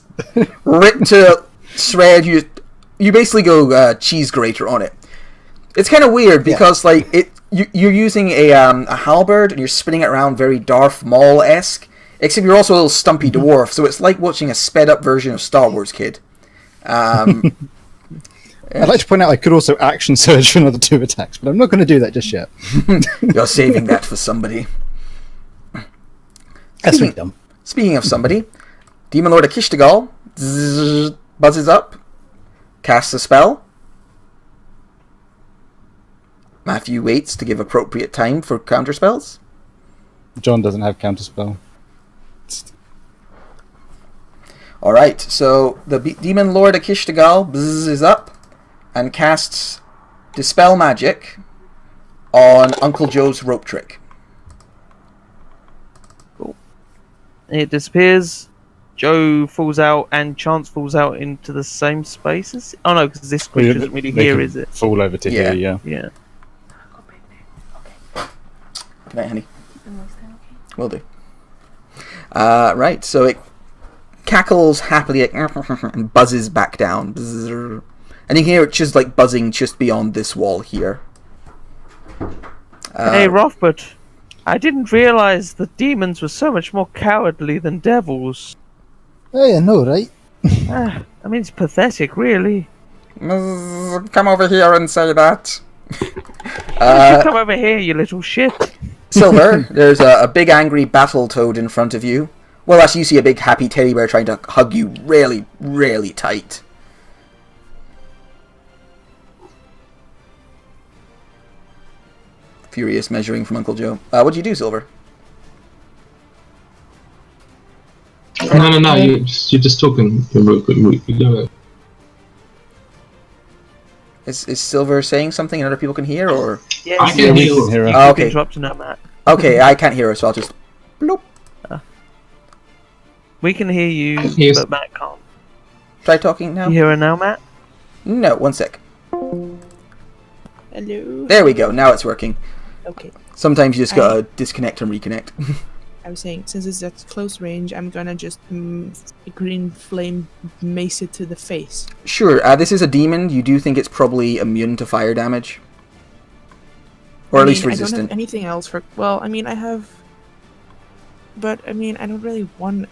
C: ripped to shred. You basically go cheese grater on it. It's kind of weird because you're using a halberd and you're spinning it around very Darth Maul-esque, except you're also a little stumpy dwarf, so it's like watching a sped-up version of Star Wars Kid.
A: I'd like to point out I could also action surge for another 2 attacks, but I'm not going to do that just yet.
C: You're saving that for somebody.
A: That's sweet, dumb.
C: Speaking of somebody, Demon Lord Akishtagal buzzes up, casts a spell. Matthew waits to give appropriate time for counterspells.
A: John doesn't have counterspell.
C: Alright, so the Demon Lord Akishtagal is up and casts Dispel Magic on Uncle Joe's rope trick.
F: Cool. It disappears. Joe falls out and Chance falls out into the same spaces. Oh no, because this creature isn't really here, is it?
G: Fall over to here, yeah.
F: Yeah.
C: Good night, honey. Will do. Right, so it cackles happily and buzzes back down. And you can hear it just like buzzing just beyond this wall here.
F: Hey, Rothbert, I didn't realize that demons were so much more cowardly than devils.
A: Hey, I know, right?
F: I mean, it's pathetic, really.
C: Come over here and say that.
F: Come over here, you little shit.
C: Silver, there's a big angry battle toad in front of you. Well, actually, you see a big happy teddy bear trying to hug you really, really tight. Furious measuring from Uncle Joe. What'd you do, Silver?
D: No, you're just talking.
C: Is Silver saying something and other people can hear, or?
F: Yes,
D: I can hear her.
C: Okay.
F: Interrupting now, Matt.
C: Okay, I can't hear her, so I'll just... Bloop.
F: We can hear you,
D: Yes.
F: but Matt can't.
C: Try talking now?
F: You hear her now, Matt?
C: No, one sec.
E: Hello.
C: There we go, now it's working.
E: Okay.
C: Sometimes you just gotta disconnect and reconnect.
E: I was saying, since it's at close range, I'm gonna just green flame mace it to the face.
C: Sure, this is a demon. You do think it's probably immune to fire damage? Or at least
E: I don't
C: resistant.
E: have anything else for... Well, I mean, I have... But, I mean, I don't really want...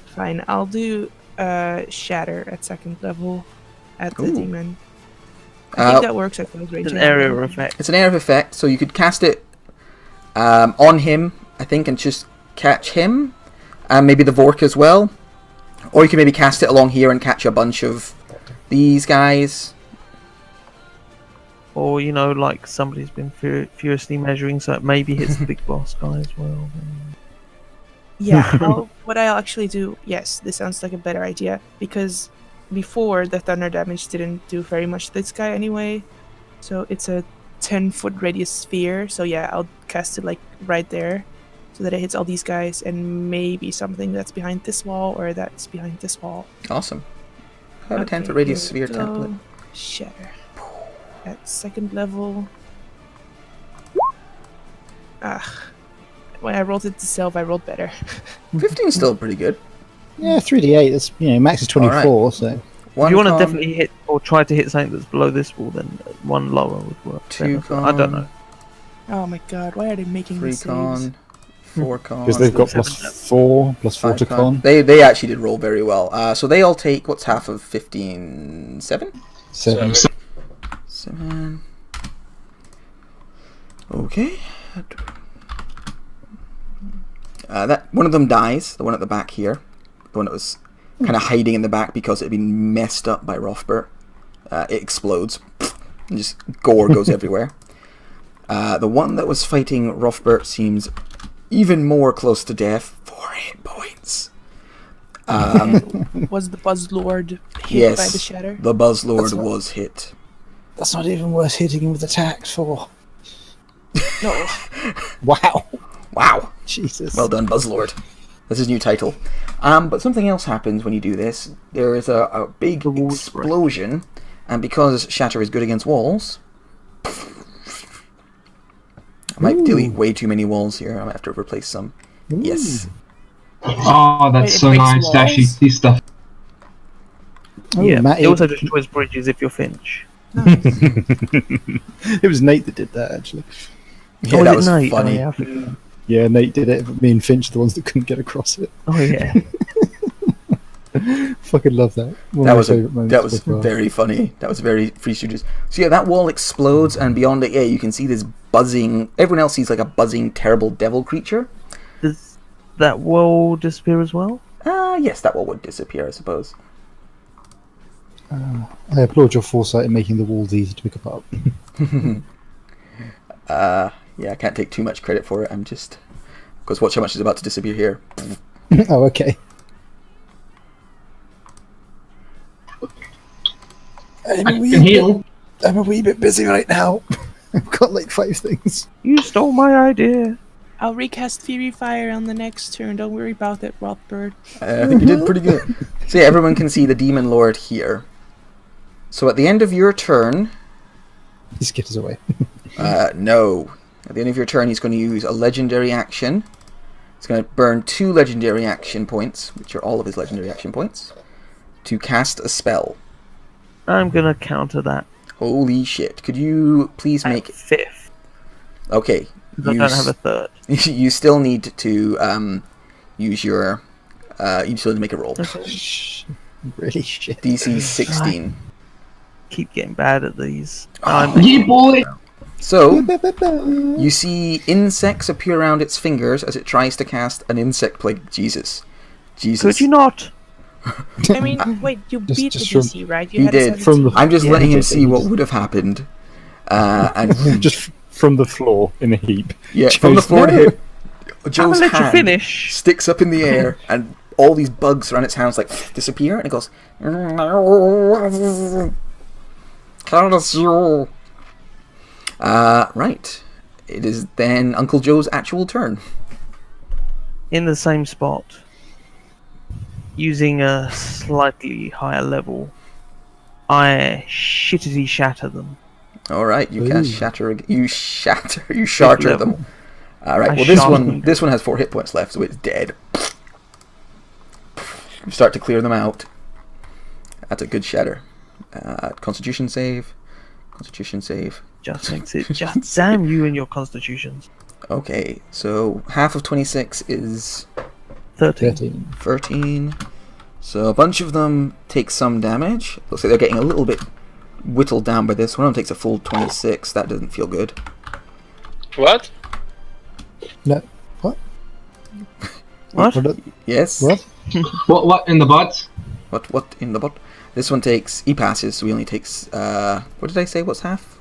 E: Fine, I'll do Shatter at 2nd level at the demon. I think that works at close range.
F: It's an area of effect.
C: It's an area of effect, so you could cast it on him, I think, and just catch him. And maybe the Vork as well. Or you can maybe cast it along here and catch a bunch of these guys.
F: Or, you know, like somebody's been furiously measuring, so it maybe hits the big boss guy as well.
E: Yeah, what I'll actually do... Yes, this sounds like a better idea. Because before, the thunder damage didn't do very much to this guy anyway. So it's a 10-foot radius sphere. So yeah, I'll cast it like right there. So that it hits all these guys and maybe something that's behind this wall or that's behind this wall.
C: Awesome. I have a 10-foot radius sphere template.
E: Shatter. At 2nd level. When I rolled it to self, I rolled better.
C: 15's still pretty good.
A: Yeah, 3d8. That's, max is 24,
C: right.
A: so...
F: If you want to definitely hit or try to hit something that's below this wall, then one lower would work.
C: 2
F: I don't know.
E: Oh my god, why are they making
C: 3
E: these
C: con,
E: saves?
C: 4 con.
G: Because they've got +4 +4 to
C: 5
G: con.
C: They actually did roll very well. So they all take, what's half of 15? 7?
G: 7.
C: 7. Okay. That one of them dies, the one at the back here. The one that was kind of hiding in the back because it had been messed up by Rothbert. It explodes. And just gore goes everywhere. The one that was fighting Rothbert seems even more close to death. 4 hit points.
E: Was the Buzzlord hit
C: Yes,
E: by the shatter?
C: the Buzzlord was hit.
G: That's not even worth hitting him with attacks for.
E: No.
G: Wow.
C: Wow.
G: Jesus.
C: Well done, Buzzlord. That's his new title. But something else happens when you do this. There is a big explosion, and because Shatter is good against walls, I might delete way too many walls here. I might have to replace some.
A: Ooh.
C: Yes.
D: Oh, that's
E: Wait, it
D: so
E: breaks
D: nice to actually
E: walls?
D: see stuff.
A: Oh,
F: Yeah,
A: Matt,
F: it also destroys bridges if you're Finch.
A: it was Nate that did that, actually.
C: Yeah,
F: Oh,
C: that
F: is
C: was
F: it Nate?
C: funny.
F: Oh, yeah, I forgot.
A: Yeah, Nate did it, but me and Finch are the ones that couldn't get across it.
F: Oh, yeah.
A: Fucking love that. One
C: That
A: of my
C: was
A: favourite moments
C: that was
A: so far.
C: very funny. That was very Free Stooges. So yeah, that wall explodes, and beyond it, yeah, you can see this buzzing. Everyone else sees like a buzzing, terrible devil creature.
F: Does that wall disappear as well?
C: Yes, that wall would disappear, I suppose.
A: I applaud your foresight in making the walls easy to pick apart.
C: Yeah, I can't take too much credit for it. I'm just because watch how much is about to disappear here.
A: Oh, okay.
D: I can heal.
A: I'm a wee bit busy right now. I've got like 5 things.
F: You stole my idea.
E: I'll recast Fury Fire on the next turn. Don't worry about it, Rothbard.
C: I think you did pretty good. So yeah, everyone can see the Demon Lord here. So at the end of your turn,
A: He skitters away.
C: no. At the end of your turn, he's going to use a legendary action. He's going to burn 2 legendary action points, which are all of his legendary action points, to cast a spell.
F: I'm gonna counter that.
C: Holy shit. Could you please
F: At
C: make...
F: 5th.
C: Okay.
F: Because I don't have a 3rd.
C: You still need to use your... you still need to make a roll.
A: Really shit.
C: DC 16.
F: Keep getting bad at these.
D: Yeah, boy!
C: So, you see insects appear around its fingers as it tries to cast an insect plague. Jesus.
F: Could you not?
E: I mean, wait, you beat the
A: just from-
E: DC, right? You
C: He
E: had a
C: did.
E: 17.
C: I'm just
F: Yeah,
C: letting
A: he
C: him
A: did.
C: see what would have happened. And
A: Just from the floor in a heap.
C: yeah, from the floor to
A: No.
C: hit.
F: I'm
C: Joe's
F: gonna let you
C: hand
F: finish.
C: sticks up in the air, and all these bugs around its hands like disappear, and it goes. Right. It is then Uncle Joe's actual turn.
F: In the same spot. Using a slightly higher level. I shittity shatter them.
C: All right, you cast
A: Ooh.
C: shatter. You shatter
F: level.
C: them. All right.
F: I
C: Well, this
F: shot
C: one
F: them.
C: this one has 4 hit points left, so it's dead. You start to clear them out. That's a good shatter. Constitution save. Constitution save.
F: Just makes it. Just damn you and your constitutions.
C: Okay, so half of 26 is
F: 13.
C: 13. So a bunch of them take some damage. Looks like they're getting a little bit whittled down by this. One of them takes a full 26. That doesn't feel good.
B: What?
A: No. What?
F: What?
C: Yes?
A: What?
D: What in the butt?
C: What in the butt? This one takes... He passes, so he only takes... what did I say? What's half?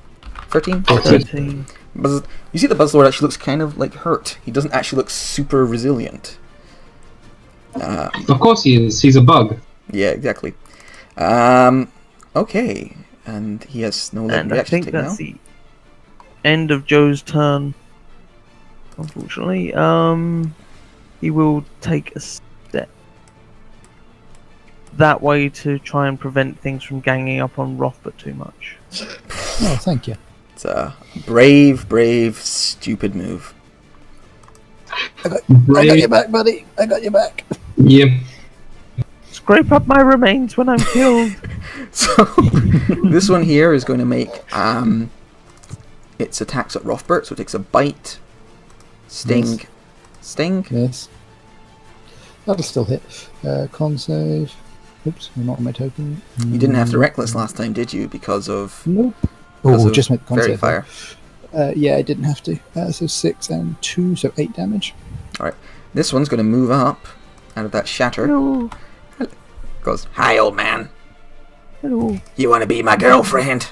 C: 13?
F: 13.
C: You see the Buzzlord actually looks kind of, like, hurt. He doesn't actually look super resilient.
D: Of course he is. He's a bug.
C: Yeah, exactly. Okay. And he has no
F: And I
C: reaction
F: think
C: to take
F: that's
C: now.
F: the end of Joe's turn. Unfortunately, he will take a step that way to try and prevent things from ganging up on Rothbert too much.
A: Oh, thank you.
C: It's a brave, stupid move.
A: I got your back, buddy. I got your back.
D: Yeah.
F: Scrape up my remains when I'm killed.
C: So, this one here is going to make its attacks at Rothbert, so it takes a bite, sting,
A: Yes.
C: sting.
A: Yes. That'll still hit. Con save. Oops, I'm not on my token.
C: You didn't have to reckless last time, did you? Because of
A: Nope.
C: because
A: Oh,
C: of
A: just make the con
C: fairy
A: save.
C: fire.
A: Yeah, I didn't have to. So 6 and 2, so 8 damage.
C: All right, this one's going to move up out of that shatter.
F: Hello.
C: Goes, hi, old man.
F: Hello.
C: You want to be my girlfriend?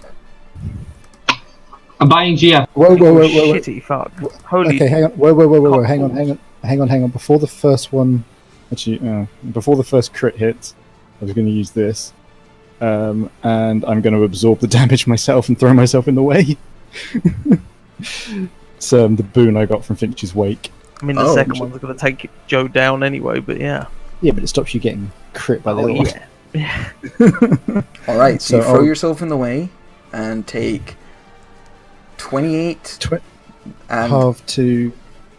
D: I'm buying GF.
A: Whoa.
F: Shitty fuck. Holy.
A: Okay, hang on. Whoa. Hang on. Before the first one, actually, before the first crit hits, I was going to use this, and I'm going to absorb the damage myself and throw myself in the way. It's the boon I got from Finch's Wake.
F: I mean, the second one's going to take Joe down anyway, but yeah.
A: Yeah, but it stops you getting crit by the other one.
F: Yeah.
C: All right, so you
A: So
C: throw
A: I'll-
C: yourself in the way and take 28 and
A: Half to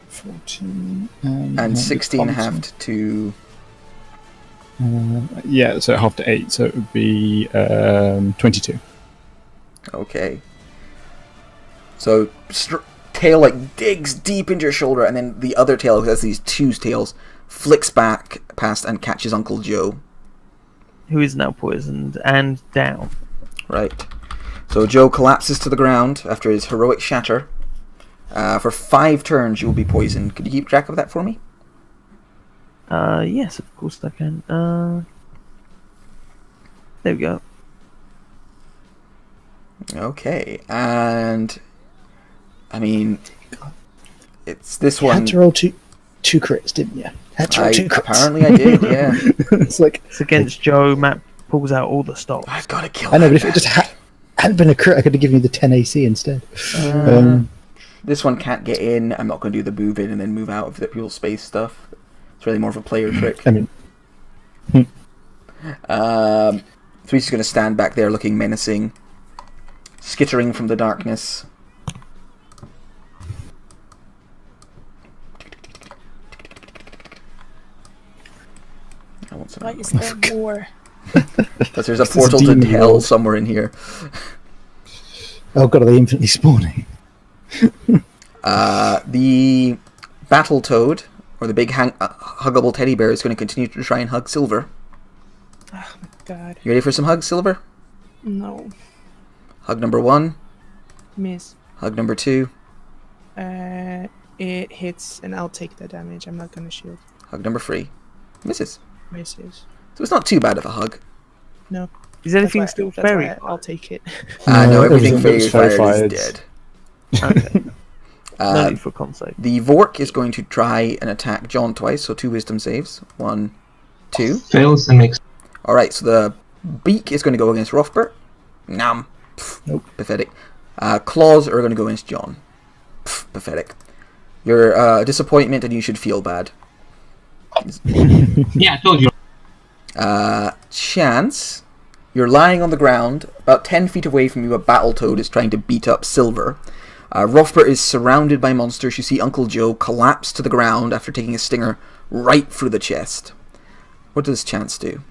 A: 14
C: and 16 halved to
A: yeah, so half to 8, so it would be 22.
C: okay. So tail like digs deep into your shoulder, and then the other tail, because has these two tails, flicks back past and catches Uncle Joe.
F: Who is now poisoned and down.
C: Right. So Joe collapses to the ground after his heroic shatter. For 5 turns, you will be poisoned. Could you keep track of that for me?
F: Yes, of course I can. There we go.
C: Okay, and I mean, it's this
A: You
C: one.
A: had to roll two crits, didn't you? Had to roll 2 crits.
C: Apparently I did, yeah.
A: It's like,
F: It's against Joe. Matt pulls out all the stops.
C: I've got to kill
A: I know,
C: that
A: but if it just hadn't been a crit, I could have given you the 10 AC instead.
C: This one can't get in. I'm not going to do the move in and then move out of the people's space stuff. It's really more of a player trick.
A: I mean,
C: So he's just going to stand back there looking menacing, skittering from the darkness. I want some.
E: Why is there more?
C: Because there's a
A: This is
C: portal to
A: demon
C: hell
A: world.
C: somewhere in here.
A: oh god, are they infinitely spawning?
C: The battle toad, or the big huggable teddy bear, is going to continue to try and hug Silver.
E: Oh my god.
C: You ready for some hugs, Silver?
E: No.
C: Hug number 1.
E: Miss.
C: Hug number 2.
E: It hits and I'll take the damage. I'm not gonna shield.
C: Hug number 3. Misses.
E: Misses.
C: So it's not too bad of a hug.
E: No.
F: Is anything still fairy?
E: I'll take it.
C: No, everything
A: everything
C: fairy
A: that was
C: fired
A: fairy
C: is
A: fired.
C: dead.
F: Okay. No need for con save.
C: The Vork is going to try and attack John twice, so 2 wisdom saves. 1, 2.
D: Fails and makes.
C: Alright, so the beak is going to go against Rothbert. Nom. Pff,
A: Nope.
C: Pathetic. Claws are going to go against John. Pff, pathetic. You're a disappointment and you should feel bad.
D: Yeah, I told you.
C: Chance, you're lying on the ground. About 10 feet away from you, a Battletoad is trying to beat up Silver. Rothbert is surrounded by monsters. You see Uncle Joe collapse to the ground after taking a stinger right through the chest. What does Chance do?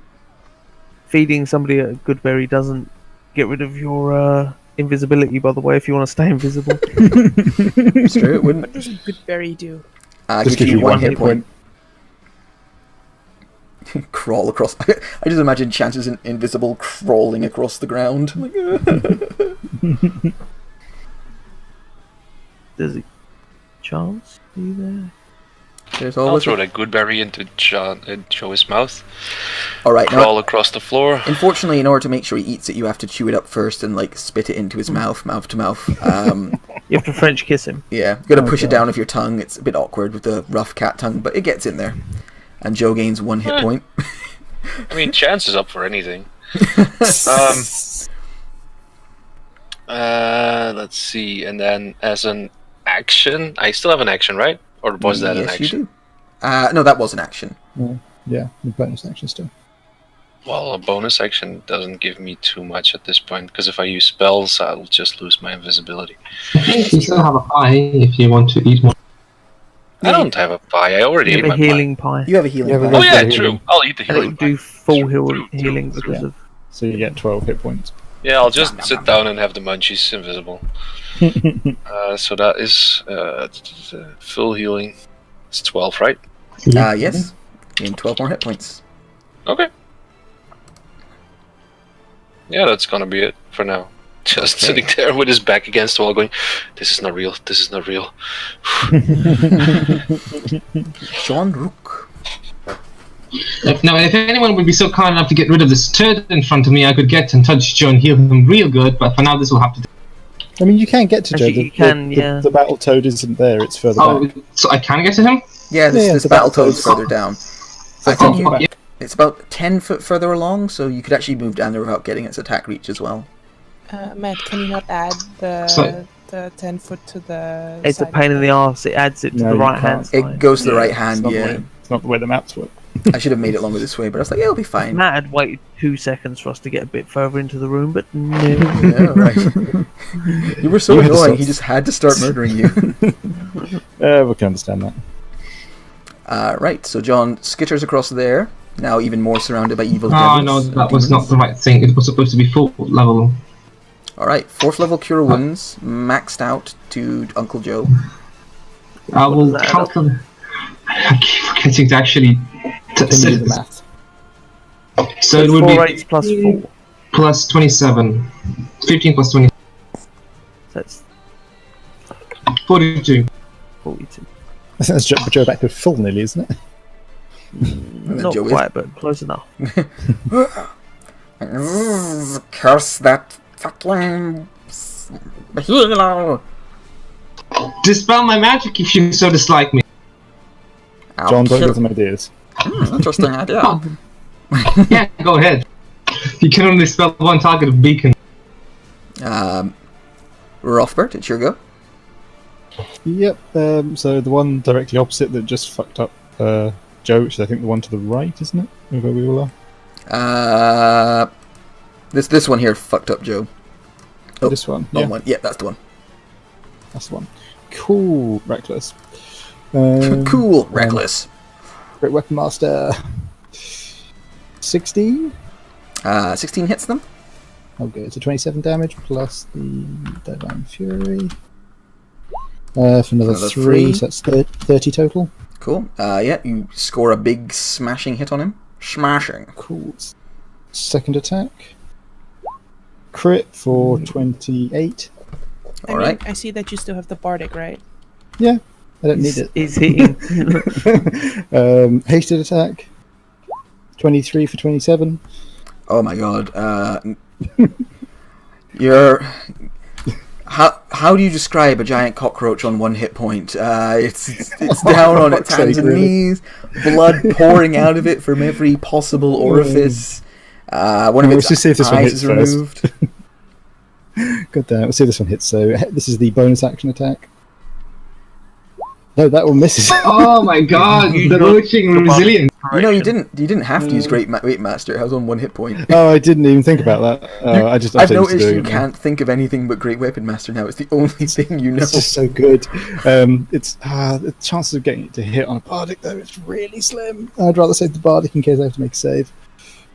F: Feeding somebody a good berry doesn't get rid of your invisibility, by the way, if you want to stay invisible.
C: It's true, it wouldn't.
E: What does a good berry do?
C: Give you 1 hit point. Crawl across. I just imagine Chance is invisible crawling across the ground.
F: There's a chance? Are you there?
C: There's
B: I'll
C: always
B: throw that good berry into Joe's mouth.
C: Alright, now,
B: Crawl across the floor.
C: unfortunately, in order to make sure he eats it, you have to chew it up first and like spit it into his mouth to mouth.
F: You have to French kiss him.
C: Yeah, you gotta push it down with your tongue. It's a bit awkward with the rough cat tongue, but it gets in there. And Joe gains 1 hit point.
B: I mean, Chance is up for anything. Let's see. And then as an action, I still have an action, right? Or was that an
C: Yes,
B: action?
C: you do. No, that was an action.
A: Yeah, the bonus action still.
B: Well, a bonus action doesn't give me too much at this point, because if I use spells, I'll just lose my invisibility.
D: You still have a pie if you want to eat one.
B: I don't have a pie. I already
F: You
B: ate
F: have a
B: my
F: healing pie.
C: You have a healing.
A: You have
C: pie.
A: a
B: pie. Oh yeah,
A: Healing.
B: true. I'll eat the
F: And it
B: healing
F: will
B: pie.
F: do full
B: True,
F: healing
B: true.
F: because
A: Yeah.
F: of...
A: So you get 12 hit points.
B: Yeah, I'll just sit down and have the munchies invisible. So that is full healing. It's 12, right?
C: Yes. In 12 more hit points.
B: Okay. Yeah, that's gonna be it for now. Just sitting there with his back against the wall going, this is not real, this is not real.
C: Jean Rook.
D: Now, if anyone would be so kind enough to get rid of this turd in front of me, I could get in touch Joe and heal him real good, but for now this will have to do.
A: I mean, you can get to Joe.
F: You can, yeah.
A: The battle toad isn't there, it's further back.
D: So I can get to him?
C: Yeah, this battle toad's further down. I think
D: yeah.
C: it's about 10 foot further along, so you could actually move down there without getting its attack reach as well.
E: Matt, can you not add the 10 foot to the
F: It's
E: side
F: a pain in the arse. It adds it to the right hand side.
C: It goes to the right hand,
A: It's not the way the maps work.
C: I should have made it longer this way, but I was like, it'll be fine.
F: Matt had waited 2 seconds for us to get a bit further into the room, but no.
C: Yeah, right. You were so annoying, he just had to start murdering you.
A: We can understand that.
C: Right, so John skitters across there, now even more surrounded by evil devils.
D: Oh no, that was not the right thing. It was supposed to be 4th level.
C: Alright, 4th level Cure Wounds, maxed out to Uncle Joe.
D: I will calculate. I keep forgetting to actually
A: Continue the math.
D: So it would
F: 4
D: be
F: 8 plus 4.
D: plus 27. 15 plus 20.
F: That's
D: 42.
F: 42.
A: That's Joe back to full nearly, isn't it?
F: Not
C: Joe
F: quite, but close enough.
C: Curse that fucking healer!
D: Dispel my magic if you so dislike me.
A: John, don't get some ideas.
C: Interesting idea.
D: Yeah, go ahead. You can only spell one target of beacon.
C: Rothbert, it's your go.
A: Yep, so the one directly opposite that just fucked up Joe, which is I think the one to the right, isn't it? Where we all are.
C: This one here fucked up Joe. Oh,
A: this one?
C: Yeah. One. Yeah, that's the one.
A: That's the one. Cool, reckless.
C: Cool, reckless.
A: Great Weapon Master. 16?
C: 16 hits them.
A: Okay, so 27 damage plus the Divine Fury. For another 3, so that's 30 total.
C: Cool. Yeah, you score a big smashing hit on him. Smashing.
A: Cool. Second attack. Crit for 28.
C: Alright.
E: I see that you still have the Bardic, right?
A: Yeah, I don't need it.
F: He's hitting.
A: Hasted attack. 23 for 27.
C: Oh my god. You're... How do you describe a giant cockroach on 1 hit point? It's down on its hands and knees, blood pouring out of it from every possible orifice. One of its eyes is removed.
A: God damn it, let's see if this one hits. So this is the bonus action attack. No, that one misses.
D: Oh my god, the roaching resilience.
C: You know, you didn't have to use Great Weight Master. I was on 1 hit point.
A: Oh, I didn't even think about that.
C: I've noticed you can't think of anything but Great Weapon Master now. It's the only thing you know.
A: It's just so good. It's the chances of getting it to hit on a Bardic though, it's really slim. I'd rather save the Bardic in case I have to make a save.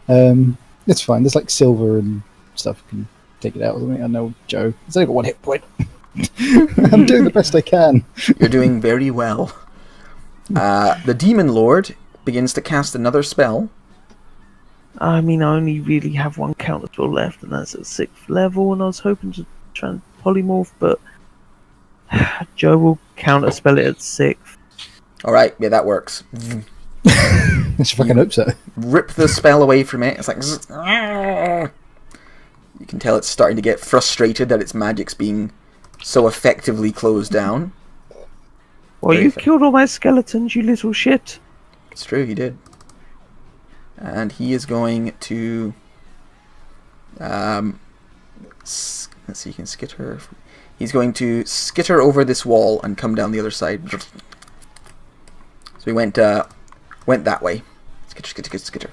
A: It's fine. There's like silver and stuff. You can take it out or something. I know Joe. It's only got 1 hit point. I'm doing the best I can.
C: You're doing very well. The Demon Lord begins to cast another spell.
F: I mean, I only really have 1 counter spell left, and that's at 6th level, and I was hoping to try and polymorph, but Joe will counter spell it at 6th.
C: Alright, yeah, that works.
A: I fucking hope so.
C: Rip the spell away from it. It's like... You can tell it's starting to get frustrated that its magic's being so effectively closed down.
F: Well, you've killed all my skeletons, you little shit.
C: It's true, he did. And he is going to... let's see, you can skitter. He's going to skitter over this wall and come down the other side. So he went that way. Skitter, skitter, skitter.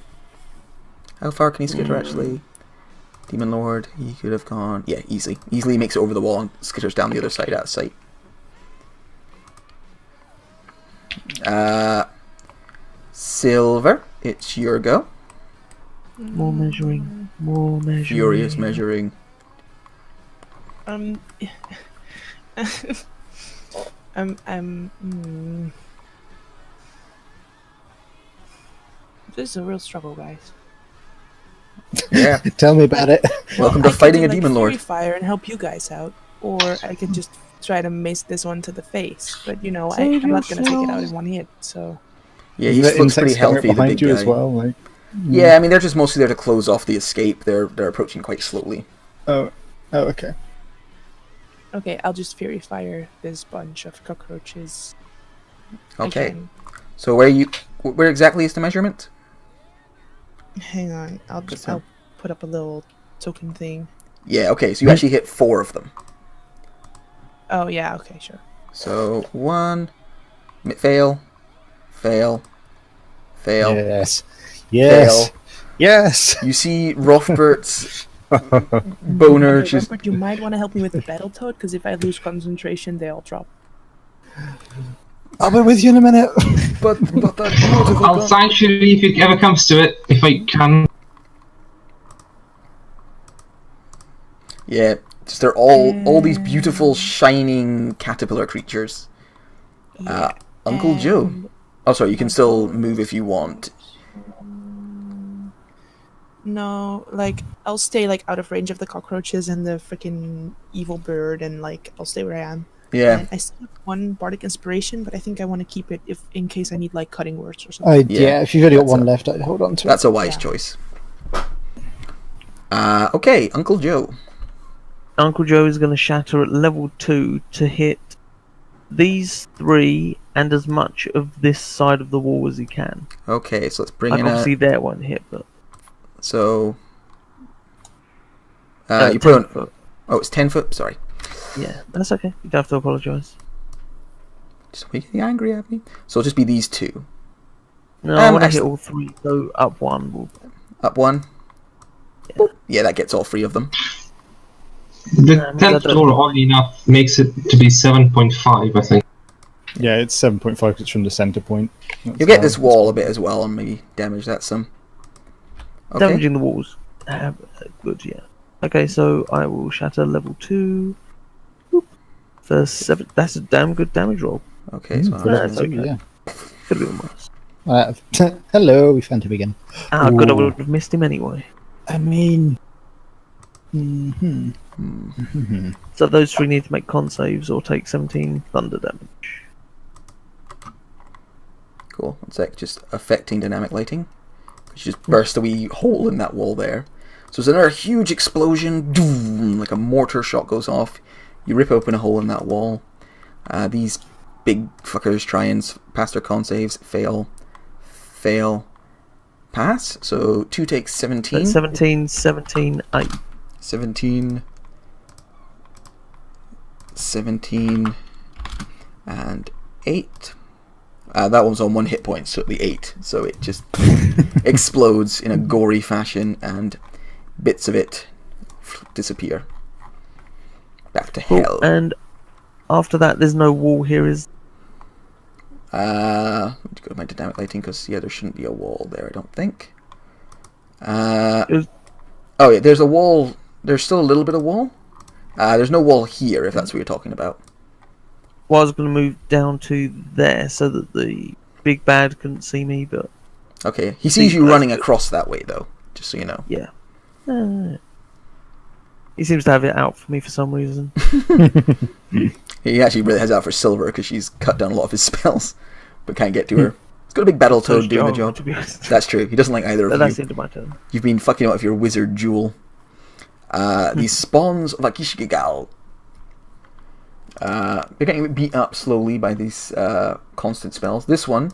C: How far can he skitter, actually? Demon Lord, he could have gone... Yeah, easily. Easily makes it over the wall and skitters down the other side out of sight. Silver, it's your go.
F: More measuring, more measuring.
C: Furious measuring.
E: Um, this is a real struggle, guys.
C: Yeah.
A: Tell me about it.
C: Welcome to
E: I could
C: fighting
E: do,
C: a
E: like,
C: demon lord.
E: Fury Fire and help you guys out, or I could just try to mace this one to the face. But you know, I'm not gonna take it out in one hit. So
C: Yeah,
G: Isn't
C: he
G: there
C: looks pretty
G: insects coming up
C: healthy, the big
G: behind you
C: guy.
G: as well? Like,
C: Yeah, I mean, they're just mostly there to close off the escape. They're approaching quite slowly.
G: oh, okay.
E: okay, I'll just Fury Fire this bunch of cockroaches.
C: Okay.
E: Again.
C: So where exactly is the measurement?
E: Hang on, I'll put up a little token thing.
C: Yeah, okay, so you actually hit 4 of them.
E: Oh yeah, okay, sure.
C: So 1, fail, fail, fail,
A: Yes. Yes.
C: fail.
A: Yes.
C: You see Rothbert's boner
E: Okay,
C: just...
E: Robert, you might want to help me with the battle toad, because if I lose concentration, they all drop.
A: I'll be with you in a minute.
C: But that beautiful
D: I'll
C: gun...
D: sanctuary if it ever comes to it, if I can.
C: Yeah, just they're all these beautiful, shining caterpillar creatures.
E: Yeah.
C: Uncle Joe. Oh, sorry, you can still move if you want.
E: No, like, I'll stay, like, out of range of the cockroaches and the freaking evil bird, and, like, I'll stay where I am.
C: Yeah.
E: And I still have 1 bardic inspiration, but I think I want to keep it in case I need, like, cutting words or something.
C: Yeah,
A: if you've only got
C: that's
A: 1
C: a-
A: left, I'd hold on to
C: That's
A: it.
C: a wise choice. Okay, Uncle Joe.
F: Uncle Joe is going to shatter at level 2 to hit these 3 and as much of this side of the wall as he can.
C: Okay, so let's bring
F: Like,
C: in
F: obviously there won't hit, but...
C: So... you
F: 10
C: put on...
F: foot.
C: Oh, it's 10 foot? Sorry.
F: Yeah, that's okay. You don't have to apologise.
C: Just getting angry at me. So it'll just be these 2.
F: No, I want to hit
C: actually-
F: all 3, so up 1 will...
C: Up 1.
F: Yeah.
C: Boop. Yeah, that gets all 3 of them.
D: The
F: that
D: 10th
F: does-
C: Oh.
D: door, oddly enough, makes it to be 7.5, I think.
G: Yeah, it's 7.5 because it's from the center point. That's
C: You'll get
G: how
C: this
G: it's-
C: wall a bit as well and maybe damage that some. Okay.
F: Damaging the walls. Good, yeah. Okay, so I will shatter level 2. Boop. For 7. That's a damn good damage roll.
C: Okay, so
A: For level
F: That's
A: 2,
F: okay.
A: yeah.
F: Could have been worse.
A: Hello, we found him again.
F: Ah, good, I
A: Ooh.
F: would have missed him anyway.
A: I mean...
F: So those 3 need to make con saves or take 17 thunder damage.
C: Cool. One sec, just affecting dynamic lighting. You just burst a wee hole in that wall there. So there's another huge explosion, doom, like a mortar shot goes off. You rip open a hole in that wall. These big fuckers try and pass their con saves, fail, pass. So 2 takes 17.
F: That's 17, 17, 8.
C: 17, 17, and 8. That one's on 1 hit point, so it'll be 8. So it just explodes in a gory fashion, and bits of it disappear. Back to
F: Cool.
C: hell.
F: And after that, there's no wall here, is...
C: Let me go to my dynamic lighting, because, yeah, there shouldn't be a wall there, I don't think.
F: Is-
C: Oh, yeah, there's a wall. There's still a little bit of wall. There's no wall here, if that's what you're talking about.
F: Well, I was going to move down to there so that the big bad couldn't see me, but
C: Okay, he sees you running across that way, though, just so you know.
F: yeah. He seems to have it out for me for some reason.
C: He actually really has out for Silver, because she's cut down a lot of his spells, but can't get to her. He's got a big battle
F: So
C: toad doing the
F: Joe,
C: job.
F: to be honest.
C: That's true, he doesn't like either
F: But
C: of
F: that's
C: you.
F: into my turn.
C: You've been fucking out with your wizard jewel. These spawns of Akishigigal. They're getting beat up slowly by these constant spells. This one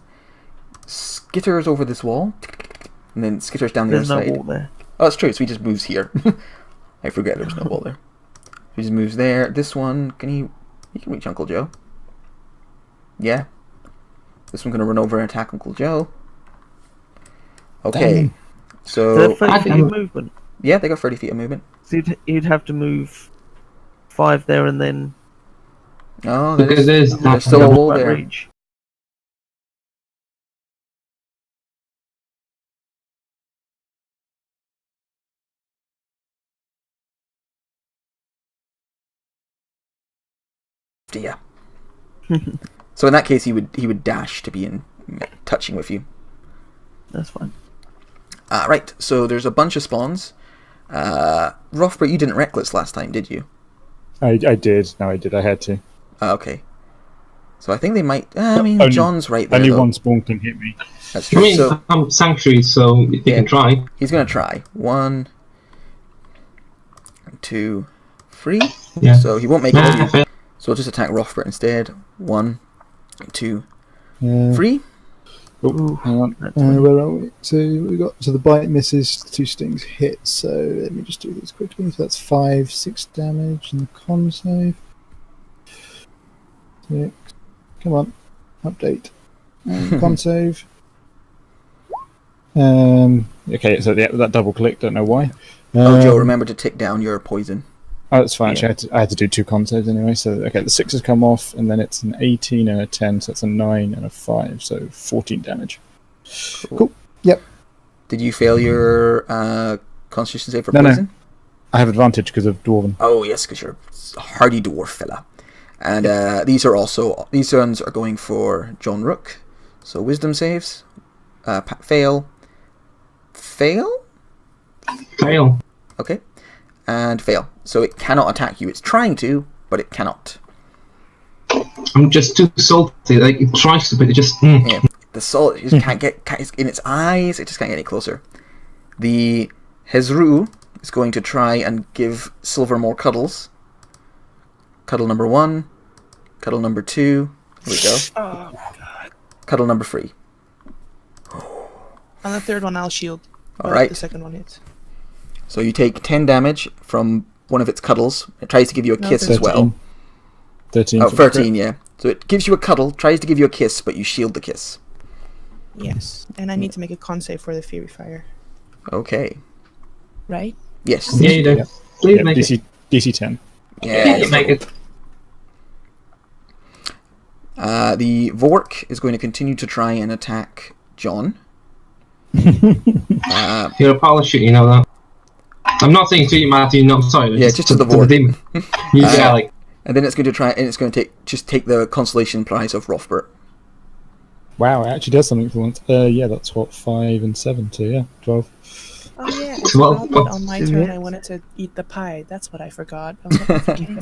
C: skitters over this wall, and then skitters down the
F: There's
C: other
F: no
C: side.
F: wall there.
C: Oh, that's true, so he just moves here. I forget there was no wall there. He just moves there. This one, he can reach Uncle Joe. Yeah. This one's going to run over and attack Uncle Joe. Okay.
A: Damn.
C: So,
F: They're 30 feet of movement.
C: yeah, they got 30 feet of movement.
F: So you'd have to move 5 there and then...
C: Oh,
D: Because there's
C: there's still a
D: that
C: wall
F: that
C: there.
F: reach.
C: dear. So in that case, he would dash to be in touching with you.
F: That's fine.
C: Right, so there's a bunch of spawns. Rothbert, you didn't reckless last time, did you?
G: I did. No, I did. I had to.
C: Okay. So I think they might... I mean,
G: Only-
C: John's right there,
G: Only
C: though.
G: one spawn can hit me.
C: That's
D: I
C: true.
D: mean,
C: So
D: I'm Sanctuary, so they
C: Yeah.
D: can try.
C: he's going to try. 1, 2, 3.
D: Yeah.
C: So he won't make
D: Nah,
C: it.
D: fair.
C: So we'll just attack Rothbert instead. 1, 2,
G: Uh,
C: 3.
G: Oh, hang on.
F: That's fine.
G: Where are we? So we got the bite misses, 2 stings hit. So let me just do this quickly. So that's 5, 6 damage, and the con save. 6. Come on, update. Con save. Okay, so that double click. Don't know why.
C: Joe, remember to tick down your poison.
G: Oh, that's fine.
F: Yeah.
G: Actually, I had to do 2 con saves anyway. So okay, the 6 has come off, and then it's an 18 and a 10. So it's a 9 and a 5. So 14 damage. Cool. Yep.
C: Did you fail your Constitution save for
G: No.
C: poison?
G: I have advantage because of Dwarven.
C: Oh yes, because you're a hardy dwarf fella. And these ones are going for John Rook. So wisdom saves. Fail. Fail?
D: Fail.
C: Okay. And fail. So it cannot attack you. It's trying to, but it cannot.
D: I'm just too salty. Like, it tries to, but it just...
C: Yeah. The salt just can't get in its eyes. It just can't get any closer. The Hezru is going to try and give Silver more cuddles. Cuddle number 1. Cuddle number 2. Here we go.
E: Oh god.
C: Cuddle number 3.
E: On the third one, I'll shield.
C: All right.
E: The second one hits.
C: So you take 10 damage from one of its cuddles. It tries to give you a
E: No,
C: kiss as
E: 13.
C: well.
G: 13.
C: Oh,
G: for the crit.
C: 13, yeah. So it gives you a cuddle, tries to give you a kiss, but you shield the kiss.
E: Yes. And I need to make a con save for the Fury Fire.
C: Okay.
E: Right?
C: Yes.
D: Yeah, you do.
G: Yeah.
D: Please
G: Yeah,
D: make it.
G: DC 10.
C: Yeah.
D: Please make it.
C: The Vork is going to continue to try and attack John.
D: You're a parachute, you know that. I'm not saying to you, Matthew, not sorry.
C: Yeah, just to the
D: to
C: board.
D: demon. Yeah, like,
C: And then it's going to try, and it's going to take the consolation prize of Rothbert.
G: Wow, it actually does something for once. Yeah, that's what, 5 and 7, so yeah, 12.
E: Oh yeah. I
D: Well,
E: forgot that on my
F: two
E: turn I
F: hits.
E: wanted to eat the pie. That's what I forgot. I was like, "Okay."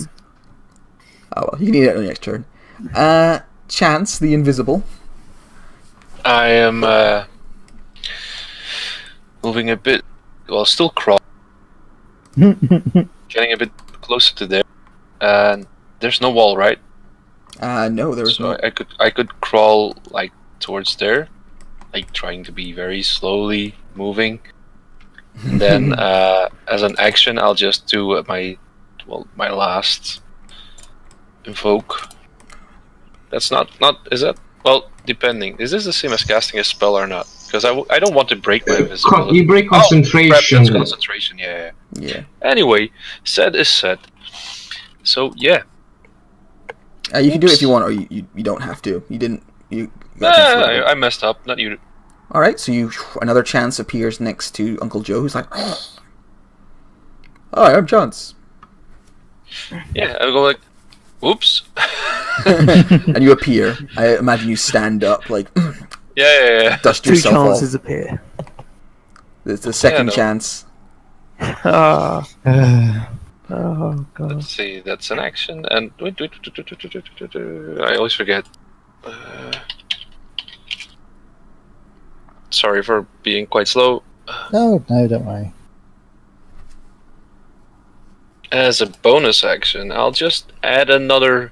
C: Oh well, you can eat it on the next turn. Chance, the invisible.
B: I am moving a bit. Well, still crawl. Getting a bit closer to there. And there's no wall, right?
C: No, there was
B: So
C: no.
B: I could crawl like towards there, like trying to be very slowly moving. And then as an action, I'll just do my last invoke. That's not is that, well, depending. Is this the same as casting a spell or not? Because I don't want to break my invisibility.
D: you break
B: Oh, crap,
D: concentration.
B: that's concentration. Yeah.
C: Yeah.
B: Anyway, said is said. So yeah.
C: You can do it if
B: Oops.
C: you want, or you don't have to. You didn't. You.
B: I messed up. Not you.
C: All right. So another Chance appears next to Uncle Joe, who's like, "Hi, I'm Chance,"
B: Yeah, I'll go like, whoops.
C: and you appear. I imagine you stand up, like
B: Yeah.
C: dust
F: 2
C: yourself off.
F: chances appear.
C: It's the second
B: no.
C: Chance.
F: Ah. Oh god.
B: Let's see, that's an action, and I always forget. Sorry for being quite slow.
G: No, don't worry.
B: As a bonus action, I'll just add another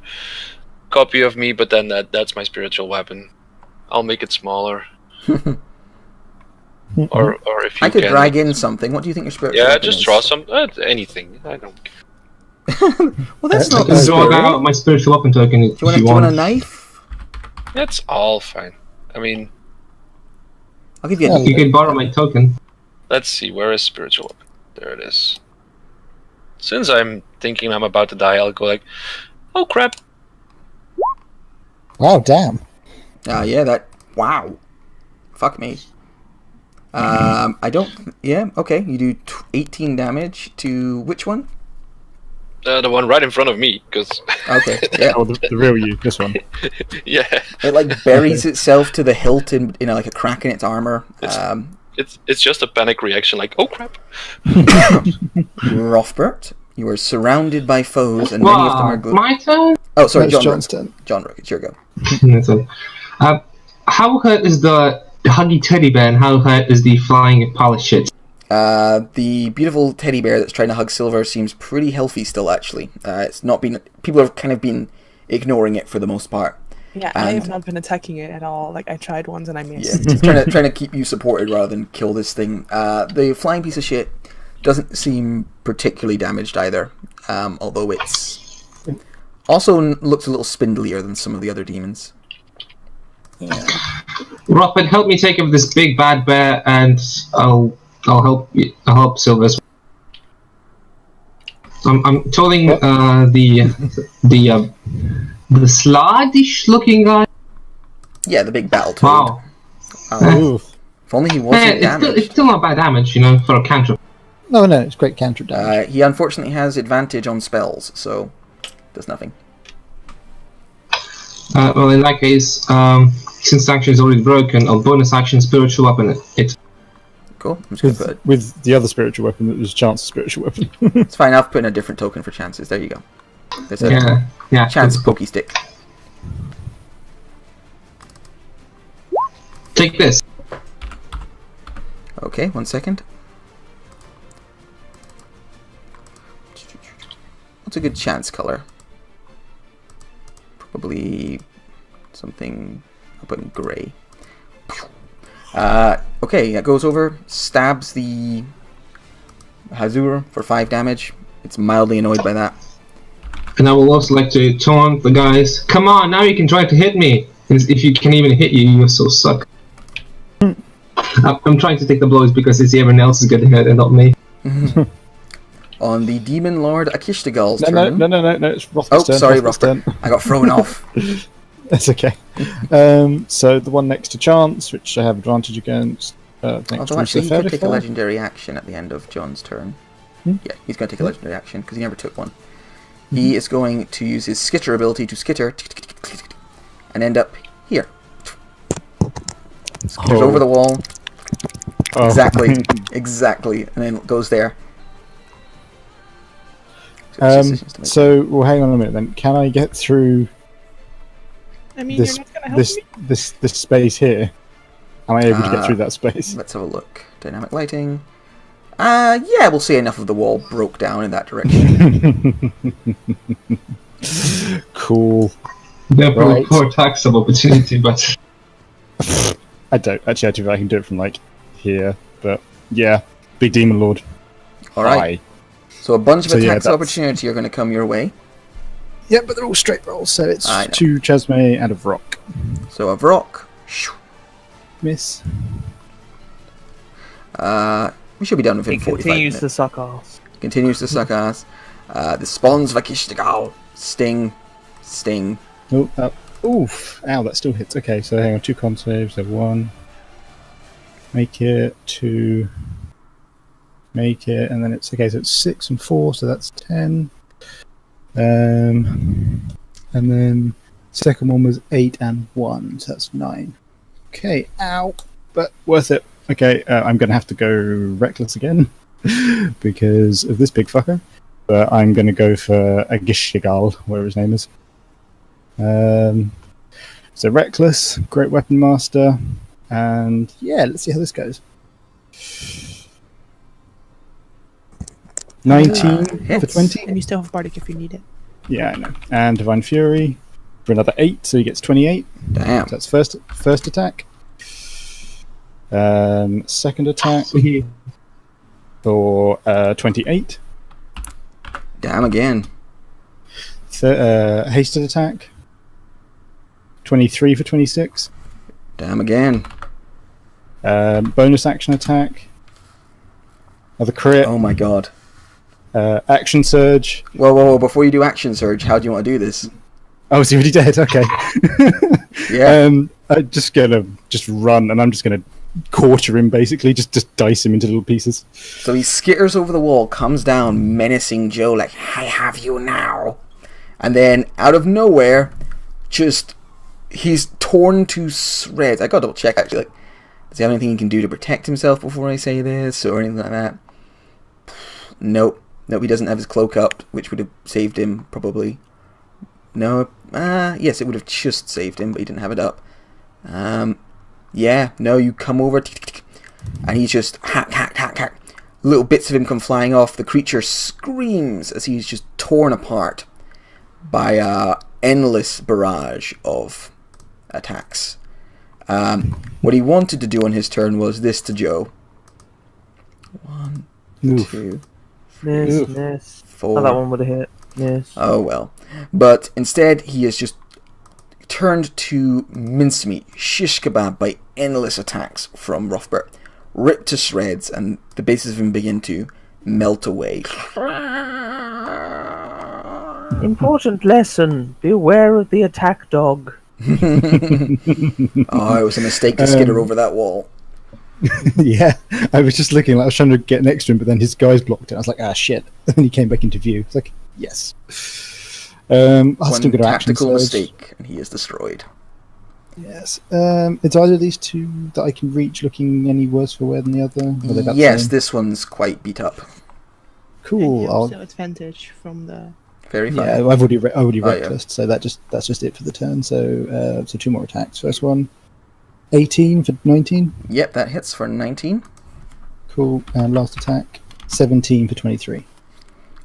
B: copy of me, but then that's my spiritual weapon. I'll make it smaller. Or if you
C: I could
B: can,
C: drag in something. What do you think your spirit?
B: Yeah,
C: weapon
B: just
C: is?
B: draw some anything. I don't care.
C: Well, that's
D: I
C: not
D: can
C: bad.
D: draw
C: Do
D: out my spiritual weapon token if
C: you want
D: you
C: a
D: want.
C: knife?
B: It's all fine. I mean,
C: I'll give you a
G: Yeah,
C: knife.
D: You can borrow my token.
B: let's see, where is spiritual weapon? There it is. Since I'm thinking I'm about to die, I'll go like, oh crap.
G: Wow, damn.
C: Yeah, that. Wow. Fuck me. I don't. Yeah, okay. You do 18 damage to which one?
B: The one right in front of me, because
C: Okay, yeah.
G: Oh, the real you, this one.
B: yeah,
C: It like buries itself to the hilt in like a crack in its armor.
B: it's just a panic reaction, like, oh crap.
C: Rothbert, you are surrounded by foes, and many of them are
D: My turn?
C: Oh, sorry,
A: That's
C: John.
A: John's turn.
C: John Rook, it's your go.
D: That's it. How hurt is the huggy teddy bear, and how hurt is the flying pile of shit?
C: The beautiful teddy bear that's trying to hug Silver seems pretty healthy still, actually. It's not been... People have kind of been ignoring it for the most part.
E: Yeah, I have not been attacking it at all. Like, I tried once and I missed.
C: Yeah, it's trying to keep you supported rather than kill this thing. The flying piece of shit doesn't seem particularly damaged either, although it's... Also looks a little spindlier than some of the other demons.
A: Yeah.
D: Robert, help me take over this big bad bear, and I'll help you. I'll help Silver. I'm telling the sladish looking guy.
C: Yeah, the big battle toad.
D: Wow.
A: Oof.
C: If only he wasn't damaged.
D: It's still not bad damage, for a cantrip.
A: No, it's great cantrip damage.
C: He unfortunately has advantage on spells, so does nothing.
D: Well, in that case, since the action is already broken, I'll bonus action spiritual weapon it.
C: Cool. I'm just gonna put it.
A: With the other spiritual weapon, that was chance spiritual weapon.
C: It's fine. I've put in a different token for chances. There you go. There's a
D: Yeah.
C: chance pokey stick.
D: Take this.
C: Okay, 1 second. What's a good chance color? Probably something. I'll put in gray. Okay, that goes over, stabs the Hazur for 5 damage. It's mildly annoyed by that.
D: And I will also like to taunt the guys. Come on, now you can try to hit me. If you can even hit you, you so suck. I'm trying to take the blows because it's everyone else is getting hit and not me.
C: On the Demon Lord Akishtagal's turn.
A: No, it's Rothbert's turn.
C: Sorry,
A: Rothbert's
C: Rothbert.
A: turn.
C: I got thrown off.
A: That's okay. So the one next to chance, which I have advantage against.
C: Although actually, he could take a legendary action at the end of John's turn. Yeah, he's going to take a legendary action because he never took one. He is going to use his skitter ability to skitter and end up here. Skitters over the wall.
A: Oh.
C: Exactly, and then goes there.
A: So, well, hang on a minute then. Can I get through
E: I mean,
A: this
E: you're not gonna help me?
A: this space here? Am I able to get through that space?
C: Let's have a look. Dynamic lighting. Yeah, we'll see enough of the wall broke down in that direction.
A: Cool.
D: Definitely poor tax of opportunity, but
A: I don't actually. I can do it from like here, but yeah, big demon lord.
C: All right.
A: Hi.
C: So a bunch of attacks
A: of
C: opportunity are going to come your way.
A: Yeah, but they're all straight rolls, so it's
C: I know.
A: 2 Chesme and a Vrock.
C: So a Vrock.
A: Miss.
C: We should be done within 45
F: continues
C: minutes.
F: to suck ass.
C: Continues to suck ass. The spawns Vakishtagal. Sting.
A: Oh, oof. Ow, that still hits. Okay, so hang on. 2 con saves. So 1. Make it. 2. Make it. And then it's... Okay, so it's 6 and 4, so that's 10. And then second one was 8 and 1, so that's 9. Okay, ow. But worth it. Okay, I'm going to have to go reckless again because of this big fucker. But I'm going to go for a Gishigal, whatever his name is. So reckless, great weapon master, and yeah, let's see how this goes. 19 for 20.
E: And you still have Bardic if you need it.
A: Yeah, I know. And Divine Fury for another 8, so he gets 28.
C: Damn.
A: So that's first attack. Second attack for 28.
C: Damn again.
A: Hasted attack 23 for 26.
C: Damn again.
A: Bonus action attack. Another crit.
C: Oh my god.
A: Action surge.
C: Whoa. Before you do action surge, how do you want to do this?
A: Oh, so he already dead. Okay.
C: Yeah.
A: I'm just gonna run, and I'm just gonna
G: quarter him, basically, just dice him into little pieces.
C: So he skitters over the wall, comes down, menacing Joe, like, I have you now. And then, out of nowhere, he's torn to shreds. I gotta double check, actually. Like, does he have anything he can do to protect himself before I say this, or anything like that? Nope, he doesn't have his cloak up, which would have saved him, probably. No, yes, it would have just saved him, but he didn't have it up. Yeah, no, you come over, and he's just hack. Little bits of him come flying off. The creature screams as he's just torn apart by an endless barrage of attacks. What he wanted to do on his turn was this to Joe. 1, 2,
F: Miss.
C: 4.
F: Oh, that one would have hit. Yes.
C: Oh well. But instead, he has just turned to mincemeat, shish kebab by endless attacks from Rothbert, ripped to shreds, and the bases of him begin to melt away.
F: Important lesson: beware of the attack dog.
C: Oh, it was a mistake to skitter over that wall.
G: Yeah, I was just looking, like I was trying to get next to him, but then his guys blocked it. I was like, shit. And then he came back into view. It's like, yes.
C: One
G: still got
C: tactical mistake, and he is destroyed.
G: Yes. It's either of these two that I can reach looking any worse for wear than the other?
C: Yes, this one's quite beat up.
G: Cool.
E: And also advantage from the...
C: Very fine.
G: Yeah, I've already reckless,
C: yeah.
G: so that's just it for the turn. So 2 more attacks. First one, 18 for 19.
C: Yep, that hits for 19.
G: Cool. And last attack, 17 for 23.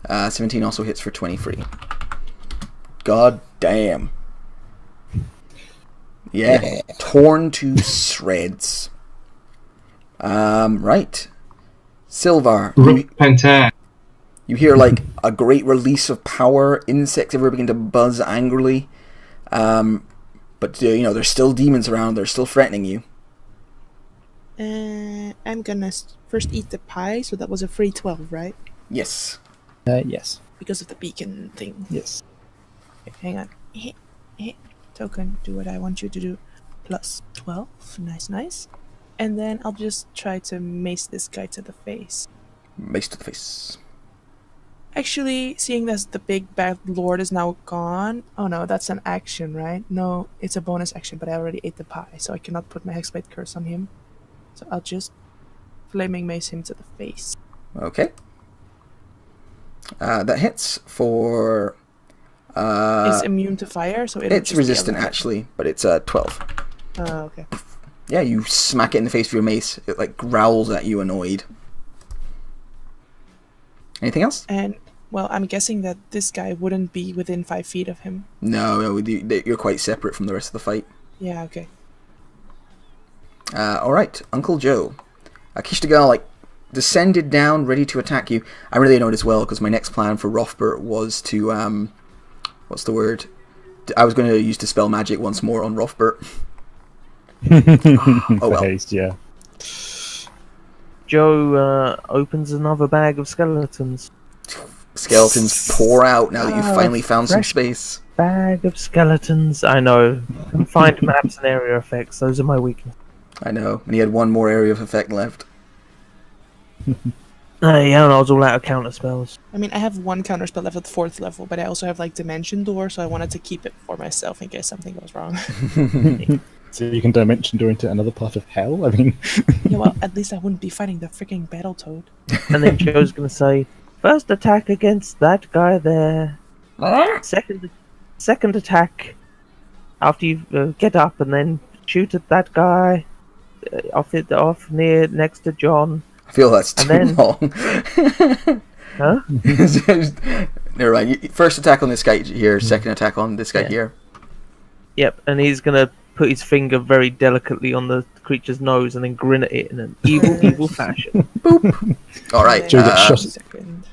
C: 17 also hits for 23. God damn. Yeah. Torn to shreds. Right. Silvar.
D: Panther.
C: You hear like a great release of power. Insects everywhere begin to buzz angrily. But there's still demons around. They're still threatening you.
E: I'm gonna first eat the pie, so that was a free 12, right?
C: Yes.
G: Yes.
E: Because of the beacon thing.
G: Yes.
E: Okay, hang on. Token, do what I want you to do. Plus 12. Nice. And then I'll just try to mace this guy to the face.
C: Mace to the face.
E: Actually, seeing as the big bad lord is now gone... Oh no, that's an action, right? No, it's a bonus action, but I already ate the pie, so I cannot put my Hexblade Curse on him. So I'll just Flaming Mace him to the face.
C: Okay. That hits for...
E: it's immune to fire, so
C: it's resistant, actually, but it's 12.
E: Okay.
C: Yeah, you smack it in the face with your mace. It like growls at you, annoyed. Anything else?
E: And... Well, I'm guessing that this guy wouldn't be within 5 feet of him.
C: No, you're quite separate from the rest of the fight.
E: Yeah, okay.
C: Alright, Uncle Joe. Kishtagal, descended down, ready to attack you. I really know it as well, because my next plan for Rothbert was to, what's the word? I was going to use Dispel Magic once more on Rothbert. Oh well.
G: Haste, yeah.
F: Joe opens another bag of skeletons.
C: Skeletons pour out now that you've finally found some space.
F: Bag of skeletons. I know. Confined maps and area effects. Those are my weaknesses.
C: I know. And he had one more area of effect left.
F: Yeah, and I was all out of counter spells.
E: I mean, I have one counter spell left at the 4th level, but I also have Dimension Door, so I wanted to keep it for myself in case something goes wrong.
G: So you can Dimension Door into another part of hell? I mean...
E: Yeah, well, at least I wouldn't be fighting the freaking Battletoad.
F: And then Joe's going to say, first attack against that guy there. Second attack after you get up and then shoot at that guy off near next to John.
C: I feel that's too long.
F: Huh?
C: Never mind. First attack on this guy here, second attack on this guy here.
F: Yep, and he's going to put his finger very delicately on the creature's nose and then grin at it in an evil fashion.
C: Boop. Alright,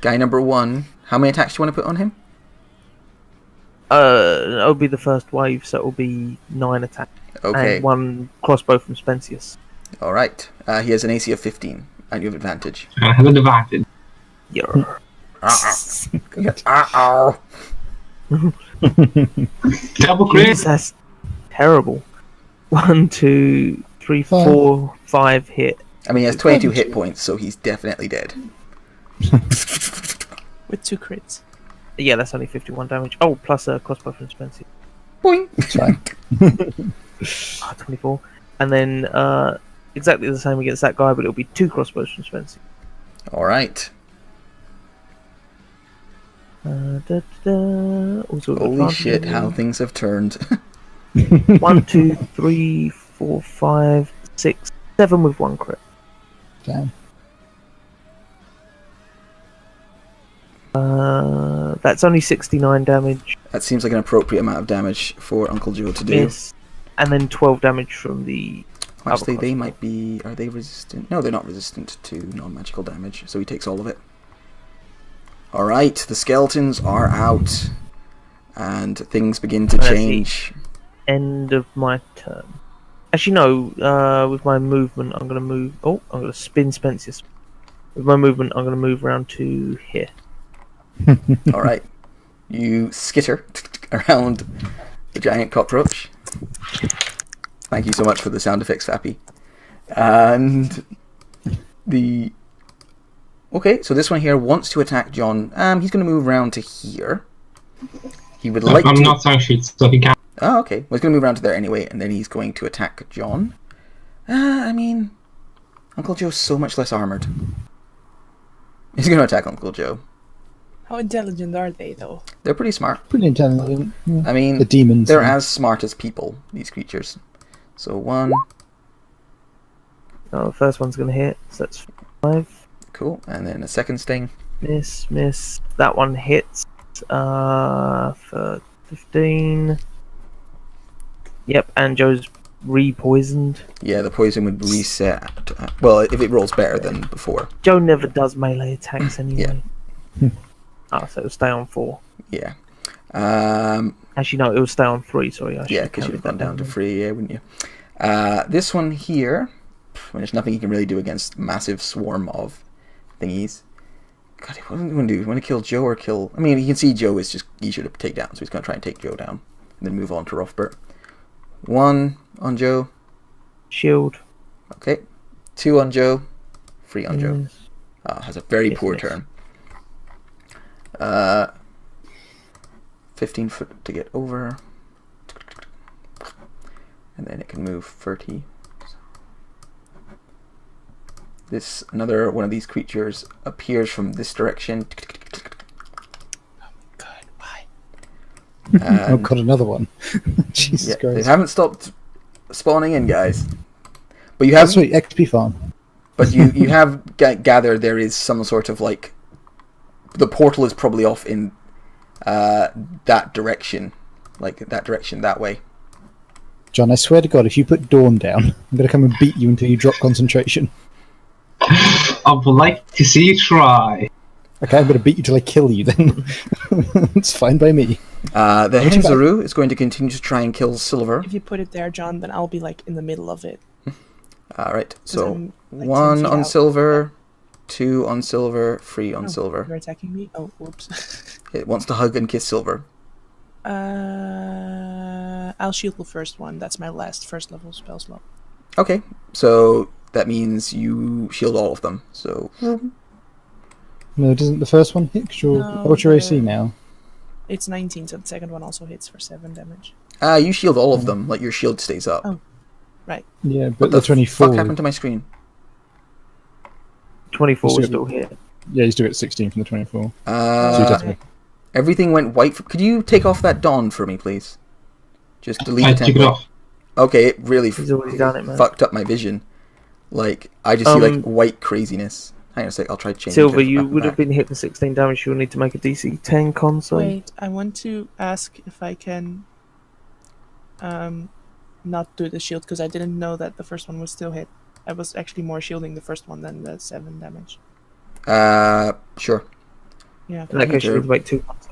C: guy number 1. How many attacks do you want to put on him?
F: It'll be the first wave, so it'll be 9 attacks.
C: Okay.
F: And 1 crossbow from Spensius.
C: Alright. He has an AC of 15, and you have advantage.
D: I have an advantage.
F: Yeah.
C: Uh-oh.
D: Double crit!
F: That's terrible. 1, 2, 3, 4, 5 hit.
C: I mean, he has 22 hit points, so he's definitely dead.
E: With 2 crits.
F: Yeah, that's only 51 damage. Oh, plus a crossbow from Spencer.
C: Boing!
A: That's fine.
F: 24. And then exactly the same against that guy, but it'll be 2 crossbows from Spencer.
C: Alright. Holy shit, how things have turned.
F: 1, 2, 3, 4, 5, 6, 7 with 1 crit.
A: Damn.
F: That's only 69 damage.
C: That seems like an appropriate amount of damage for Uncle Joe to do.
F: Yes. And then 12 damage from the...
C: Actually, they might be... Are they resistant? No, they're not resistant to non-magical damage, so he takes all of it. Alright, the skeletons are out. And things begin to change.
F: End of my turn. Actually, no. With my movement, I'm going to move... Oh, I'm going to spin Spencer's. With my movement, I'm going to move around to here.
C: Alright. You skitter around the giant cockroach. Thank you so much for the sound effects, Fappy. And the... Okay, so this one here wants to attack John. He's going to move around to here. He would like
D: I'm
C: to...
D: not actually, so he can't.
C: Oh, okay. Well, he's going to move around to there anyway, and then he's going to attack John. I mean... Uncle Joe's so much less armoured. He's going to attack Uncle Joe.
E: How intelligent are they, though?
C: They're pretty smart.
A: Pretty intelligent. Yeah.
C: I mean,
A: the demons.
C: They're as smart as people, these creatures. So 1.
F: Oh, the first one's going to hit, so that's 5.
C: Cool. And then a second sting.
F: Miss. That one hits for 15. Yep, and Joe's re-poisoned.
C: Yeah, the poison would reset. Well, if it rolls better than before.
F: Joe never does melee attacks anyway.
C: Yeah.
F: So it'll stay on 4.
C: Yeah.
F: Actually, no, it'll stay on 3, sorry.
C: Yeah, because you've gone down to 3, yeah, wouldn't you? This one here, when there's nothing you can really do against massive swarm of thingies. God, what do you want to do? You want to kill Joe or kill... I mean, you can see Joe is just easier to take down, so he's going to try and take Joe down. And then move on to Rothbert. 1 on Joe.
F: Shield.
C: Okay. 2 on Joe. 3 on Joe. Has a very poor turn. 15 foot to get over. And then it can move 30. Another one of these creatures appears from this direction.
E: Oh my god, why?
A: Oh god, another one. Jesus Christ.
C: They haven't stopped spawning in, guys. But you have...
A: That's sweet, XP farm.
C: But you have gathered there is some sort of like... The portal is probably off in that direction. Like, that direction, that way.
A: John, I swear to God, if you put Dawn down, I'm going to come and beat you until you drop concentration.
D: I would like to see you try.
A: Okay, I'm going to beat you till I kill you then. It's fine by me.
C: The Henzaru is going to continue to try and kill Silver.
E: If you put it there, John, then I'll be like in the middle of it.
C: Alright, so
E: I'm, like,
C: 1 on
E: out.
C: Silver, 2 on Silver, 3 on Silver.
E: You're attacking me? Oh, whoops.
C: It wants to hug and kiss Silver.
E: I'll shield the first one. That's my first level spell slot.
C: Okay, so that means you shield all of them. So
A: No, doesn't the first one hit? What's your AC now?
E: It's 19, so the second one also hits for 7 damage.
C: You shield all of them. Like, your shield stays up.
E: Oh, right.
A: Yeah, but
C: What
A: the 24.
C: fuck happened to my screen?
F: 24 will still hit.
A: Yeah, he's doing it 16 from the 24.
C: Everything went white. Could you take off that Dawn for me, please? Just delete
D: I
C: the
D: took it
C: template.
D: off.
C: Okay, it really
F: He's already done it, man.
C: fucked up my vision. Like, I just see like white craziness. Hang on a sec, I'll try to change
F: Silver,
C: it.
F: you would have been hit for 16 damage. You'll need to make a DC 10 con save.
E: Wait, I want to ask if I can not do the shield, because I didn't know that the first one was still hit. I was actually more shielding the first one than the 7 damage.
C: Sure.
E: Yeah.
F: In that case, you need to wait 2 months.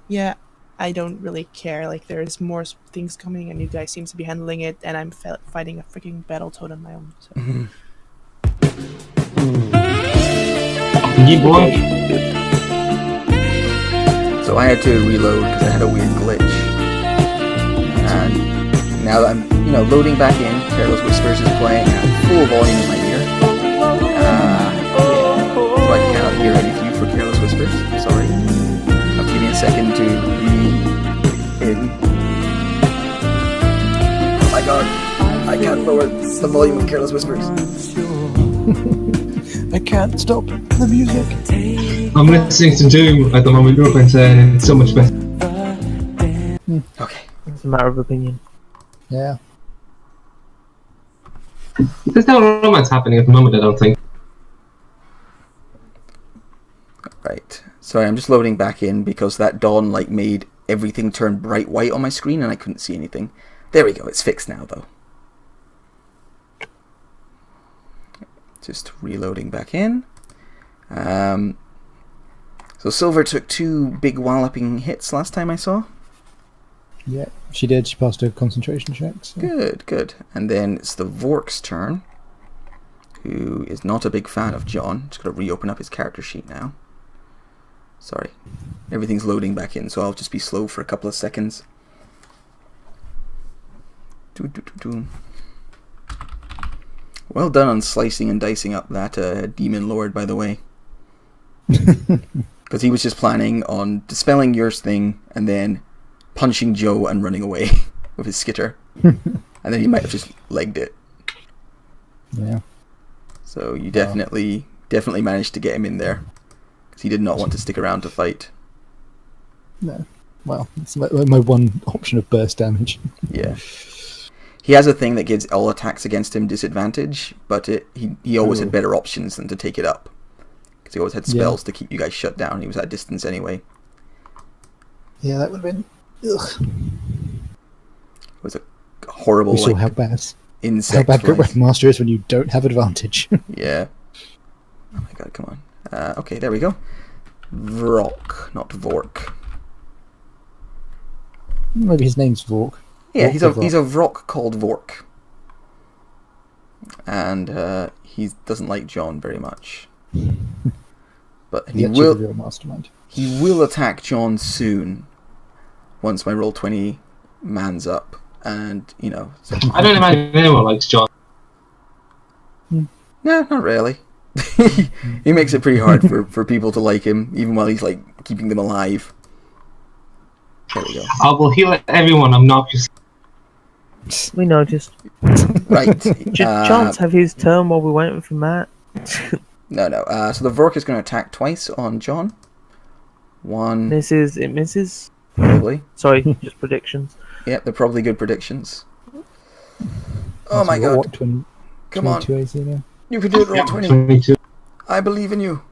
E: Yeah, I don't really care. Like, there's more things coming, and you guys seem to be handling it, and I'm fighting a freaking battle toad on my own. So.
D: Yeah, boy.
C: So I had to reload because I had a weird glitch. And now that I'm, loading back in, Careless Whispers is playing at full volume in my ear. So I cannot hear any of you for Careless Whispers. Sorry. Give me a second to in. Oh my god. I can't lower the volume of Careless Whispers.
G: I can't stop the music.
D: I'm listening to Doom at the moment, and it's so much better.
C: Okay.
F: It's a matter of opinion.
A: Yeah.
D: There's no romance happening at the moment, I don't think.
C: Right. Sorry, I'm just loading back in because that dawn made everything turn bright white on my screen and I couldn't see anything. There we go. It's fixed now, though. Just reloading back in. So Silver took 2 big walloping hits last time I saw.
A: Yeah, she did. She passed her concentration check. So.
C: Good. And then it's the Vork's turn, who is not a big fan of John. Just got to reopen up his character sheet now. Sorry. Everything's loading back in, so I'll just be slow for a couple of seconds. Well done on slicing and dicing up that Demon Lord, by the way. Because he was just planning on dispelling your thing and then punching Joe and running away with his skitter. And then he might have just legged it.
A: Yeah.
C: So you definitely managed to get him in there. Because he did not want to stick around to fight.
A: No. Well, it's my one option of burst damage.
C: Yeah. He has a thing that gives all attacks against him disadvantage, but he always had better options than to take it up. Because he always had spells to keep you guys shut down. He was at distance anyway.
A: Yeah, that would have been... Ugh.
C: It was a horrible,
A: we saw how bad Master is when you don't have advantage.
C: Yeah. Oh my god, come on. Okay, there we go. Vrok, not Vork.
A: Maybe his name's Vork.
C: Yeah, he's a Vrok called Vork. And he doesn't like John very much. But he will
A: the real mastermind.
C: He will attack John soon. Once my Roll20 man's up. And, so
D: I don't imagine anyone likes John.
C: No, not really. He makes it pretty hard for people to like him, even while he's keeping them alive. There we go.
D: I will heal everyone obnoxious.
F: We noticed.
C: Right.
F: Chance have his turn while we're waiting for Matt.
C: No. So the Vork is going to attack twice on John. One.
F: It misses.
C: Probably.
F: Sorry, just predictions.
C: Yep, they're probably good predictions. Oh my god.
A: What,
C: Come on.
A: AC now?
C: You can do it, Roll20.
D: 22.
C: I believe in you.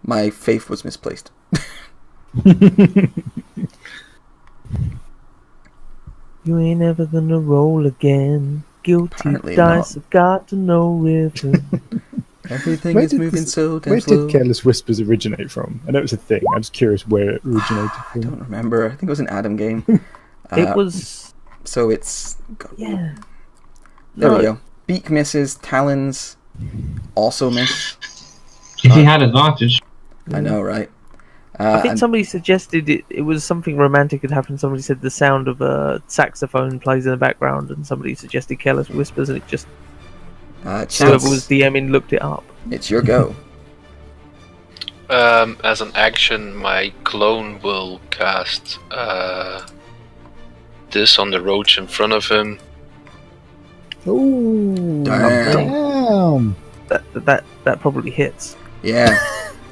C: My faith was misplaced.
F: You ain't ever gonna roll again. Guilty
C: Apparently
F: dice
C: not.
F: have got to know rhythm.
C: Everything is moving so damn
A: Where
C: slow.
A: did Careless Whispers originate from? I know it's a thing. I'm just curious where it originated
C: I
A: from.
C: don't remember. I think it was an Adam game.
F: It was...
C: So it's...
F: Yeah.
C: There we go. Beak misses. Talons also miss.
D: If he had advantage.
C: I know, right?
F: I think somebody suggested it was something romantic had happened. Somebody said the sound of a saxophone plays in the background, and somebody suggested Careless Whispers, and it just... whoever was DMing looked it up.
C: It's your go.
B: As an action, my clone will cast this on the roach in front of him.
A: Oh, damn!
F: That probably hits.
C: Yeah.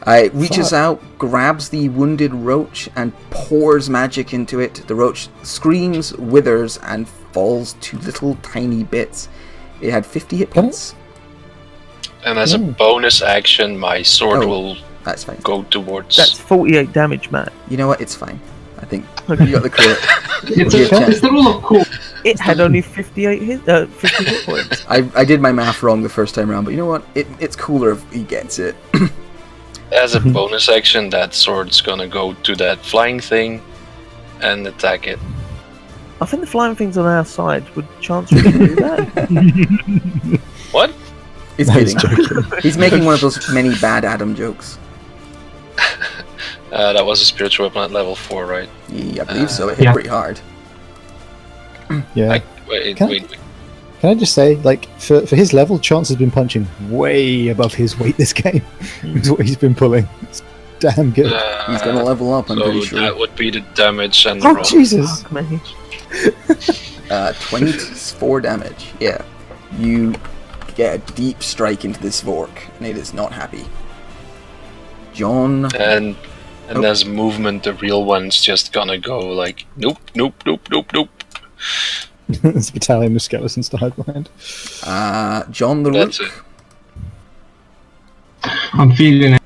C: It reaches out, grabs the wounded roach, and pours magic into it. The roach screams, withers, and falls to little tiny bits. It had 50 hit points.
B: And as a bonus action, my sword will
C: that's fine.
B: go towards...
F: That's 48 damage, Matt.
C: You know what? It's fine. I think you got the credit.
D: It's the rule of cool.
F: It had only 50 hit points.
C: I did my math wrong the first time around, but you know what? It's cooler if he gets it.
B: As a bonus action, that sword's gonna go to that flying thing and attack it.
F: I think the flying thing's on our side. Would Chance really do that?
B: What?
C: He's kidding. He's making one of those many bad Adam jokes.
B: That was a spiritual weapon at level 4, right?
C: Yeah, I believe so. It hit pretty hard.
A: Yeah.
B: Wait.
A: Can I just say, like, for his level, Chance has been punching way above his weight this game. Is what he's been pulling. It's damn good.
C: He's going to level up, I'm pretty
B: So
C: sure.
B: that would be the damage and the
A: Oh,
B: roll.
A: Jesus!
F: Fuck me.
C: 24 damage. Yeah. You get a deep strike into this Vork, and it is not happy. John...
B: And as movement, the real one's just gonna go like, nope.
A: It's a battalion of skeletons to hide behind.
C: John the
B: That's
C: Rook.
B: it.
D: I'm feeling it.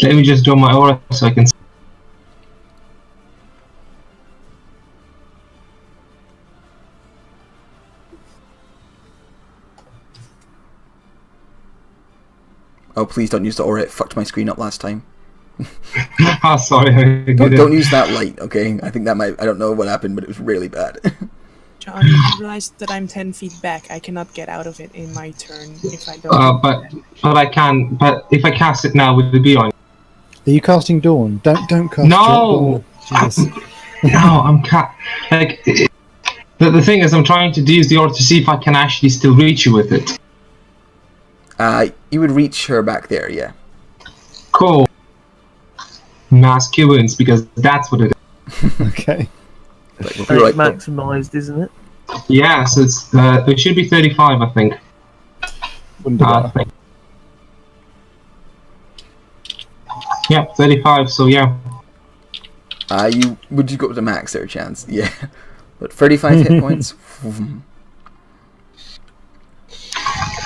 D: Let me just draw my aura so I can see.
C: Oh, please don't use the aura. It fucked my screen up last time.
D: Ah, sorry.
C: Don't use that light, okay? I think that might... I don't know what happened, but it was really bad.
E: John, you realize that I'm 10 feet back. I cannot get out of it in my turn if I don't.
D: But I can. But if I cast it now, would it be on?
A: Are you casting Dawn? Don't cast
D: No!
A: Dawn. Jesus.
D: No, I'm like the thing is, I'm trying to use the aura to see if I can actually still reach you with it.
C: You would reach her back there, yeah.
D: Cool. Mass Q-ins, because that's what it is.
A: Okay.
C: Like,
F: It's
C: you're like,
F: maximised, isn't it?
D: Yeah, so it should be 35, I think.
A: Wouldn't be
D: I
A: bad.
D: think. Yeah, 35. So yeah.
C: you would you go up to max there, Chance? Yeah. But 35 hit points.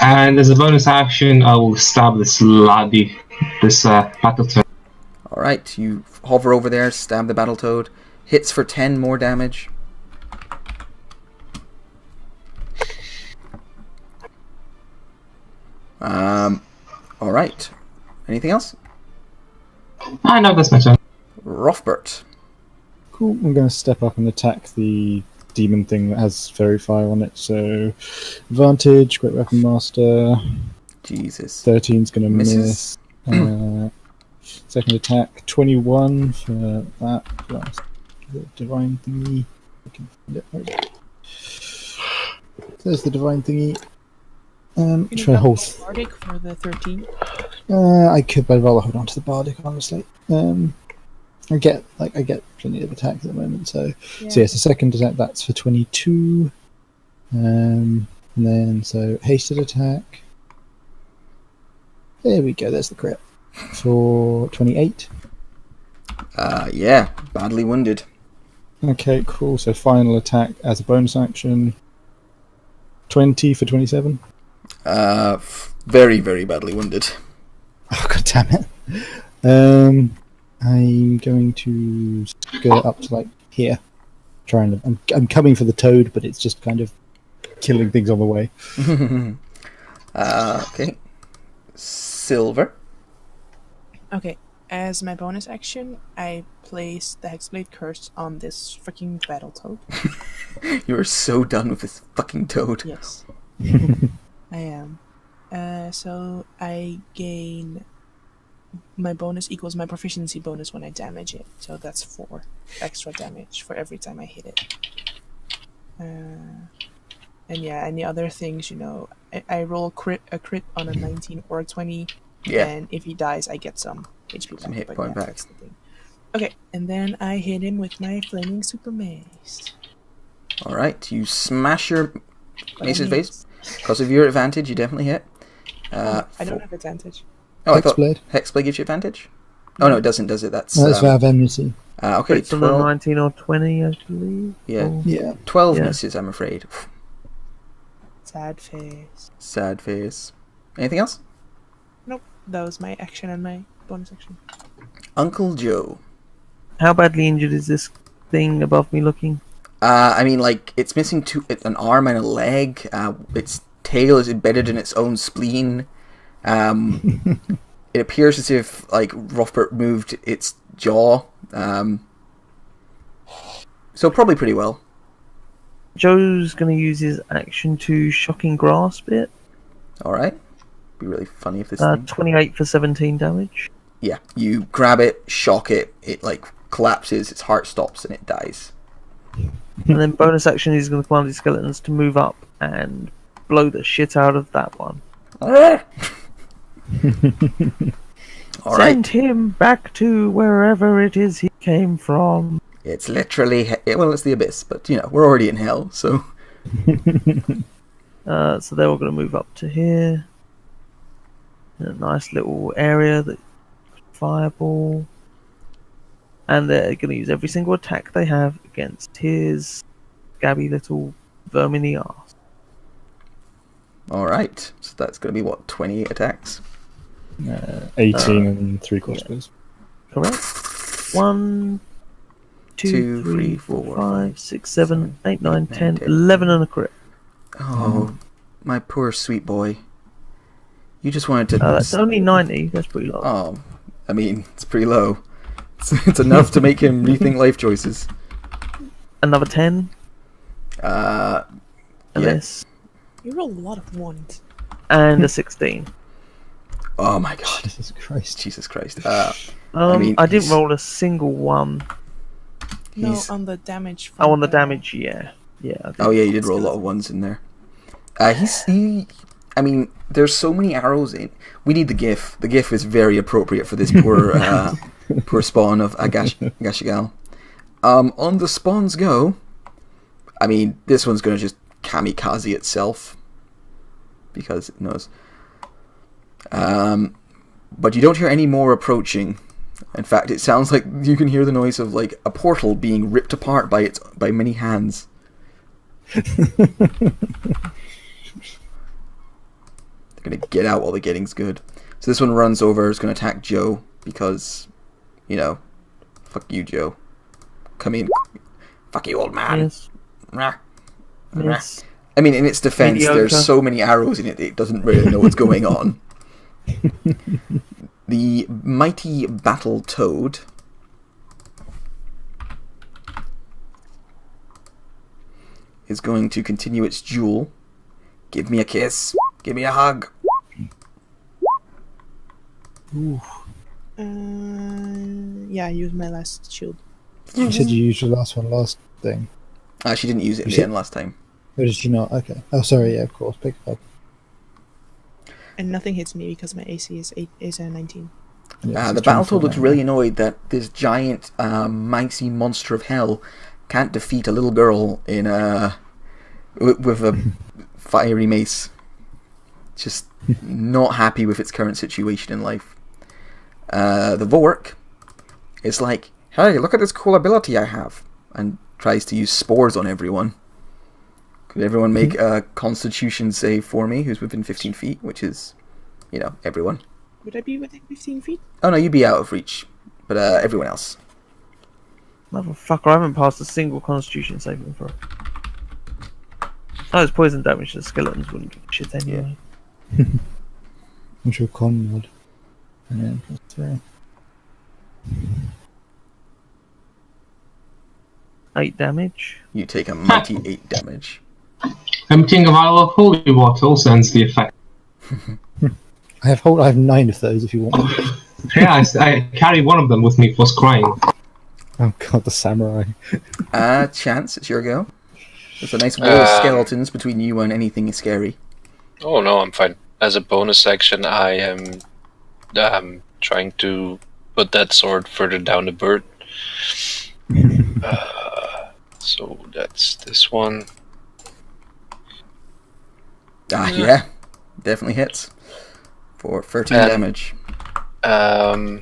D: And as a bonus action, I will stab this laddie, this Battletoad.
C: Alright, you hover over there, stab the Battletoad. Hits for 10 more damage. Alright. Anything else?
D: I know that's my turn.
C: Rothbert.
A: Cool. I'm going to step up and attack the demon thing that has Fairy Fire on it. So, advantage, Great Weapon Master.
C: Jesus.
A: 13's going to
C: Misses.
A: miss. Second attack, 21 for that. Plus the divine thingy. I can find it. Right. There's the divine thingy.
E: Can you
A: Try to hold.
E: Bardic for the 13?
A: I could, but I'd rather hold on to the bardic, honestly. I get plenty of attacks at the moment, so the second attack, that's for 22. And then so hasted attack. There we go. There's the crit for 28.
C: Yeah, badly wounded.
A: Okay, cool. So final attack as a bonus action. 20 for 27.
C: Very, very badly wounded.
A: Oh, god damn it. I'm going to go up to like here. I'm coming for the toad, but it's just kind of killing things on the way.
C: Okay. Silver.
E: Okay, as my bonus action, I place the Hexblade Curse on this freaking Battletoad.
C: You are so done with this fucking toad.
E: Yes. I am. So I gain... My bonus equals my proficiency bonus when I damage it. So that's 4 extra damage for every time I hit it. And yeah, any other things, you know, I roll a crit on a 19 or a 20.
C: Yeah.
E: And if he dies, I get some HP back.
C: Some hit
E: but
C: point
E: yeah,
C: back.
E: that's the thing. Okay, and then I hit him with my Flaming Super Mace.
C: Alright, you smash your mace's
E: But I
C: face. Because of your advantage, you definitely hit.
E: I don't have advantage.
C: Oh, I thought
A: Hexblade.
C: Hexblade gives you advantage? Oh, no, it doesn't, does it? That's
A: For our enmity.
C: okay,
F: It's on a 19 or 20, I believe.
C: Yeah.
F: Or-
A: Yeah.
C: 12
F: Yeah.
C: misses, I'm afraid.
E: Sad face.
C: Sad face. Anything else?
E: Nope, that was my action and my bonus action.
C: Uncle Joe.
F: How badly injured is this thing above me looking?
C: I mean, like, it's missing an arm and a leg. Its tail is embedded in its own spleen. It appears as if, like, Rothbert moved its jaw. So probably pretty well.
F: Joe's going to use his action to shocking grasp it.
C: Alright. Be really funny if this
F: 28 for 17 damage.
C: Yeah, you grab it, shock it, it, like, collapses, its heart stops, and it dies.
F: And then bonus action, he's going to command these skeletons to move up and blow the shit out of that one. Send him back to wherever it is he came from.
C: It's literally... Well, it's the abyss, but, we're already in hell, so...
F: So they're all going to move up to here. In a nice little area that fireball. And they're going to use every single attack they have against his scabby little verminy arse.
C: Alright, so that's going to be, what, 28 attacks?
G: 18 and 3 crossbows.
F: Correct. 1, 2, 3, 4, 5, 6, 7, 8, 9, 10, 11 and a crit.
C: Oh, my poor sweet boy. You just wanted to...
F: that's only 90, that's pretty low.
C: Oh, I mean, it's pretty low. It's enough to make him rethink life choices.
F: Another 10.
C: Yes.
E: You roll a lot of ones.
F: And a 16.
C: Oh my god.
A: Jesus Christ.
F: I didn't roll a single one.
E: No, on the damage.
F: On the damage, yeah. Yeah.
C: You did roll a lot of ones in there. I mean, there's so many arrows in. We need the GIF. The GIF is very appropriate for this poor poor spawn of Agashigal. On the spawns go. I mean, this one's going to just kamikaze itself. Because it knows. But you don't hear any more approaching. In fact, it sounds like you can hear the noise of like a portal being ripped apart by many hands. They're gonna get out while the getting's good. So this one runs over, is gonna attack Joe because, fuck you, Joe. Come in. Fuck you, old man.
F: Yes.
C: Rah.
F: Yes.
C: I mean, in its defense, there's so many arrows in it that it doesn't really know what's going on. The mighty battle toad is going to continue its duel. Give me a kiss. Give me a hug.
A: Ooh.
E: Yeah, I used my last shield.
A: You said you used your last thing.
C: She didn't use it in the end last time.
A: Or did she not? Okay. Oh, sorry, yeah, of course. Pick it up.
E: And nothing hits me because my AC is 19.
A: Yeah,
C: the Battletoad looks really annoyed that this giant, micey monster of hell can't defeat a little girl in with a fiery mace. Just not happy with its current situation in life. The Vork is like, hey, look at this cool ability I have, and tries to use spores on everyone. Could everyone make a Constitution save for me who's within 15 feet, which is, everyone.
E: Would I be within 15 feet?
C: Oh no, you'd be out of reach, but everyone else.
F: Motherfucker, I haven't passed a single Constitution saving throw. Oh, it's poison damage to the skeletons wouldn't give a shit anyway.
A: What's your con mod? And then +3.
F: 8 damage.
C: You take a mighty 8 damage.
D: Emptying a vial of holy water also ends the effect.
A: I have 9 of those if you want one.
D: Yeah, I carry one of them with me for scrying.
A: Oh god, the samurai.
C: Chance, it's your go. There's a nice wall of skeletons between you and anything scary.
B: Oh no, I'm fine. As a bonus action, I am trying to put that sword further down the bird. So that's this one.
C: Yeah, definitely hits. For 13 damage.
B: As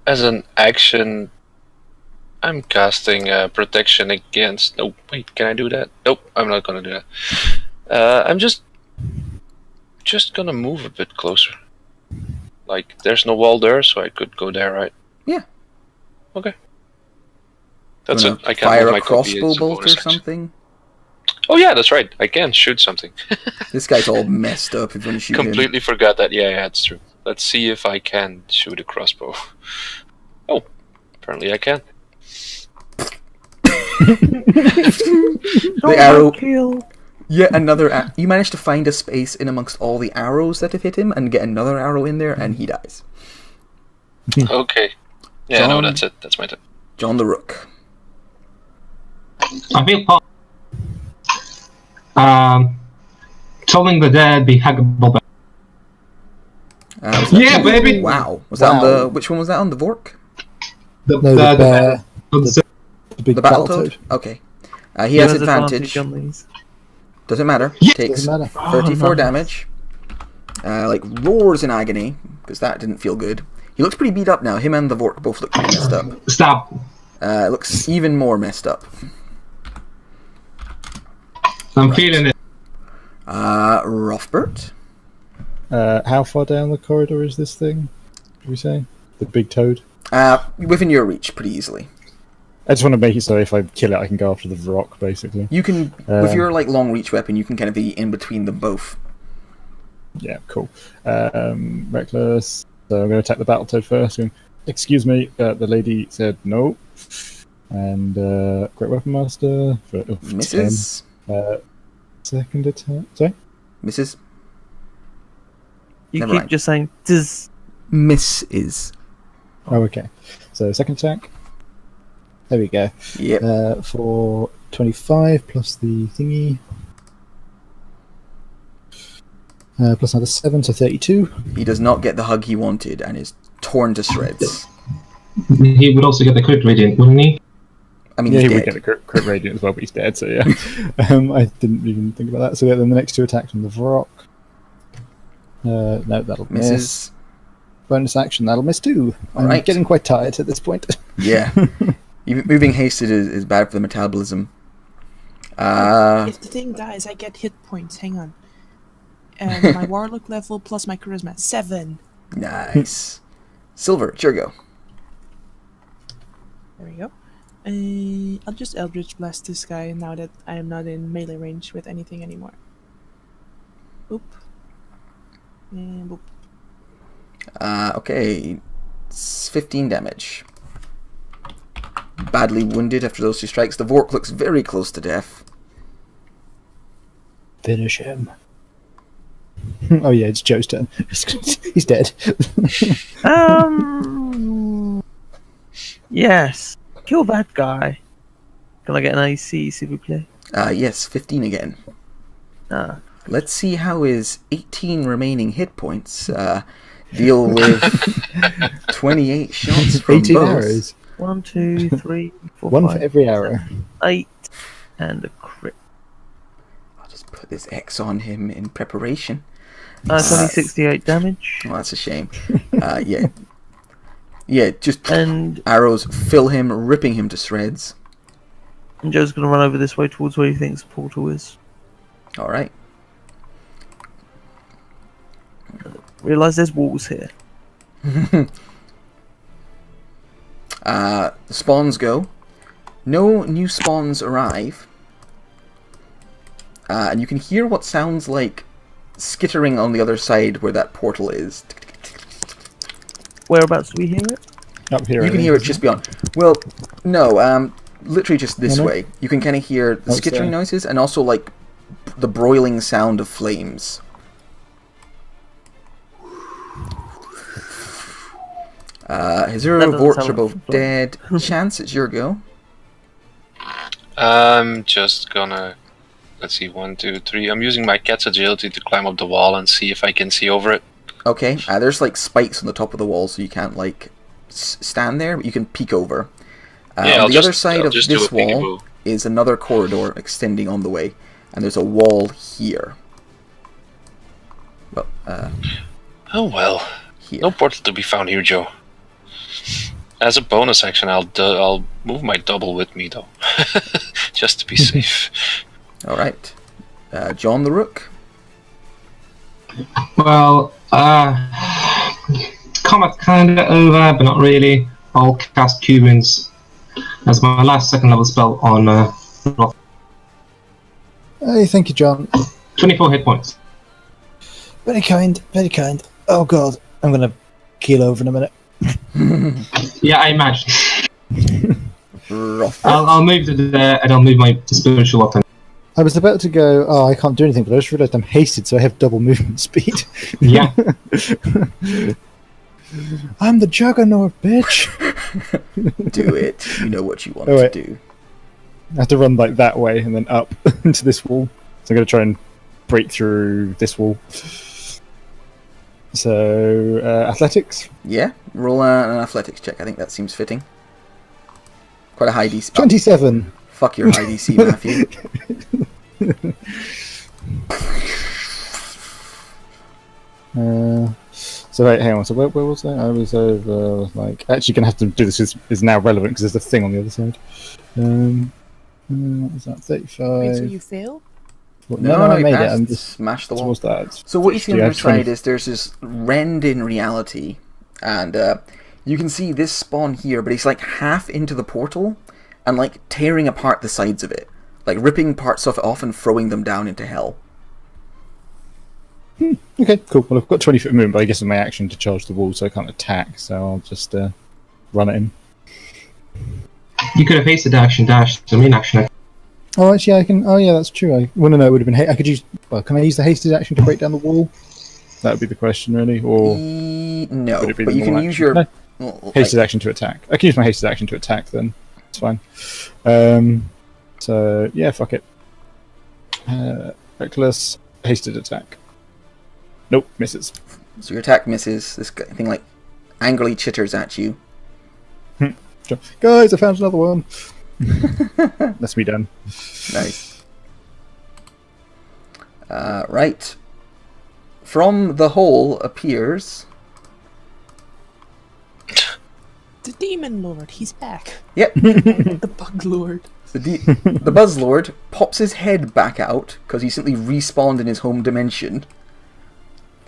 B: an action, I'm casting protection against... No, wait, can I do that? Nope, I'm not gonna do that. I'm just gonna move a bit closer. Like, there's no wall there, so I could go there, right?
C: Yeah.
B: Okay. That's it. I can
C: fire
B: move my
C: a crossbow
B: copy
C: bolt or something?
B: Oh yeah, that's right. I can shoot something.
C: This guy's all messed up if you want to shoot
B: Completely
C: him.
B: forgot that. Yeah, it's true. Let's see if I can shoot a crossbow. Oh, apparently I can.
C: The arrow... Yet another... You managed to find a space in amongst all the arrows that have hit him and get another arrow in there and he dies.
B: Okay. Yeah, no, that's it. That's my turn.
C: John the Rook.
D: I feel telling the dead be huggable. Yeah, baby!
C: Wow. Was that on the... Which one was that on? The Vork?
A: The bear.
D: The
A: The
C: Battletoad? Okay. He has advantage.
F: on these.
C: Doesn't matter.
D: Yes!
C: Takes
A: Doesn't matter.
C: 34 damage. Roars in agony, because that didn't feel good. He looks pretty beat up now. Him and the Vork both look pretty messed up.
D: Stop.
C: It looks even more messed up.
D: I'm feeling it.
C: Rothbert?
G: How far down the corridor is this thing? Did we say? The big toad?
C: Within your reach, pretty easily.
G: I just want to make it so if I kill it, I can go after the rock, basically.
C: You can, with your long reach weapon, you can kind of be in between them both.
G: Yeah, cool. Reckless. So I'm going to attack the Battletoad first. Excuse me, the lady said no. And Great Weapon Master for
C: Misses.
G: 10. Second attack. Sorry?
C: Misses.
F: You
C: Never
F: keep
C: mind.
F: just saying "Diz."
C: Misses.
G: Oh, okay. So second attack. There we go.
C: Yep.
G: For 25 plus the thingy. Plus another 7, so 32.
C: He does not get the hug he wanted and is torn to shreds.
D: He would also get the crit radiant, wouldn't he?
C: I mean,
G: Yeah,
C: he's
G: he
C: dead.
G: would get a crit radiant as well, but he's dead, so yeah. I didn't even think about that. So then the next two attacks on the Vrock. No, that'll miss.
C: Misses.
G: Bonus action, that'll miss too. I'm
C: Alright.
G: getting quite tired at this point.
C: Yeah. Moving hasted is bad for the metabolism.
E: If the thing dies, I get hit points. Hang on. My warlock level plus my charisma. 7.
C: Nice. Silver, it's your go.
E: There we go. I'll just Eldritch Blast this guy now that I am not in melee range with anything anymore. Boop. And boop.
C: Okay. It's 15 damage. Badly wounded after those two strikes. The Vork looks very close to death.
A: Finish him. Oh yeah, it's Joe's turn. He's dead.
F: Yes. Kill that guy. Can I get an AC, s'il vous plaît?
C: Yes, 15 again. Let's see how his 18 remaining hit points deal with 28 shots from
A: 18
C: both.
A: arrows.
F: 1, 2, 3, 4,
A: One
F: 5,
A: for every arrow.
F: 8, and a crit.
C: I'll just put this X on him in preparation.
F: It's only 68 damage.
C: Well, that's a shame. Yeah. Yeah, just
F: And
C: arrows fill him, ripping him to shreds.
F: Joe's going to run over this way towards where he thinks the portal is.
C: Alright.
F: Realise there's walls here.
C: The spawns go. No new spawns arrive. And you can hear what sounds like skittering on the other side where that portal is.
F: Whereabouts do we hear it?
G: Up here.
C: You can hear it just beyond. Well, no, literally just this way. You can kind of hear the skittering noises and also like the broiling sound of flames. Hazura, Vorch are both dead. Chance, it's your go.
B: I'm just gonna... Let's see, 1, 2, 3. I'm using my cat's agility to climb up the wall and see if I can see over it.
C: Okay, there's like spikes on the top of the wall, so you can't like stand there, but you can peek over.
B: Yeah,
C: on the other side of this wall is another corridor extending on the way, and there's a wall here. Well,
B: Oh well.
C: here.
B: No portal to be found here, Joe. As a bonus action, I'll move my double with me, though. Just to be safe.
C: Alright. John the Rook.
D: Well, combat kinda over, but not really. I'll cast Cubans as my last second level spell on Roth.
A: Hey, thank you, John.
D: 24 hit points.
A: Very kind, very kind. Oh god, I'm gonna keel over in a minute.
D: Yeah, I imagine.
C: Roth.
D: I'll move to there and I'll move my spiritual weapon.
A: I was about to go, oh, I can't do anything, but I just realised I'm hasted, so I have double movement speed.
D: Yeah.
A: I'm the juggernaut, bitch!
C: Do it. You know what you want to do.
G: I have to run like that way and then up into this wall. So I'm going to try and break through this wall. So, athletics?
C: Yeah, roll an athletics check. I think that seems fitting. Quite a high DC.
G: 27.
C: Fuck your high DC, Matthew.
G: So wait, hang on. So where was I? I was over. Like, actually, gonna have to do this. Is now relevant because there's a thing on the other side. What was that? 35.
E: Wait, so you fail?
C: No,
G: I made it.
C: passed.
G: I'm just
C: Smash the wall.
G: what's that?
C: So what you see on the
G: Yeah,
C: other side is there's this rend in reality, and you can see this spawn here, but he's like half into the portal, and like tearing apart the sides of it, like ripping parts of it off and throwing them down into hell.
G: Okay, cool. Well, I've got 20-foot movement, but I guess it's my action to charge the wall, so I can't attack. So I'll just run at him.
D: You could have hasted action dash. The main action.
G: Oh, actually, I can. Oh, yeah, that's true. No, it would have been. I could use. Well, can I use the hasted action to break down the wall? That would be the question, really. Or
C: no,
G: would it be
C: but
G: the
C: you can
G: normal
C: use
G: action?
C: your
G: No. Hasted action to attack. I can use my hasted action to attack. Then it's fine. So yeah, fuck it. Reckless hasted attack. Nope, misses.
C: So your attack misses. This thing like angrily chitters at you.
G: Guys, I found another one. That's me done.
C: Nice. Right. From the hole appears...
E: The Demon Lord, he's back.
C: Yep.
E: The Bug Lord.
C: The Buzz Lord pops his head back out, because he simply respawned in his home dimension.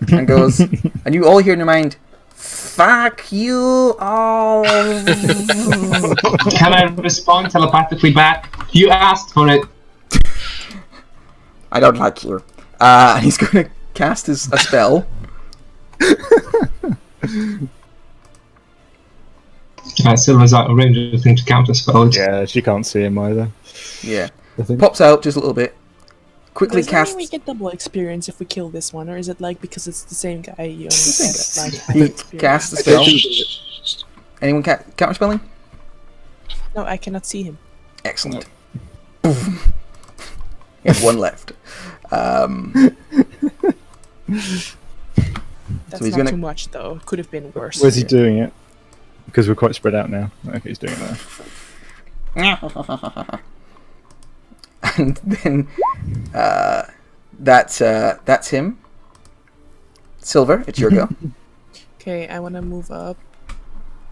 C: And goes... and you all hear in your mind... Fuck you all!
D: Can I respond telepathically back? You asked for it.
C: I don't like you. And he's going to cast a spell.
D: Silver's out of range, I think, to counter spell.
G: Yeah, she can't see him either.
C: Yeah. Pops out just a little bit. Quickly
E: Does
C: casts...
E: that mean we get double experience if we kill this one, or is it like because it's the same guy you only
C: Same
E: get
C: guy.
E: like
C: He casts the spell. Anyone counter spelling?
E: No, I cannot see him.
C: Excellent. You have one left.
E: That's
C: So he's
E: not
C: gonna...
E: too much though. Could have been worse.
G: Where's he doing it? Because we're quite spread out now. Okay, he's doing it there.
C: And then that's him. Silver, it's your go.
E: Okay, I want to move up,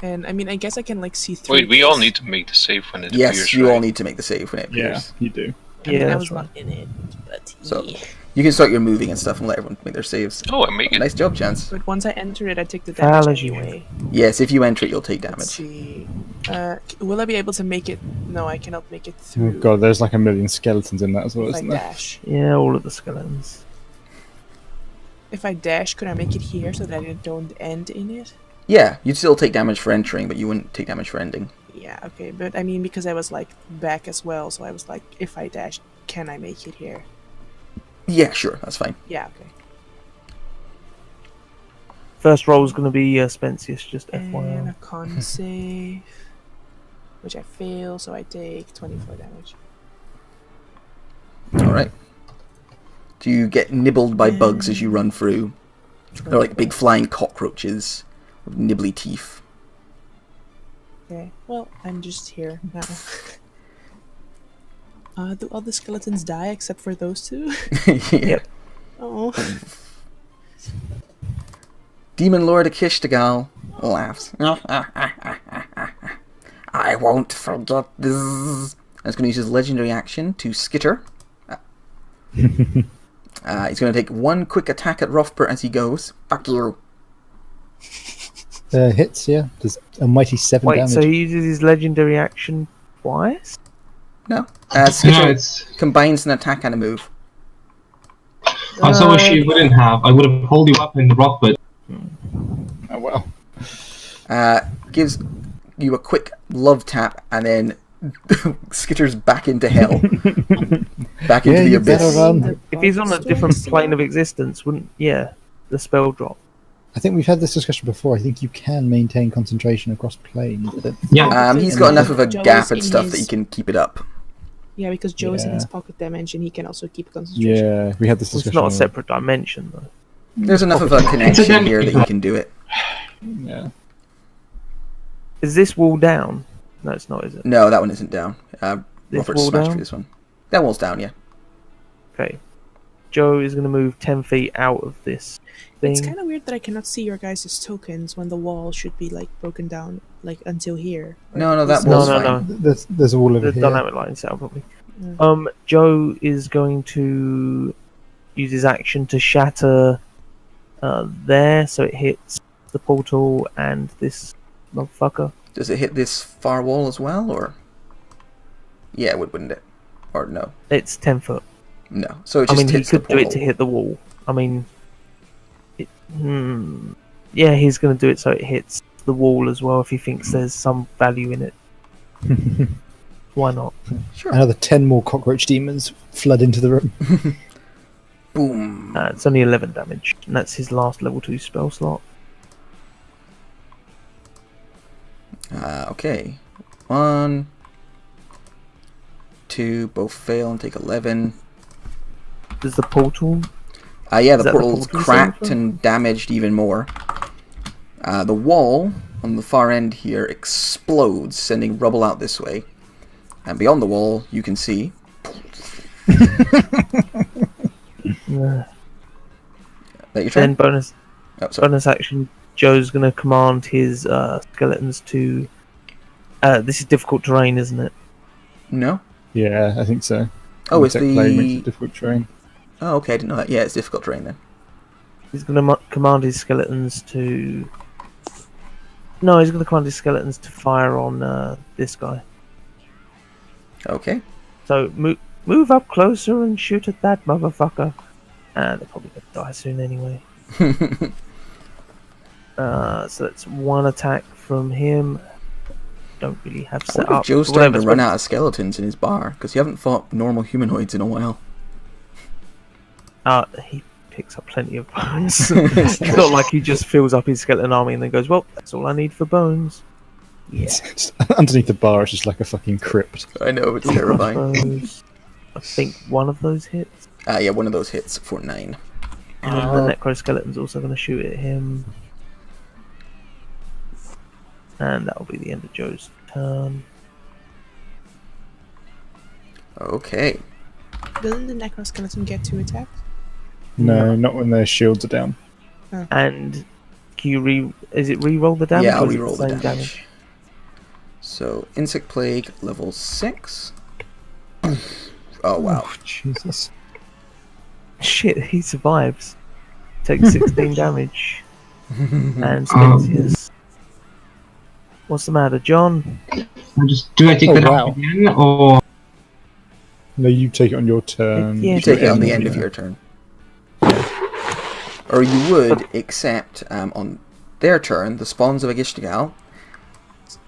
E: and I mean, I guess I can like see through.
B: Wait, we all need to make the save when it appears.
C: Yes, you
B: right?
C: all need to make the save when it appears.
G: Yeah, you do.
E: I mean,
F: Yeah,
E: I was
F: that's right.
E: not in it, but
C: So you can start your moving and stuff and let everyone make their saves.
B: Oh, I make it.
C: Nice job, Chance.
E: But once I enter it, I take the damage
F: Fallacy.
E: anyway.
C: Yes, if you enter it, you'll take
E: Let's
C: damage.
E: see. Will I be able to make it? No, I cannot make it
G: Oh
E: through.
G: god, there's like a million skeletons in that as well,
E: If I
G: isn't there?
E: dash.
F: Yeah, all of the skeletons.
E: If I dash, could I make it here so that I don't end in it?
C: Yeah, you'd still take damage for entering, but you wouldn't take damage for ending.
E: Yeah, okay, but I mean, because I was like back as well, so I was like, if I dash, can I make it here?
C: Yeah, sure, that's fine.
E: Yeah, okay.
F: First roll is going to be Spensius, just
E: And
F: FYI.
E: a con save, which I fail, so I take 24 damage.
C: Alright. Do you get nibbled by bugs as you run through? They're like big flying cockroaches with nibbly teeth.
E: Okay, well, I'm just here now. Do all the skeletons die except for those two?
C: Yeah.
E: Oh.
C: Demon Lord Akishtagal laughs. I won't forget this. And he's going to use his legendary action to skitter. He's going to take one quick attack at Roughbert as he goes. Fuck you.
G: Hits, yeah. Does a mighty 7
F: Wait,
G: damage.
F: so he uses his legendary action twice?
C: No. Skitter
D: it's...
C: combines an attack and a move.
D: I so wish you wouldn't have. I would have pulled you up in the rock, but...
G: Oh well.
C: Gives you a quick love tap and then skitters back into hell. Back into the
G: you better
C: abyss.
G: run.
F: If he's on a different plane of existence, wouldn't... Yeah, the spell drop.
A: I think we've had this discussion before. I think you can maintain concentration across planes.
D: Yeah.
C: He's got enough of a
E: Joe
C: gap
E: is
C: and
E: in
C: stuff
E: his-
C: that he can keep it up.
E: Yeah, because Joe is in his
A: Yeah.
E: pocket dimension, he can also keep concentration.
A: Yeah, we had this
F: It's
A: discussion.
F: not a separate dimension though.
C: There's enough of a connection here that he can do it.
A: Yeah.
F: Is this wall down? No, it's not, is it?
C: No, that one isn't down.
F: This
C: Robert
F: wall
C: smashed
F: down?
C: through this one. That wall's down, yeah.
F: Okay. Joe is going to move 10 feet out of this thing.
E: It's kind of weird that I cannot see your guys' tokens when the wall should be like broken down like until here.
C: No, that
F: No,
C: wall's
F: no,
C: fine.
F: no.
A: There's a wall over
F: The
A: here.
F: dynamic line set up probably.
E: Yeah.
F: Joe is going to use his action to shatter there, so it hits the portal and this motherfucker.
C: Does it hit this far wall as well, or? Yeah, it would, wouldn't it? Or no?
F: It's 10 foot.
C: No. So it
F: I
C: just
F: mean, he
C: hits the
F: could do it
C: portal.
F: to hit the wall. I mean, yeah, he's going to do it so it hits the wall as well if he thinks there's some value in it. Why not?
C: Sure.
A: Another 10 more cockroach demons flood into the room.
C: Boom.
F: It's only 11 damage, and that's his last level 2 spell slot.
C: Okay. 1, 2, both fail and take 11.
F: There's the portal.
C: Yeah, the
F: Is that the
C: portal's
F: portal
C: cracked
F: safer?
C: and damaged even more. The wall on the far end here explodes, sending rubble out this way. And beyond the wall, you can see...
F: Yeah.
C: That your turn?
F: Then bonus
C: Oh, sorry.
F: bonus action, Joe's going to command his skeletons to... this is difficult terrain, isn't it?
C: No?
A: Yeah, I think so.
C: Oh, it's
A: Insect plague makes
C: the...
A: it difficult terrain.
C: Oh, okay, I didn't know that. Yeah, it's difficult terrain then.
F: He's going to command his skeletons to... No, he's going to command his skeletons to fire on this guy.
C: Okay.
F: So move up closer and shoot at that motherfucker. They're probably going to die soon anyway. So that's one attack from him. Don't really have
C: I
F: set
C: wonder if
F: up.
C: Joe's starting to
F: Whatever's
C: run out of skeletons in his bar, because you haven't fought normal humanoids in a while.
F: He picks up plenty of bones. It's not like he just fills up his skeleton army and then goes, well, that's all I need for bones. Yeah.
A: Underneath the bar, it's just like a fucking crypt.
C: I know, it's terrifying.
F: Those, I think one of those hits.
C: Yeah, one of those hits for 9.
F: And then the necroskeleton's also going to shoot at him. And that'll be the end of Joe's turn.
C: Okay.
E: Doesn't the necroskeleton get 2 attacks?
A: No, not when their shields are down.
F: And can is it re-roll the damage?
C: Yeah, I'll
F: or is it
C: reroll the
F: same
C: damage. So, Insect Plague, level 6. Oh, wow.
A: Oh, Jesus.
F: Shit, he survives. Takes 16 damage. And Spensius. What's the matter, John?
D: Do I take
A: Oh,
D: that
A: wow.
D: off again, or
A: No, you take it on your turn.
F: Yeah,
C: You take it on the
A: Yeah.
C: end of your turn. Or you would, except on their turn, the spawns of Agishtagal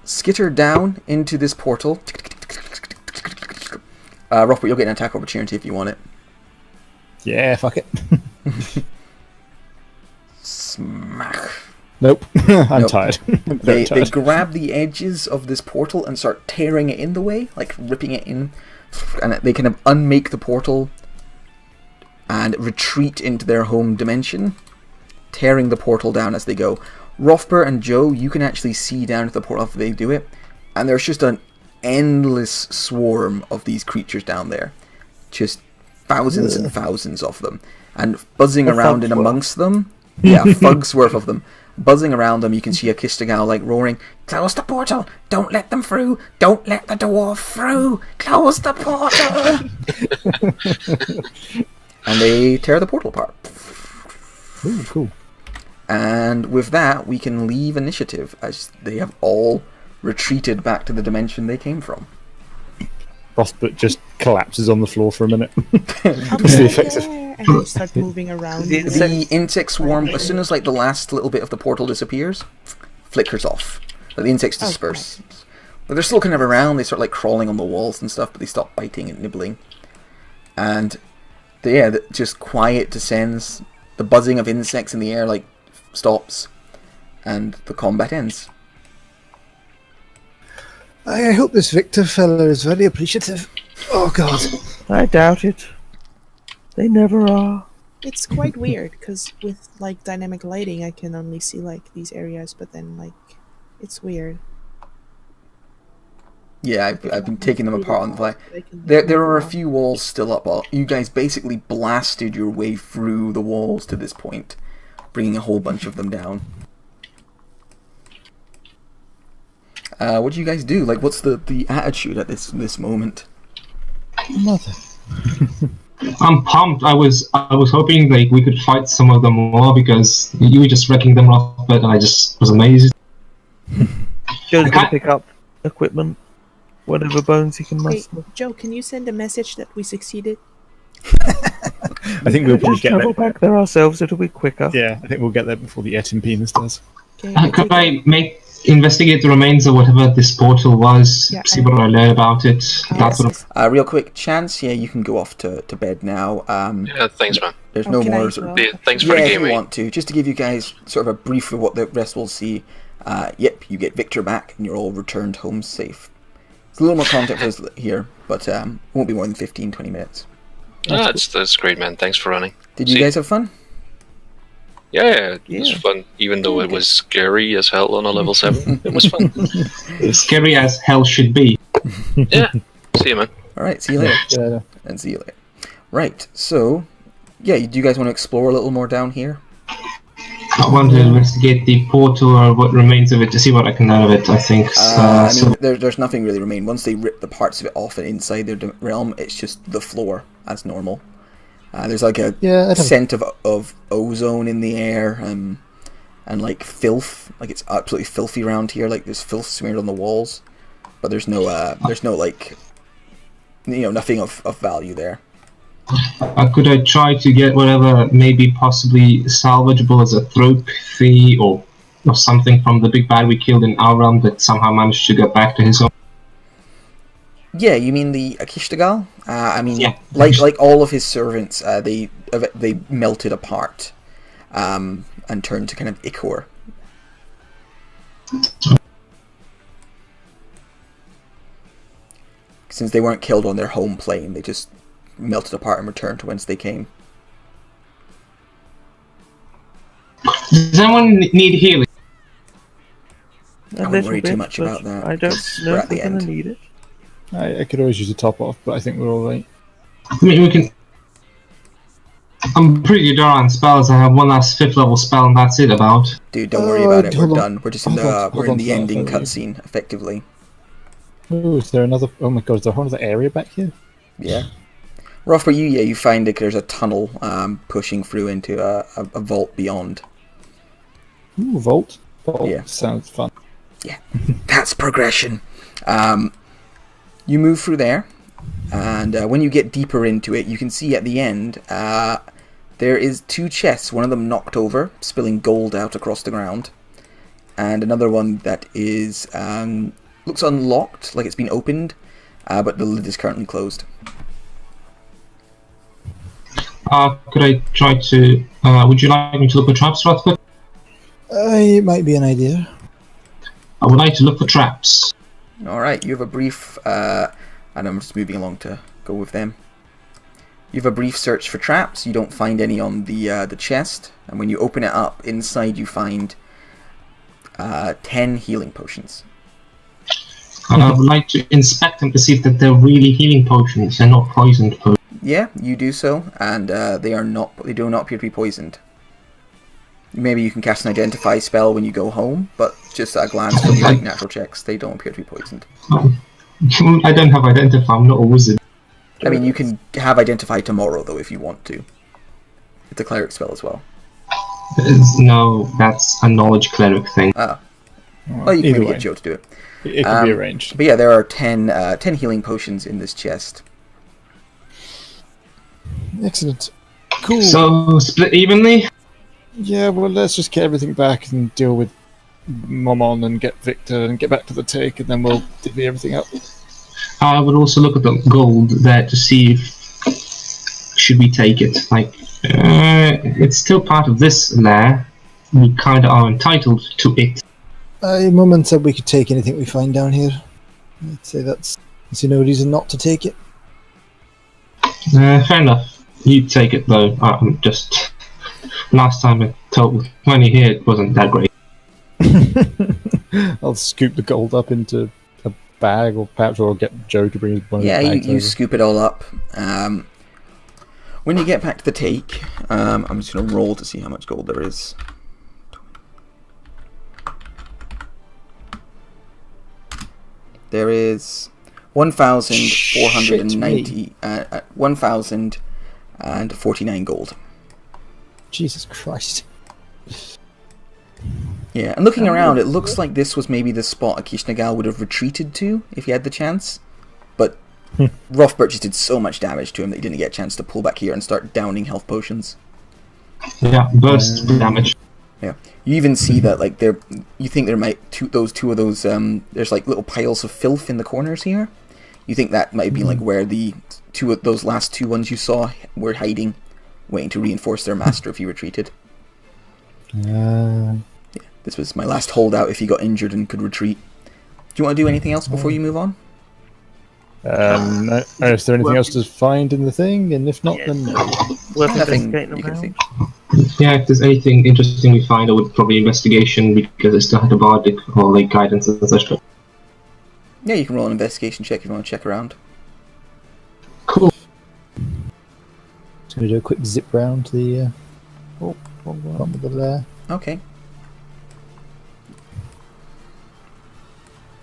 C: skitter down into this portal. Robert, you'll get an attack opportunity if you want it.
A: Yeah, fuck it.
C: Smack.
A: Nope. I'm
C: Nope.
A: tired. I'm very
C: They
A: tired.
C: grab the edges of this portal and start tearing it in the way, like ripping it in. And they kind of unmake the portal and retreat into their home dimension, tearing the portal down as they go. Rothber and Joe, you can actually see down to the portal after they do it, and there's just an endless swarm of these creatures down there. Just thousands and thousands of them. And buzzing around in amongst them, yeah, thugs worth of them. Buzzing around them, you can see a Kistagal like roaring, "Close the portal! Don't let them through! Don't let the dwarf through! Close the portal!" And they tear the portal apart.
A: Ooh, cool.
C: And with that, we can leave initiative, as they have all retreated back to the dimension they came from.
A: Frostbite just collapses on the floor for a minute.
E: I'll be
A: It's the
E: right
A: effects of-
E: there. And you start moving around.
C: The insect swarm, as soon as like the last little bit of the portal disappears, flickers off. Like, the insects disperse. But they're still kind of around. They start like crawling on the walls and stuff, but they stop biting and nibbling. And just quiet descends. The buzzing of insects in the air like stops, and the combat ends.
A: I hope this Victor fella is very appreciative. Oh god.
F: I doubt it. They never are.
E: It's quite weird, because with, like, dynamic lighting, I can only see, like, these areas, but then, like, it's weird.
C: Yeah, I've been taking them apart on the fly. There are a few walls still up. You guys basically blasted your way through the walls to this point, bringing a whole bunch of them down. What do you guys do? Like, what's the attitude at this moment?
A: Nothing.
D: I'm pumped. I was hoping like we could fight some of them more because you were just wrecking them off, but I just was amazed.
F: Joe's gonna pick up equipment, whatever bones he can muster.
E: Hey, Joe, can you send a message that we succeeded?
G: I think we'll
F: Just
G: get
F: travel
G: there.
F: back there ourselves. It'll be quicker.
G: Yeah, I think we'll get there before the Etin penis does.
E: Okay,
D: Could I investigate the remains of whatever this portal was?
E: Yeah,
D: see what I learn about it. That sort of.
C: Real quick, Chance, yeah, you can go off to bed now.
B: Yeah, thanks, man.
C: There's no
E: can
C: more
E: I
C: sort of...
E: go?
B: Yeah, thanks for
C: Yeah,
B: the
C: if
B: game,
C: you
B: mate.
C: want to. Just to give you guys sort of a brief of what the rest will see. Yep, you get Victor back, and you're all returned home safe. It's a little more content for us here, but won't be more than 15-20 minutes.
B: That's great, man. Thanks for running.
C: Did you guys have fun?
B: Yeah, it was fun. Even though it was scary as hell on a level 7, it was fun.
D: Scary as hell should be.
B: Yeah. See you, man.
C: Alright, see you later.
A: Yeah.
C: And see you later. Right, so... Yeah, do you guys want to explore a little more down here?
D: I want to investigate the portal or what remains of it to see what I can learn of it, I think.
C: I mean, there's nothing really remain. Once they rip the parts of it off and inside their realm, it's just the floor, as normal. There's like a scent of ozone in the air, and like filth. Like it's absolutely filthy around here. Like there's filth smeared on the walls, but there's no like, nothing of value there.
D: Could I try to get whatever may be possibly salvageable as a trophy or something from the big bad we killed in our realm that somehow managed to get back to his home?
C: Yeah, you mean the Akishtagal? I mean,
D: yeah.
C: like all of his servants, they melted apart and turned to kind of ichor. Since they weren't killed on their home plane, they just melted apart and returned to whence they came.
D: Does anyone need healing?
C: I wouldn't worry too much about that.
F: I don't know if
C: the
F: we're going to
C: end.
F: need it.
G: I could always use a top off, but I think we're all right.
D: I mean, we can... I'm pretty good on spells. I have one last 5th level spell and that's it about.
C: Dude, don't worry about it. We're
A: hold on.
C: done. We're just in the ending cutscene, effectively.
G: Oh, is there another... Oh my god, is there a whole other area back here?
C: Yeah. Rough for you, yeah, you find that there's a tunnel pushing through into a vault beyond.
G: Ooh, vault? Vault
C: Yeah.
G: sounds fun.
C: Yeah, that's progression. You move through there, and when you get deeper into it, you can see at the end there is 2 chests, one of them knocked over, spilling gold out across the ground, and another one that is looks unlocked, like it's been opened, but the lid is currently closed.
D: Could I try to... would you like me to look for traps right quick?
A: It might be an idea.
D: I would like to look for traps.
C: Alright, you have a brief, and I'm just moving along to go with them. You have a brief search for traps, you don't find any on the chest, and when you open it up, inside you find 10 healing potions.
D: I would like to inspect them to see if that they're really healing potions and not poisoned potions.
C: Yeah, you do so, and they do not appear to be poisoned. Maybe you can cast an identify spell when you go home, but just at a glance from your natural checks, they don't appear to be poisoned.
D: I don't have identify, I'm not a wizard.
C: I mean, you can have identify tomorrow, though, if you want to. It's a cleric spell as well.
D: No, that's a knowledge cleric thing.
C: Ah. Well, you can maybe get Joe to do it.
G: It can be arranged.
C: But yeah, there are 10 healing potions in this chest.
A: Excellent. Cool.
D: So, split evenly?
A: Yeah, well, let's just get everything back and deal with Momon and get Victor and get back to the take, and then we'll divvy everything up.
D: I would also look at the gold there to see if should we take it. Like, it's still part of this lair. we kind of are entitled to it.
A: Mum said we could take anything we find down here. I'd say I see no reason not to take it.
D: Fair enough. You take it though. Just last time I told money here, it wasn't that great.
G: I'll scoop the gold up into a bag or pouch, or get Joe to bring one of his bags
C: you
G: over.
C: scoop it all up. When you get back to the take, I'm just going to roll to see how much gold there is. There is 1,490, 1,049 gold.
A: Jesus Christ.
C: Yeah, and looking around, it looks like this was maybe the spot Akishnagal would have retreated to if he had the chance. But rough birches did so much damage to him that he didn't get a chance to pull back here and start downing health potions.
D: Yeah, burst damage.
C: Yeah, you even see that like you think there might two of those there's like little piles of filth in the corners here. You think that might be like where the those last two ones you saw were hiding, waiting to reinforce their master if he retreated. Yeah, this was my last holdout if he got injured and could retreat. Do you want to do anything else before you move on?
G: No. Is there anything else to find in the thing? And if not, then no.
C: Nothing you can see.
D: Yeah, if there's anything interesting we find, I would probably investigation because I still had a bardic or like guidance and such.
C: Yeah, you can roll an investigation check if you want to check around.
D: Cool.
A: Just going to do a quick zip round to the bottom of the lair.
C: Okay.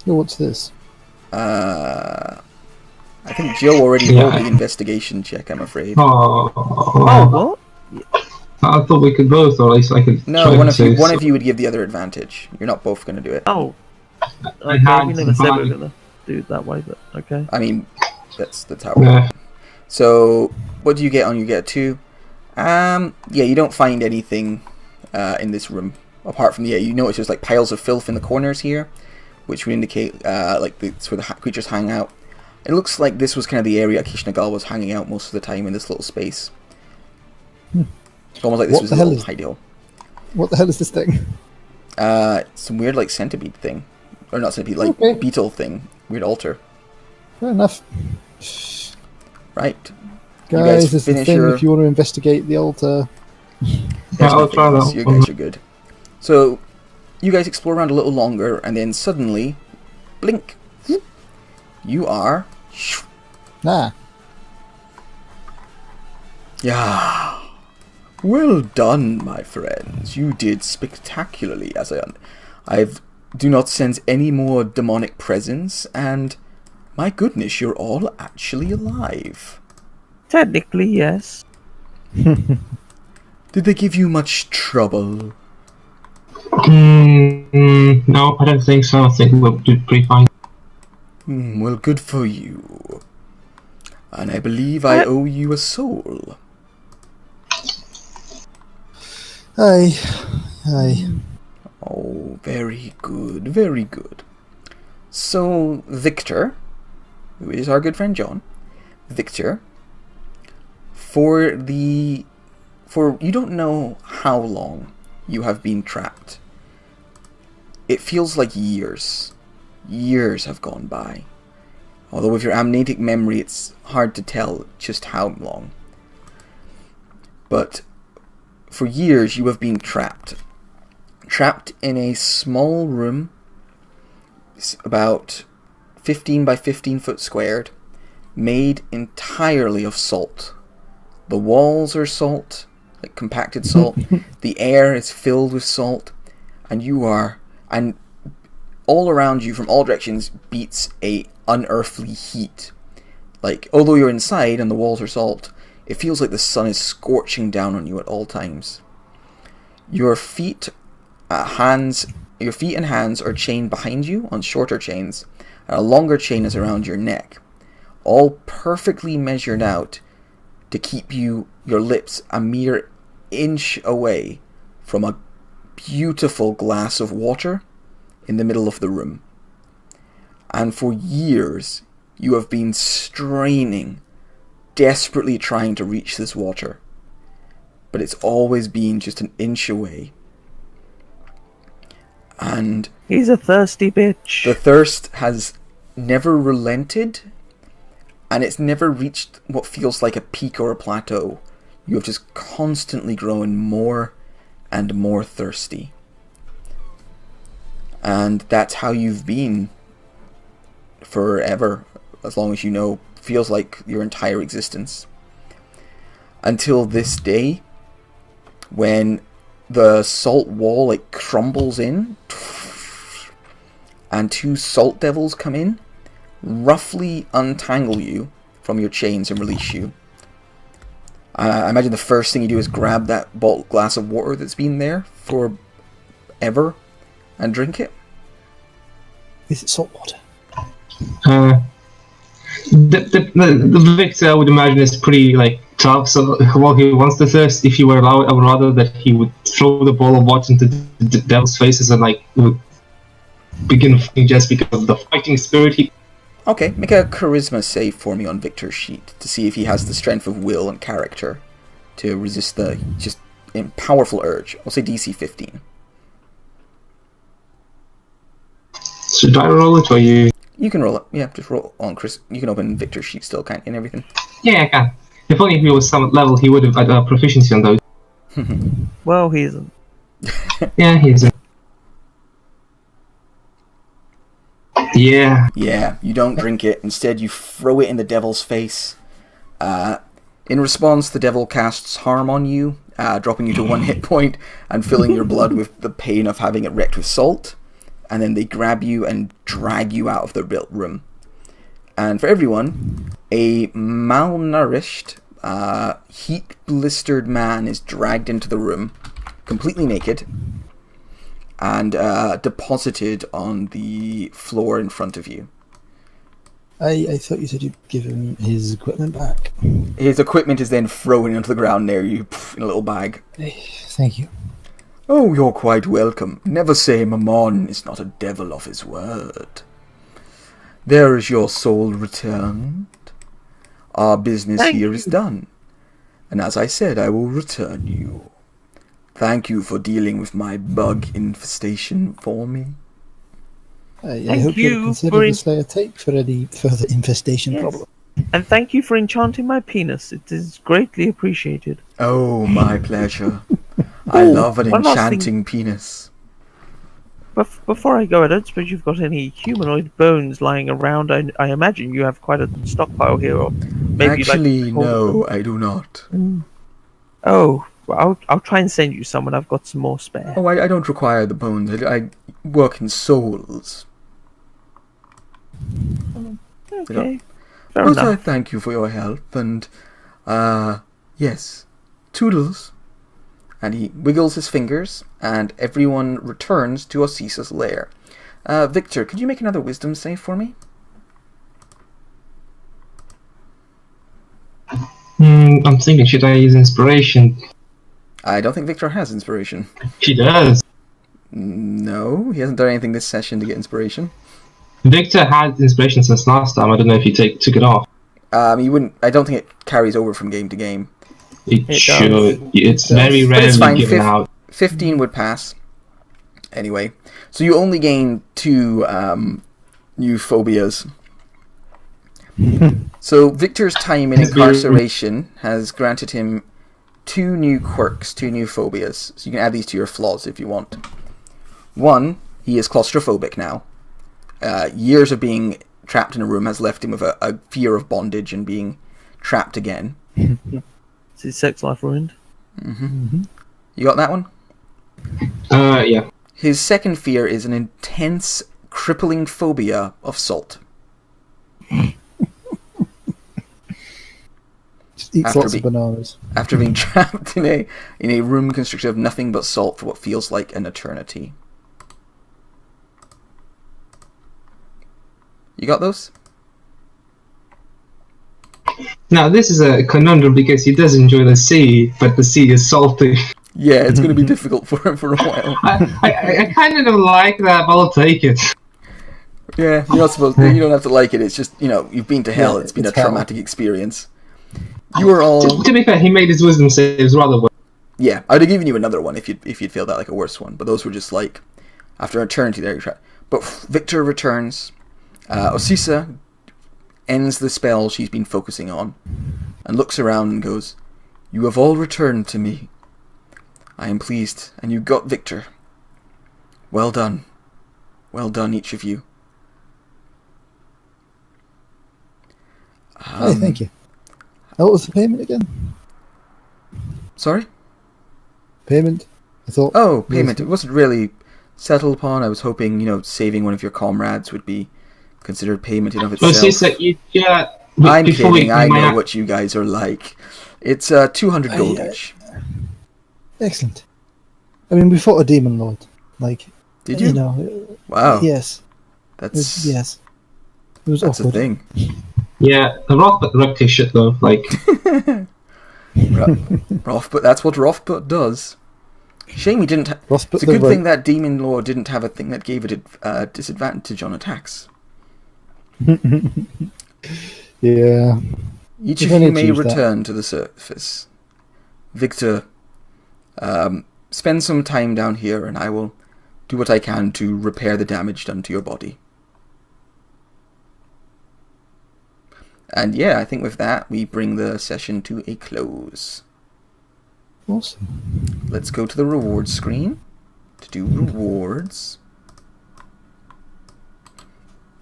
A: Oh, what's this?
C: I think Joe already rolled the investigation check, I'm afraid.
F: Oh, what?
D: I thought we could both, or at least I could.
C: No, one of you would give the other advantage. You're not both going to do it.
F: Oh. Okay, we never said we were going to do it that way, but okay.
C: I mean, that's how it works. So, what do you get on? You get a 2. Yeah, you don't find anything in this room apart from you notice there's like piles of filth in the corners here, which would indicate like it's where the creatures hang out. It looks like this was kind of the area Kishnagal was hanging out most of the time in this little space. It's almost like this was a little hideout.
A: What the hell is this thing?
C: It's some weird like centipede thing, or not centipede, like beetle thing. Weird altar.
A: Fair enough.
C: Right,
A: guys, this is the thing. If you want to investigate the altar,
D: I'll try that.
C: You guys are good. So, you guys explore around a little longer, and then suddenly, blink. You are. Yeah. Well done, my friends. You did spectacularly. I do not sense any more demonic presence, and my goodness, you're all actually alive.
F: Technically, yes.
C: Did they give you much trouble?
D: No, I don't think so. I think we'll do pretty fine.
C: Well, good for you. And I believe I owe you a soul.
A: Aye.
C: Oh, very good, very good. So, Victor, who is our good friend John, Victor, for you don't know how long you have been trapped. It feels like years. Years have gone by. Although with your amnesic memory, it's hard to tell just how long. But for years, you have been trapped. Trapped in a small room, about 15 by 15 foot squared, made entirely of salt. The walls are salt, like compacted salt. The air is filled with salt, and all around you from all directions beats a unearthly heat. Like, although you're inside and the walls are salt, it feels like the sun is scorching down on you at all times. Your feet and hands are chained behind you on shorter chains, and a longer chain is around your neck, all perfectly measured out to keep your lips a mere inch away from a beautiful glass of water in the middle of the room. And for years, you have been straining, desperately trying to reach this water. But it's always been just an inch away. And
F: he's a thirsty bitch.
C: The thirst has never relented, and it's never reached what feels like a peak or a plateau. You have just constantly grown more and more thirsty. And that's how you've been forever, as long as you know, feels like your entire existence. Until this day, when the salt wall like crumbles in, and 2 salt devils come in, roughly untangle you from your chains and release you. I imagine the first thing you do is grab that glass of water that's been there for ever and drink it.
A: Is it salt water?
D: The Victor, I would imagine, is pretty tough. So while he wants the thirst, if you were allowed, I would rather that he would throw the ball of water into the devil's faces and would begin fighting just because of the fighting spirit.
C: Okay, make a charisma save for me on Victor's sheet to see if he has the strength of will and character to resist the just powerful urge. I'll say DC 15.
D: Should I roll it or you?
C: You can roll it. Yeah, just roll on Chris. You can open Victor's sheet still, can't you, and everything?
D: Yeah, I can. If only if he was summit level, he would have had proficiency on those.
F: Well, he isn't.
D: Yeah, he isn't. Yeah.
C: Yeah, you don't drink it. Instead, you throw it in the devil's face. In response, the devil casts harm on you, dropping you to 1 hit point and filling your blood with the pain of having it wrecked with salt. And then they grab you and drag you out of the room. And for everyone, a malnourished, heat-blistered man is dragged into the room, completely naked, and deposited on the floor in front of you.
A: I thought you said you'd give him his equipment back.
C: His equipment is then thrown onto the ground near you in a little bag.
A: Thank you.
C: Oh, you're quite welcome. Never say Mammon is not a devil of his word. There is your soul returned. Our business here is done. And as I said, I will return you. Thank you for dealing with my bug infestation for me.
A: I hope you'll consider the Slayer tape for any further infestation problem.
F: And thank you for enchanting my penis. It is greatly appreciated.
C: Oh, my pleasure. I love an enchanting penis.
F: Before I go, I don't suppose you've got any humanoid bones lying around. I imagine you have quite a stockpile here, or maybe
C: actually, no, I do not.
F: Oh, well, I'll try and send you some when I've got some more spare.
C: Oh, I don't require the bones. I work in souls.
F: Okay,
C: fair enough. I thank you for your help, and yes, toodles. And he wiggles his fingers, and everyone returns to Osisa's lair. Victor, could you make another wisdom save for me?
D: I'm thinking, should I use inspiration?
C: I don't think Victor has inspiration.
D: He does.
C: No, he hasn't done anything this session to get inspiration.
D: Victor had inspiration since last time. I don't know if he took it off.
C: He wouldn't. I don't think it carries over from game to game.
D: It should. It's very rarely given out.
C: 15 would pass. Anyway, so you only gain 2 new phobias. So Victor's time in incarceration has granted him 2 new quirks, 2 new phobias. So you can add these to your flaws if you want. 1, he is claustrophobic now. Years of being trapped in a room has left him with a fear of bondage and being trapped again.
F: Is his sex life ruined?
C: Mm-hmm. You got that one?
D: Yeah.
C: His second fear is an intense, crippling phobia of salt.
A: Just eats lots of bananas.
C: After being trapped in a room constructed of nothing but salt for what feels like an eternity. You got those?
D: Now, this is a conundrum because he does enjoy the sea, but the sea is salty.
C: Yeah, it's going to be difficult for him for a while.
D: I kind of don't like that, but I'll take it.
C: Yeah, you're not supposed to. You don't have to like it. It's just, you've been to hell. It's been a traumatic experience. You are all...
D: To be fair, he made his wisdom saves rather well.
C: Yeah, I'd have given you another one if you'd feel that like a worse one. But those were just After eternity there, but Victor returns. Osisa ends the spell she's been focusing on and looks around and goes, "You have all returned to me. I am pleased, and you got Victor. Well done. Well done, each of you."
A: Hey, thank you. What was the payment again?
C: Sorry?
A: Payment? I thought.
C: Oh, payment. It wasn't really settled upon. I was hoping, saving one of your comrades would be considered payment in of itself. I'm kidding. I know what you guys are like. It's 200 gold each.
A: Excellent. I mean, we fought a demon lord.
C: Did you? Wow.
A: Yes.
C: Yes.
A: It was
C: That's
A: awkward.
C: a thing.
D: Yeah, the Rothbutt shit though.
C: Rothbutt. That's what Rothbutt does. Shame he didn't. It's a good thing that demon lord didn't have a thing that gave it a disadvantage on attacks.
A: Yeah.
C: Each of you may return to the surface. Victor, spend some time down here, and I will do what I can to repair the damage done to your body. And yeah, I think with that, we bring the session to a close.
A: Awesome.
C: Let's go to the rewards screen to do rewards.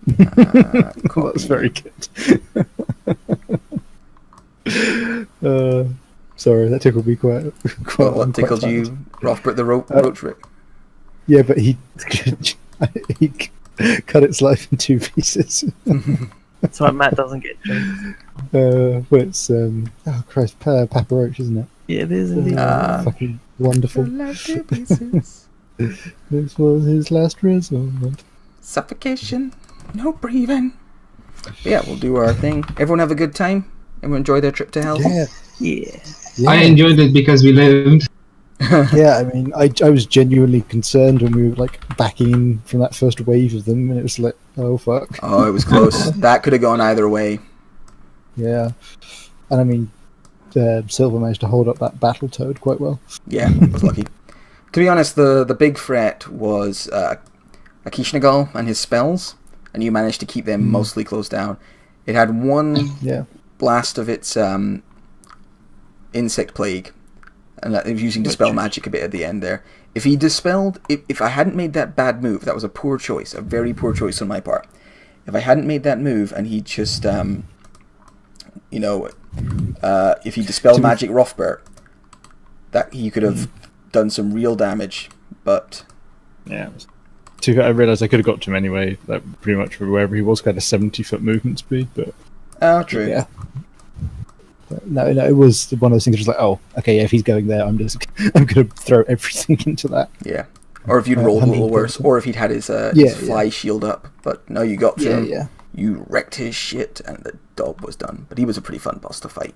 A: That's very good. Sorry, that tickled me quite.
C: What tickled you, Rothbert the roach Rick?
A: Yeah, but he cut its life in 2 pieces.
F: That's why Matt doesn't get jokes.
A: Well, it's Papa Roach, isn't it?
F: Yeah, it is indeed.
A: Fucking wonderful. This was his last resort.
C: Suffocation, no breathing. But yeah, we'll do our thing. Everyone have a good time? Everyone enjoy their trip to hell?
F: Yeah.
D: I enjoyed it because we lived.
A: Yeah, I mean, I was genuinely concerned when we were backing from that first wave of them, and it was like, oh fuck.
C: Oh, it was close. That could have gone either way.
A: Yeah, and I mean, Silver managed to hold up that battle toad quite well.
C: Yeah, was lucky. To be honest, the big threat was Akishnagal and his spells, and you managed to keep them mostly closed down. It had one blast of its insect plague, and that it was using Dispel Magic a bit at the end there. If he dispelled, if I hadn't made that bad move, that was a poor choice, a very poor choice on my part. If I hadn't made that move and he just, if he dispelled Magic Rothbert, that he could have done some real damage, but...
G: Yeah. I realised I could have got to him anyway, pretty much wherever he was, got a 70-foot movement speed, but...
C: Oh, true.
A: Yeah. No, it was one of those things that was like, oh, okay, yeah, if he's going there, I'm going to throw everything into that.
C: Yeah. Or if you'd rolled a little worse, or if he'd had his fly shield up, but no, you got to him, you wrecked his shit, and the dog was done. But he was a pretty fun boss to fight.